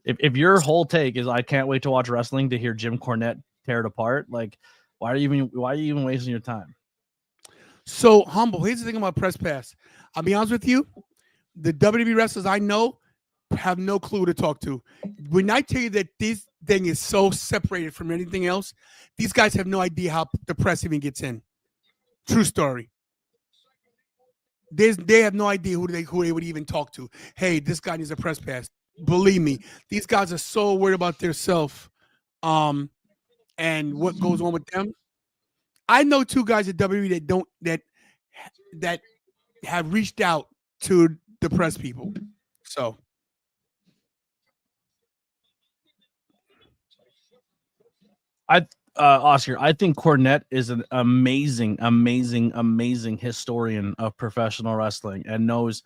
If your whole take is I can't wait to watch wrestling to hear Jim Cornette tear it apart, why are you even wasting your time? So Humble, here's the thing about Press Pass. I'll be honest with you, the WWE wrestlers I know have no clue to talk to. When I tell you that this thing is so separated from anything else, these guys have no idea how the press even gets in. True story. They have no idea who they would even talk to. Hey, this guy needs a press pass. Believe me, these guys are so worried about their self, and what goes on with them. I know two guys at WWE that have reached out to the press people. So Oscar, I think Cornette is an amazing historian of professional wrestling and knows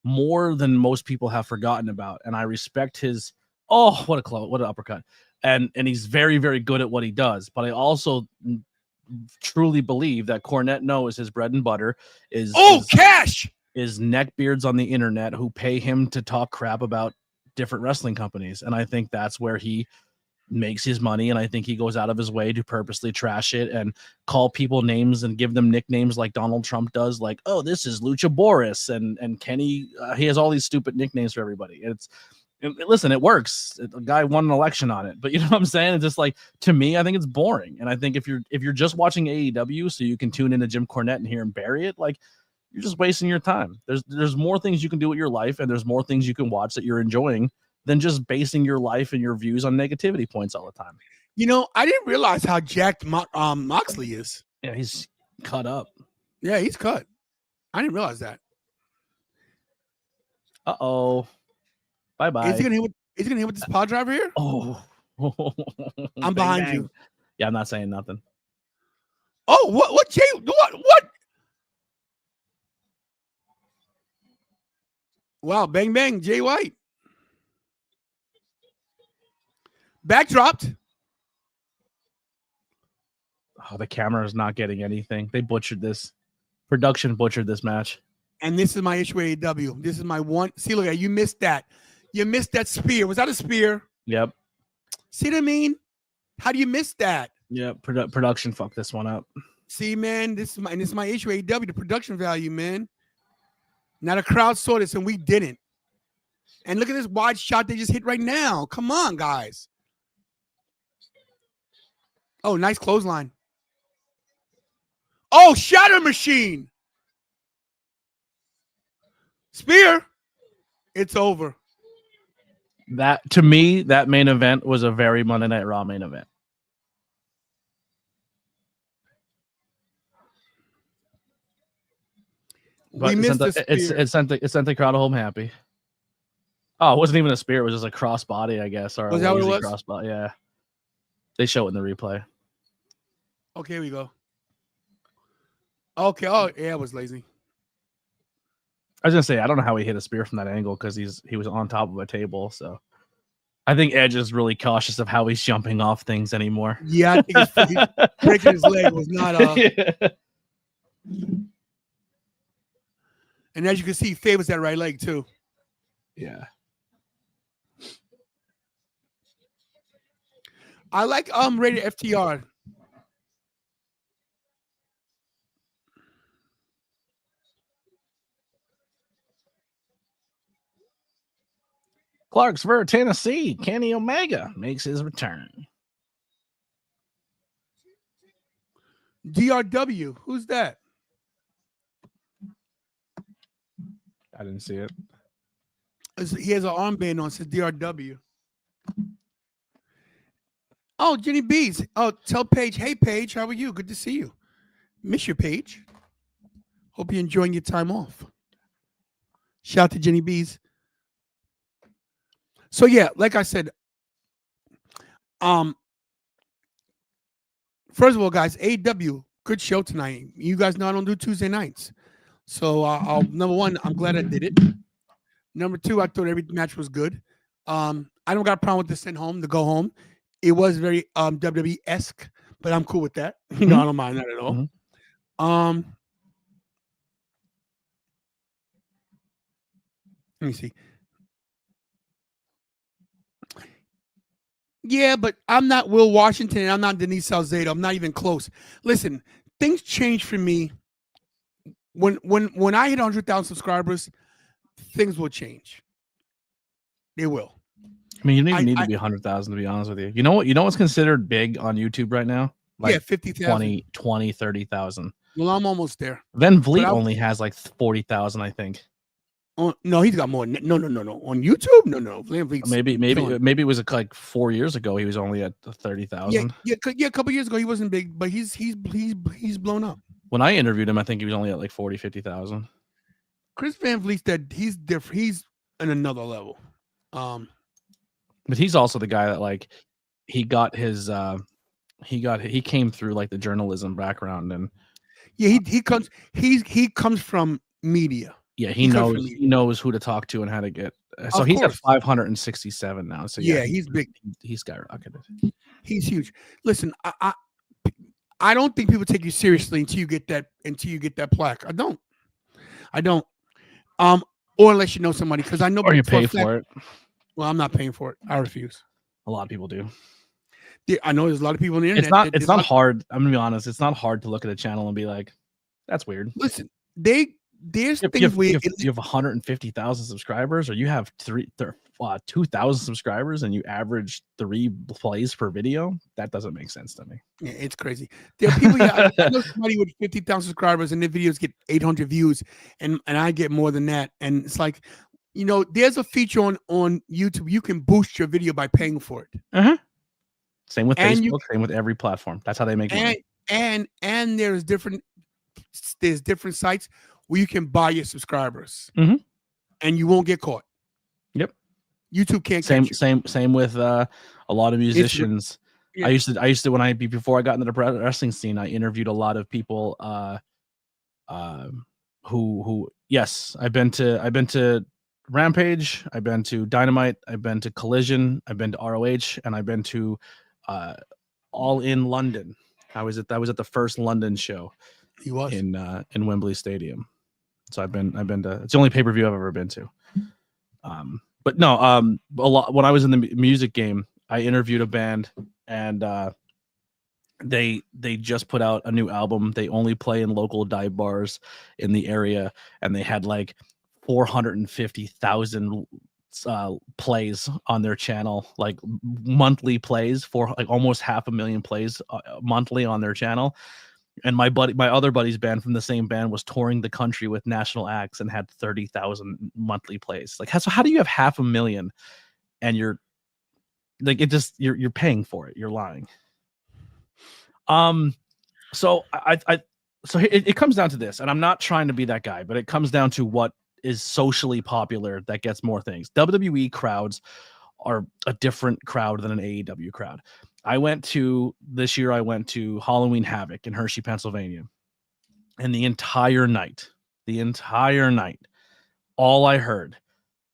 more than most people have forgotten about. And I respect his what an uppercut. And he's very, very good at what he does. But I also truly believe that Cornette knows his bread and butter is cash is neckbeards on the internet who pay him to talk crap about different wrestling companies. And I think that's where he makes his money, and I think he goes out of his way to purposely trash it and call people names and give them nicknames like Donald Trump does, like, oh, this is Lucha Boris, and Kenny, he has all these stupid nicknames for everybody. Listen, it works. A guy won an election on it, but you know what I'm saying? It's just like, to me, I think it's boring. And I think if you're just watching AEW so you can tune into Jim Cornette and hear him bury it, like, you're just wasting your time. There's more things you can do with your life, and there's more things you can watch that you're enjoying than just basing your life and your views on negativity points all the time. You know, I didn't realize how jacked Moxley is. Yeah, he's cut up. Yeah, he's cut. I didn't realize that. Uh-oh. Bye-bye. Is he gonna hit with this power driver here? Oh. I'm behind you. Yeah, I'm not saying nothing. Oh, what Jay? What? Wow, bang bang, Jay White. Backdropped. Oh, the camera is not getting anything. They butchered this. Production butchered this match. And this is my issue with AEW. This is my one. See, look at you missed that. You missed that spear. Was that a spear? Yep. See what I mean? How do you miss that? Yeah, production fucked this one up. See, man, this is my issue with AEW, the production value, man. Now the crowd saw this and we didn't. And look at this wide shot they just hit right now. Come on, guys. Oh, nice clothesline. Oh, shatter machine. Spear. It's over. That, to me, that main event was a very Monday Night Raw main event. But We missed the spear. it sent the crowd home happy. Oh, it wasn't even a spear. It was just a crossbody, I guess. Or Was a that what it lazy was? crossbody. Yeah. They show it in the replay. Okay, here we go. Okay. Oh, yeah, it was lazy. I was gonna say, I don't know how he hit a spear from that angle because he was on top of a table. So I think Edge is really cautious of how he's jumping off things anymore. Yeah, I think breaking his leg was not. Yeah. And as you can see, he favors that right leg too. Yeah. I like rated FTR. Clarksville, Tennessee. Kenny Omega makes his return. DRW. Who's that? I didn't see it. He has an armband on. Says DRW. Oh, Jenny B's. Oh, tell Paige. Hey, Paige, how are you? Good to see you. Miss you, Paige. Hope you're enjoying your time off. Shout out to Jenny B's. So yeah, like I said, first of all, guys, AEW, good show tonight. You guys know I don't do Tuesday nights. So number one, I'm glad I did it. Number two, I thought every match was good. I don't got a problem with the send home, the go home. It was very WWE-esque, but I'm cool with that. You know, I don't mind that at all. Let me see. Yeah, but I'm not Will Washington and I'm not Denise Salcedo. I'm not even close. Listen, things change for me. When I hit 100,000 subscribers, things will change. They will. I mean, you don't even need to be 100,000 to be honest with you. You know what? You know what's considered big on YouTube right now? Like yeah, 50,000. 20, 30,000. Well, I'm almost there. Then Vliet only has like 40,000, I think. Oh, no, he's got more. No. On YouTube? No. Maybe it was like 4 years ago. He was only at 30,000. Yeah. A couple years ago he wasn't big, but he's blown up. When I interviewed him, I think he was only at like 40, 50,000. Chris Van Vliet said he's different. He's in another level. But he's also the guy that like he got his he came through like the journalism background, and Yeah, he comes from media. yeah, He comes from media. he knows who to talk to and how to get. So he's at course. 567 now. So Yeah, he's big. He's skyrocketed. He's huge. Listen, I don't think people take you seriously until you get that plaque. I don't. Or unless you know somebody, because I know. Or you for a pay fact- for it. Well, I'm not paying for it. I refuse. A lot of people do. Yeah, I know there's a lot of people on the internet. It's not hard. I'm gonna be honest. It's not hard to look at a channel and be like, "That's weird." Listen, there's You things have, where you have 150,000 subscribers, or you have 2,000 subscribers, and you average 3 plays per video. That doesn't make sense to me. yeah, it's crazy. There are people. I know somebody with 50,000 subscribers, and their videos get 800 views, and I get more than that. And it's like, there's a feature on YouTube. You can boost your video by paying for it. Same with And Facebook. Same with every platform. That's how they make money. And there's different sites where you can buy your subscribers, Mhm. and you won't get caught. Yep. YouTube can't catch you. Same with a lot of musicians. yeah. I used to before I got into the wrestling scene, I interviewed a lot of people who yes, I've been to Rampage, I've been to Dynamite, I've been to Collision, I've been to ROH, and I've been to All in London. I was at the first London show. He was in Wembley Stadium. So I've been to, it's the only pay-per-view I've ever been to. But no, a lot when I was in the music game, I interviewed a band, and they just put out a new album. They only play in local dive bars in the area, and they had like 450,000 plays on their channel, like monthly plays, for like almost 500,000 plays monthly on their channel. And my other buddy's band from the same band was touring the country with national acts and had 30,000 monthly plays. Like, so how do you have 500,000 and you're like, you're paying for it? You're lying. So it comes down to this, and I'm not trying to be that guy, but it comes down to what is socially popular that gets more things. WWE crowds are a different crowd than an AEW crowd. This year I went to Halloween Havoc in Hershey, Pennsylvania. And the entire night, all I heard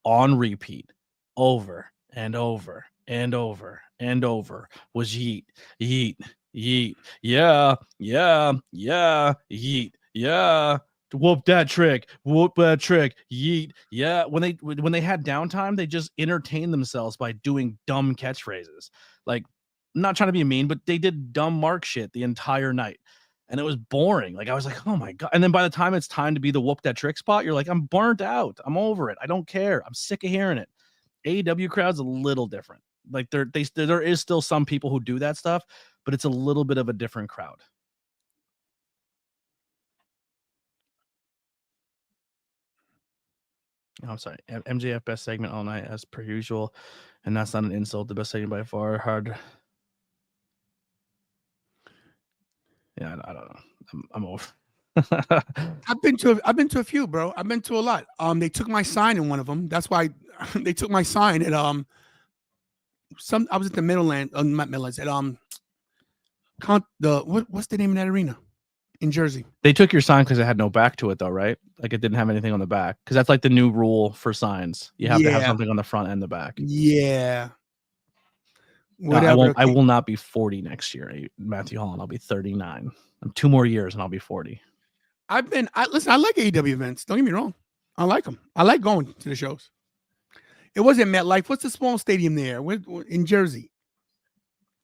on repeat over and over and over and over was yeet, yeet, yeet. Yeah, yeah, yeah, yeet, yeah. Whoop that trick, yeet. Yeah. When they had downtime, they just entertained themselves by doing dumb catchphrases. Like, I'm not trying to be mean, but they did dumb Mark shit the entire night, and it was boring. Like, I was like, oh my God. And then by the time it's time to be the whoop that trick spot, you're like, I'm burnt out. I'm over it. I don't care. I'm sick of hearing it. AEW crowd's a little different. Like, there is still some people who do that stuff, but it's a little bit of a different crowd. Oh, I'm sorry. MJF best segment all night as per usual, and that's not an insult. The best segment by far. Hard. Yeah, I don't know. I'm over. I've been to a few, bro. I've been to a lot. They took my sign in one of them. That's why they took my sign at I was at the Middleland, not Midlands, at what's the name of that arena in Jersey? They took your sign because it had no back to it, though, right? Like, it didn't have anything on the back, because that's like the new rule for signs. You have to have something on the front and the back. Yeah. No, I will not be 40 next year, Matthew Holland. I'll be 39. I'm 2 more years and I'll be 40. Listen, I like AEW events. Don't get me wrong. I like them. I like going to the shows. It wasn't MetLife. What's the small stadium there in Jersey?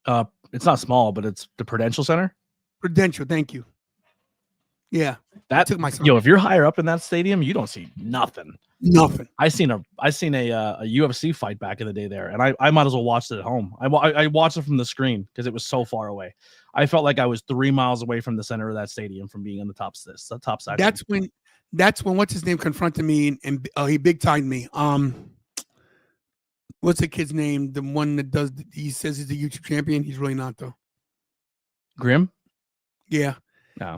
It's not small, but it's the Prudential Center. Prudential, thank you. Yeah, that took my son. If you're higher up in that stadium, you don't see nothing. Nothing. I seen a UFC fight back in the day there, and I might as well watch it at home. I watched it from the screen because it was so far away. I felt like I was 3 miles away from the center of that stadium from being on the top side. That's when what's his name confronted me and he big timed me. What's the kid's name? The one that he says he's a YouTube champion. He's really not, though. Grim? Yeah. No.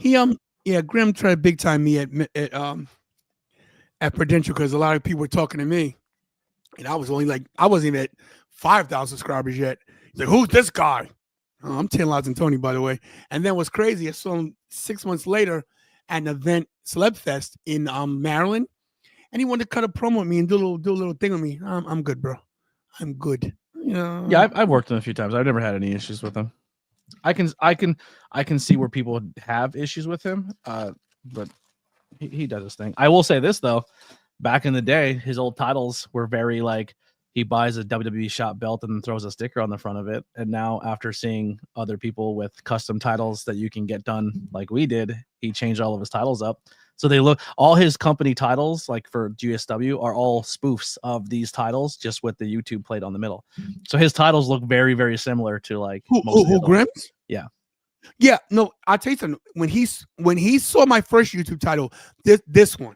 Grim tried to big time me at Prudential because a lot of people were talking to me, and I wasn't even at 5,000 subscribers yet. He's like, "Who's this guy?" I'm tantalizing Tony, by the way. And then what's crazy, I saw him 6 months later at an event, Celeb Fest in Maryland, and he wanted to cut a promo with me and do a little thing with me. I'm good, bro. I'm good. You know? Yeah, I've worked with him a few times. I've never had any issues with him. I can see where people have issues with him, but he does his thing. I will say this though, back in the day, his old titles were very like he buys a WWE shop belt and throws a sticker on the front of it. And now after seeing other people with custom titles that you can get done like we did, he changed all of his titles up. So they look, all his company titles, like for GSW, are all spoofs of these titles, just with the YouTube plate on the middle. So his titles look very, very similar to like who Grimm's? Yeah. Yeah, no, I'll tell you something. When he saw my first YouTube title, this one.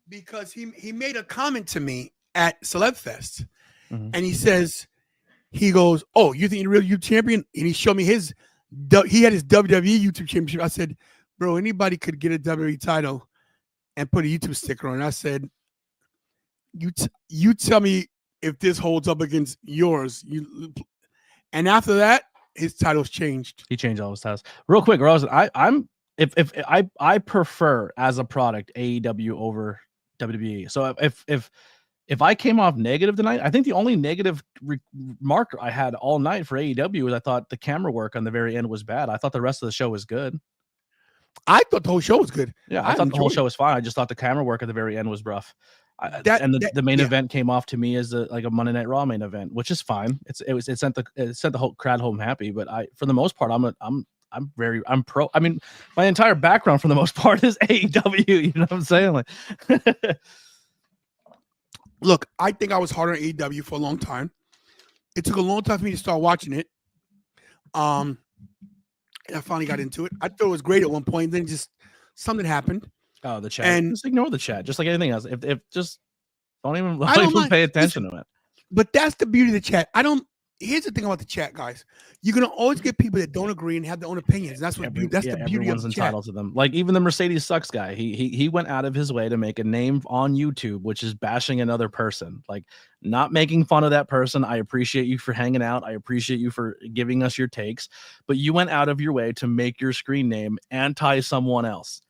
Because he made a comment to me at Celeb Fest, and he goes, "Oh, you think you're a real YouTube champion?" And he showed me he had his WWE YouTube championship. I said, "Bro, anybody could get a WWE title and put a YouTube sticker on." I said, "You tell me if this holds up against yours." And after that, his titles changed. He changed all his titles. Real quick, Rose, I prefer as a product AEW over WWE. So if I came off negative tonight, I think the only negative remark I had all night for AEW was I thought the camera work on the very end was bad. I thought the rest of the show was good. I thought the whole show was good. Yeah, I thought the whole show was fine. I just thought the camera work at the very end was rough. The main event came off to me as like a Monday Night Raw main event, which is fine. It sent the whole crowd home happy. But for the most part, I'm pro. I mean, my entire background for the most part is AEW. You know what I'm saying? Like, look, I think I was hard on AEW for a long time. It took a long time for me to start watching it. And I finally got into it. I thought it was great at one point. Then just something happened. Oh, the chat. And just ignore the chat, just like anything else. If just don't even pay attention to it. But that's the beauty of the chat. Here's the thing about the chat, guys. You're gonna always get people that don't agree and have their own opinions. That's the beauty of the everyone's entitled to them. Like even the Mercedes sucks guy. He went out of his way to make a name on YouTube, which is bashing another person. Like not making fun of that person. I appreciate you for hanging out. I appreciate you for giving us your takes. But you went out of your way to make your screen name anti someone else.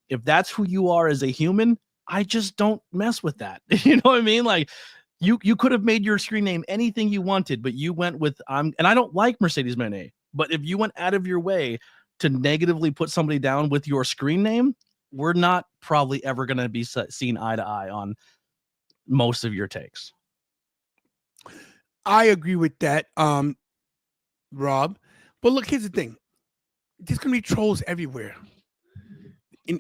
If that's who you are as a human, I just don't mess with that. You know what I mean? Like you could have made your screen name anything you wanted, but you went with and I don't like Mercedes Moné, but if you went out of your way to negatively put somebody down with your screen name, we're not probably ever going to be seen eye to eye on most of your takes. I agree with that, Rob. But look, here's the thing. There's going to be trolls everywhere.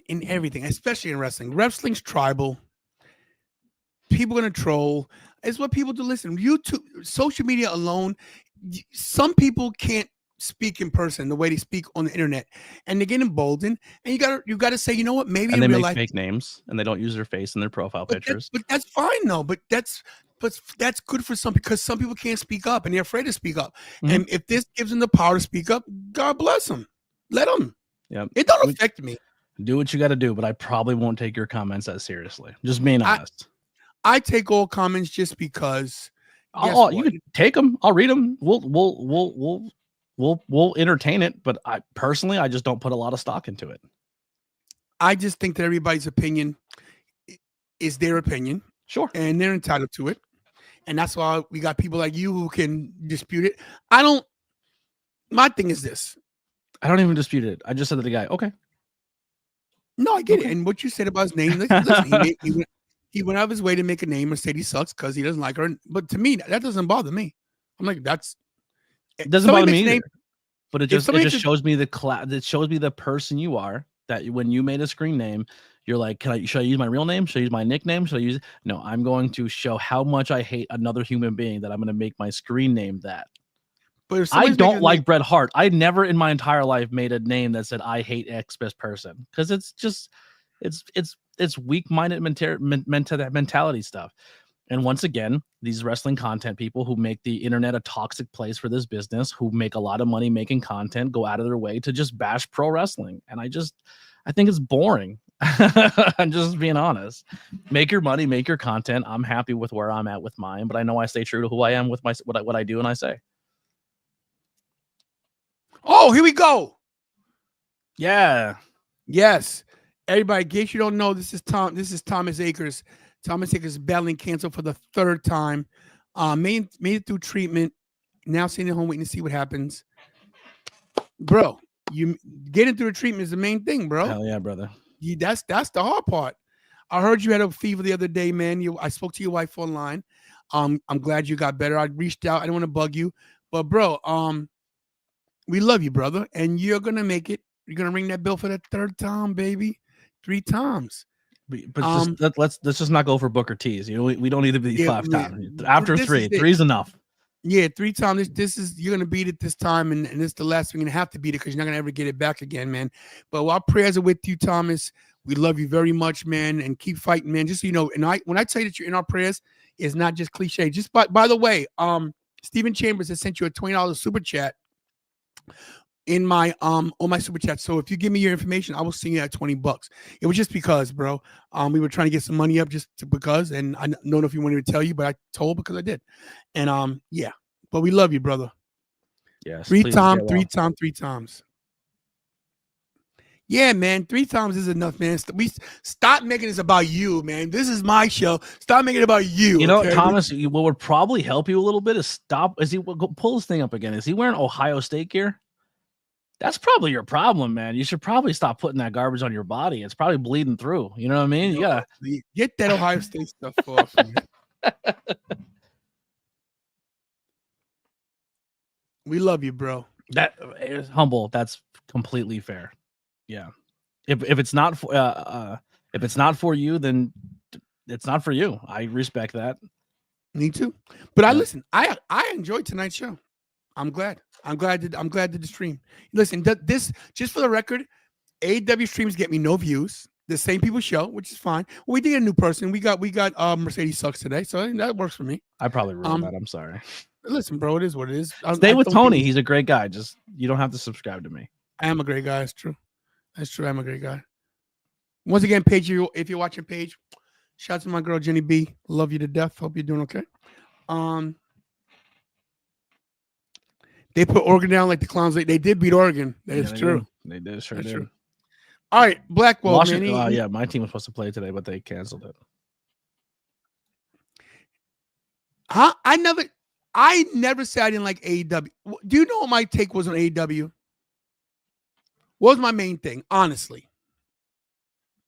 In everything, especially in wrestling. Wrestling's tribal. People are going to troll. It's what people do. Listen, YouTube, social media alone, some people can't speak in person the way they speak on the internet, and they get emboldened. And you got to say, you know what? Maybe and they in real make life, fake names and they don't use their face in their profile pictures. But that's fine though. But that's good for some, because some people can't speak up and they're afraid to speak up. Mm-hmm. And if this gives them the power to speak up, God bless them. Let them. Yeah, it don't affect me. Do what you got to do, but I probably won't take your comments as seriously. Just being honest. I take all comments just because. You can take them. I'll read them. We'll entertain it. But I just don't put a lot of stock into it. I just think that everybody's opinion is their opinion. Sure. And they're entitled to it. And that's why we got people like you who can dispute it. My thing is this. I don't even dispute it. I just said to the guy, okay. No, I get it. And what you said about his name, listen, he went out of his way to make a name Mercedes sucks because he doesn't like her. But to me, that doesn't bother me. I'm like, it doesn't bother me either. But it just shows me it shows me the person you are, that when you made a screen name, you're like, should I use my real name? Should I use my nickname? Should I use it? No, I'm going to show how much I hate another human being that I'm going to make my screen name that. But I don't like Bret Hart. I never in my entire life made a name that said I hate X person, because it's just it's weak-minded mentality stuff. And once again, these wrestling content people who make the internet a toxic place for this business, who make a lot of money making content, go out of their way to just bash pro wrestling. And I think it's boring. I'm just being honest. Make your money, make your content. I'm happy with where I'm at with mine, but I know I stay true to who I am with my what I do and I say. Oh, here we go. Yeah. Yes. Everybody, in case you don't know, this is Thomas Akers. Thomas Akers is battling cancer for the third time. Made it through treatment. Now sitting at home waiting to see what happens. Bro, you getting through the treatment is the main thing, bro. Hell yeah, brother. That's the hard part. I heard you had a fever the other day, man. I spoke to your wife online. I'm glad you got better. I reached out. I don't want to bug you, but bro, we love you, brother, and you're gonna make it. You're gonna ring that bell for the third time, baby. 3 times. But let's just not go for Booker T's. You know, we don't need to be 5 times. After this 3, is it. 3's enough. Yeah, 3 times. This is you're gonna beat it this time, and this is the last time you're gonna have to beat it because you're not gonna ever get it back again, man. But our prayers are with you, Thomas. We love you very much, man, and keep fighting, man. Just so you know, and when I tell you that you're in our prayers, it's not just cliche. Just by the way, Stephen Chambers has sent you a $20 super chat in my on my super chat. So if you give me your information, I will send you that $20. It was just because, bro. We were trying to get some money up because, and I don't know if you wanted me to tell you, but I told because I did. And yeah. But we love you, brother. Yes. 3 times. Yeah, man. 3 times is enough, man. We stop making this about you, man. This is my show. Stop making it about you. You know, okay? Thomas, what would probably help you a little bit is stop. Pull this thing up again? Is he wearing Ohio State gear? That's probably your problem, man. You should probably stop putting that garbage on your body. It's probably bleeding through. You know what I mean? You gotta get that Ohio State stuff off. We love you, bro. That is humble. That's completely fair. Yeah. If it's not for you, then it's not for you. I respect that. Me too. But I enjoyed tonight's show. I'm glad. I'm glad to stream. Listen, this just for the record, AEW streams get me no views. The same people show, which is fine. Well, we did a new person. We got Mercedes Sucks today, so that works for me. I probably ruined that. I'm sorry. Listen, bro, it is what it is. Stay with Tony. He's a great guy. Just you don't have to subscribe to me. I am a great guy. It's true. That's true. I'm a great guy. Once again, Paige, if you're watching, Paige, shout out to my girl Jenny B. Love you to death. Hope you're doing okay. They put Oregon down like the clowns. They did beat Oregon. That is true. They did. Sure That's did. true. All right, Blackwell. Washington, man. yeah, my team was supposed to play today, but they canceled it. Huh? I never said I didn't like AEW. Do you know what my take was on AEW? What was my main thing? Honestly,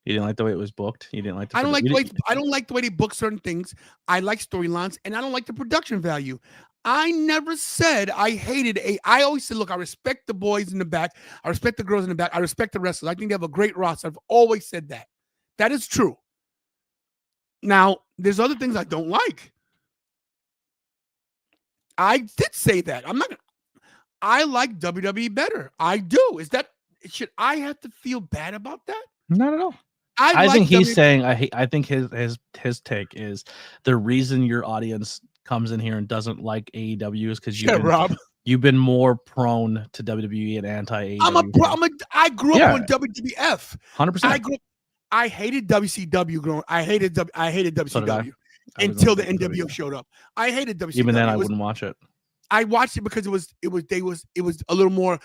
you didn't like the way it was booked. You didn't like. I don't like the way they book certain things. I like storylines, and I don't like the production value. I never said I hated I always said, look, I respect the boys in the back. I respect the girls in the back. I respect the wrestlers. I think they have a great roster. I've always said that. That is true. Now, there's other things I don't like. I did say that. I like WWE better. I do. Should I have to feel bad about that? Not at all. I think he's saying I think his take is the reason your audience comes in here and doesn't like AEW is because you've been more prone to WWE and anti-AEW. I grew up on WWF. 100%. I hated WCW growing. I hated WCW until the NWO showed up. I hated WCW. Even then, I wouldn't watch it. I watched it because it was a little more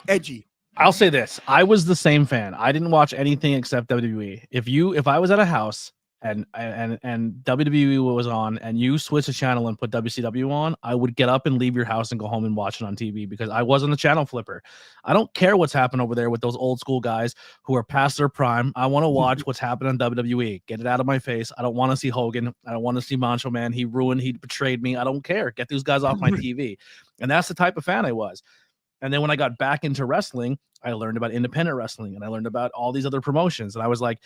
edgy. I'll say this: I was the same fan. I didn't watch anything except WWE. If I was at a house and WWE was on, and you switch the channel and put WCW on, I would get up and leave your house and go home and watch it on TV because I wasn't a channel flipper. I don't care what's happened over there with those old school guys who are past their prime. I want to watch what's happened on WWE. Get it out of my face. I don't want to see Hogan. I don't want to see Macho Man. He betrayed me. I don't care. Get these guys off my TV. And that's the type of fan I was. And then when I got back into wrestling, I learned about independent wrestling and I learned about all these other promotions. And I was like,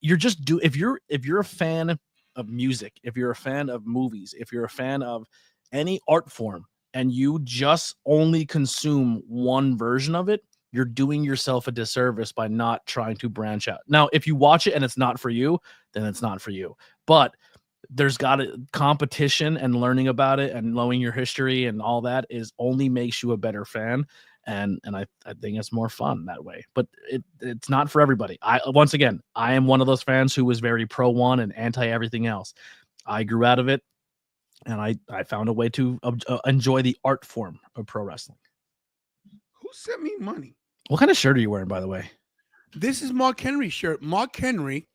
if you're a fan of music, if you're a fan of movies, if you're a fan of any art form and you just only consume one version of it, you're doing yourself a disservice by not trying to branch out. Now, if you watch it and it's not for you, then it's not for you. But there's got a competition and learning about it and knowing your history and all that is only makes you a better fan. and I think it's more fun that way. But it's not for everybody. I am one of those fans who was very pro one and anti everything else. I grew out of it, and I found a way to enjoy the art form of pro wrestling. Who sent me money? What kind of shirt are you wearing, by the way? This is Mark Henry's shirt. Mark Henry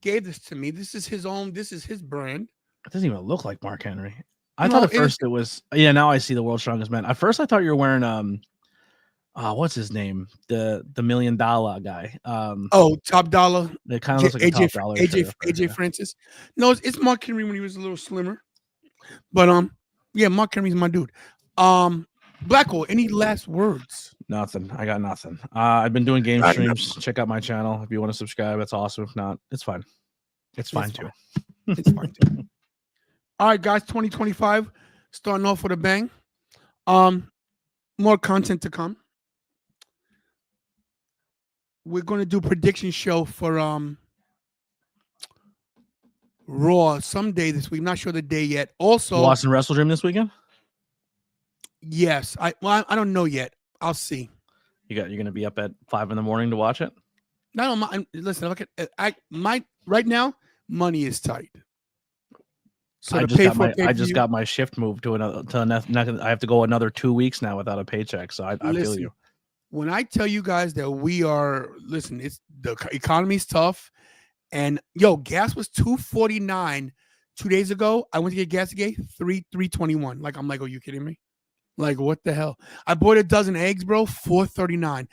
gave this to me. This is his own. This is his brand. It doesn't even look like Mark Henry. I No, thought at first it was. Yeah, now I see the world's strongest man. At first, I thought you were wearing what's his name? The $1 million guy. Top Dollar. It kind of looks like a Top Dollar shirt. AJ Francis. No, it's Mark Henry when he was a little slimmer. But yeah, Mark Henry's my dude. Blacko, any last words? Nothing. I got nothing. I've been doing game streams. Check out my channel if you want to subscribe. That's awesome. If not, it's fine. It's fine too. It's fine too. All right, guys. 2025 starting off with a bang. More content to come. We're going to do prediction show for Raw someday this week. Not sure the day yet. Also, Boston Wrestle Dream this weekend. Yes, I don't know yet. I'll see. You're gonna be up at 5 a.m. to watch it. No, listen. Look at right now. Money is tight. So I just got my shift moved to another. I have to go another 2 weeks now without a paycheck. So I feel you. When I tell you guys that we are, listen, it's the economy's tough, and gas was $2.49 2 days ago. I went to get gas again, $3.21. Like I'm like, are you kidding me? Like what the hell? I bought a dozen eggs, bro, $4.39.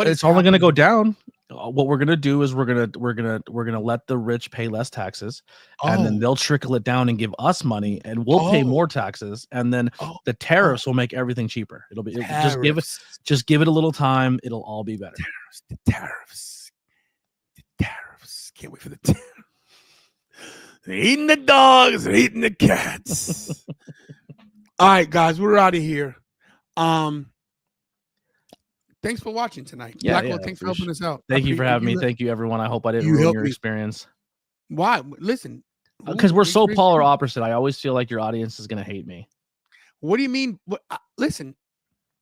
It's only going to go down. What we're gonna do is we're gonna let the rich pay less taxes, and then they'll trickle it down and give us money, and we'll pay more taxes, and then the tariffs will make everything cheaper. Just give it a little time. It'll all be better. The tariffs. Can't wait for the tariffs. They're eating the dogs. They're eating the cats. All right, guys, we're out of here. Thanks for watching tonight. Thanks for helping us out. Thank you for having me. Thank you, everyone. I hope I didn't ruin your experience. Why? Listen. Because we're so polar opposite. I always feel like your audience is going to hate me. What do you mean? Listen,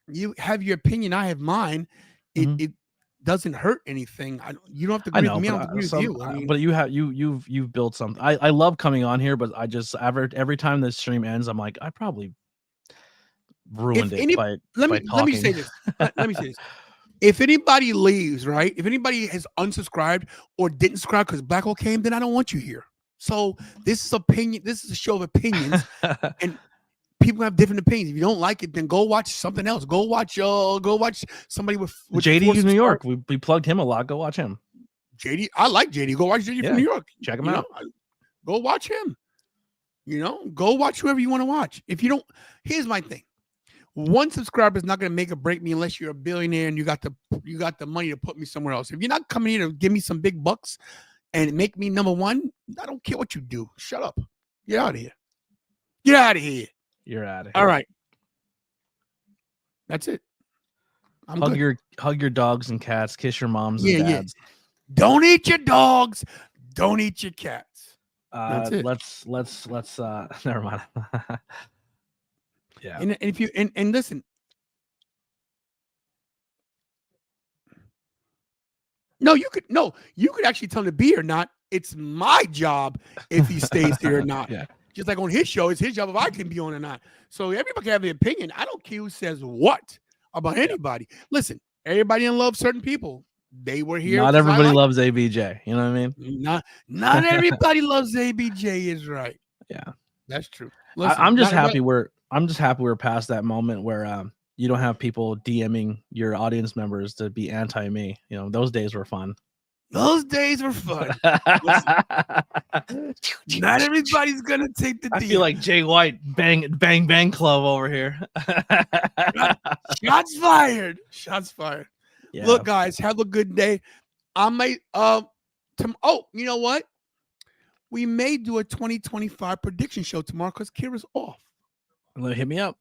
you have your opinion. I have mine. It doesn't hurt anything. You don't have to agree with me. I don't agree with you. But you've built something. I love coming on here, but I just every time the stream ends, I'm like, I probably ruined it by talking. Let me say this. Let me say this. If anybody leaves, right? If anybody has unsubscribed or didn't subscribe because Blacko came, then I don't want you here. So this is opinion. This is a show of opinions, and people have different opinions. If you don't like it, then go watch something else. Go watch somebody with JD in New York. We plugged him a lot. Go watch him. JD, I like JD. Go watch JD from New York. Check him out. Go watch him. Go watch whoever you want to watch. If you don't, here's my thing. One subscriber is not going to make or break me unless you're a billionaire and you got the money to put me somewhere else. If you're not coming here to give me some big bucks and make me number one, I don't care what you do. Shut up. Get out of here. Get out of here. You're out of here. All right. That's it. Hug your dogs and cats. Kiss your moms and dads. Yeah. Don't eat your dogs. Don't eat your cats. That's it. Let's never mind. Yeah. And if you and listen. You could actually tell him to be or not. It's my job if he stays here or not. Yeah. Just like on his show, it's his job if I can be on or not. So everybody can have an opinion. I don't care who says what about anybody. Listen, everybody in love certain people. They were here. Not everybody loves ABJ. You know what I mean? Not everybody loves ABJ is right. Yeah. That's true. Listen, I'm just happy we're past that moment where you don't have people DMing your audience members to be anti me. Those days were fun. Those days were fun. Not everybody's gonna take the. I feel like Jay White, bang club over here. Shots fired. Shots fired. Yeah. Look, guys, have a good day. I might you know what? We may do a 2025 prediction show tomorrow because Kira's off. Hit me up.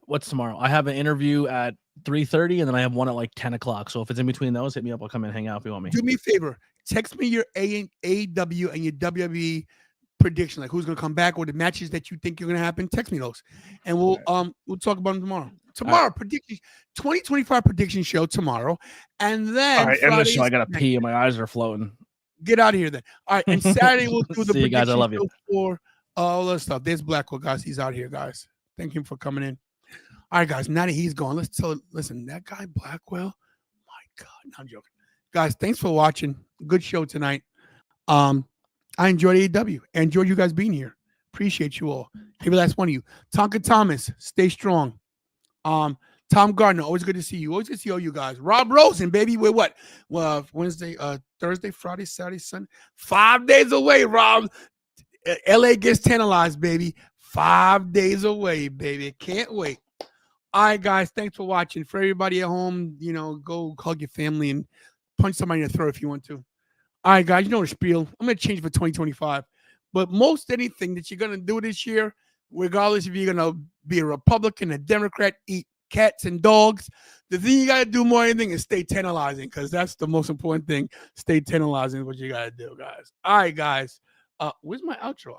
What's tomorrow? I have an interview at 3:30 and then I have one at like 10 o'clock. So if it's in between those, hit me up. I'll come and hang out if you want me. Do me a favor. Text me your AEW and your WWE prediction, like who's gonna come back or the matches that you think are gonna happen. Text me those, and we'll talk about them tomorrow. Tomorrow, prediction 2025 prediction show tomorrow, and then All right, end the show. I Friday's gotta pee and my eyes are floating. Get out of here then. All right, and Saturday we'll do the See you guys. I prediction love you. show for all that stuff. There's Blackwell, guys. He's out here, guys. Thank him for coming in. All right, guys. Now that he's gone, listen, that guy Blackwell. My God, no, I'm joking. Guys, thanks for watching. Good show tonight. I enjoyed AEW. I enjoyed you guys being here. Appreciate you all. Every last one of you. Tonka Thomas, stay strong. Tom Gardner, always good to see you. Always good to see all you guys. Rob Rosen, baby, we're what? Well, Wednesday, Thursday, Friday, Saturday, Sunday. 5 days away, Rob. LA gets tantalized, baby. 5 days away, baby. Can't wait. All right, guys. Thanks for watching. For everybody at home, go hug your family and punch somebody in the throat if you want to. All right, guys. You know the spiel. I'm going to change for 2025. But most anything that you're going to do this year, regardless if you're going to be a Republican, a Democrat, eat cats and dogs, the thing you got to do more than anything is stay tantalizing, because that's the most important thing. Stay tantalizing is what you got to do, guys. All right, guys. Where's my outro?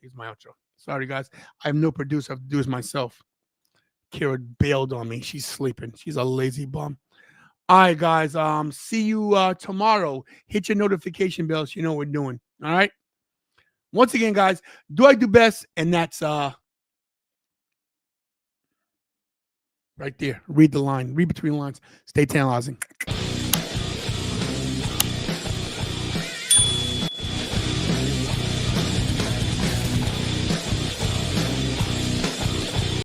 Here's my outro. Sorry, guys. I have no producer. I have to do this myself. Kira bailed on me. She's sleeping. She's a lazy bum. All right, guys. See you tomorrow. Hit your notification bell so you know what we're doing. All right. Once again, guys, do I do best? And that's right there. Read the line. Read between the lines. Stay tantalizing.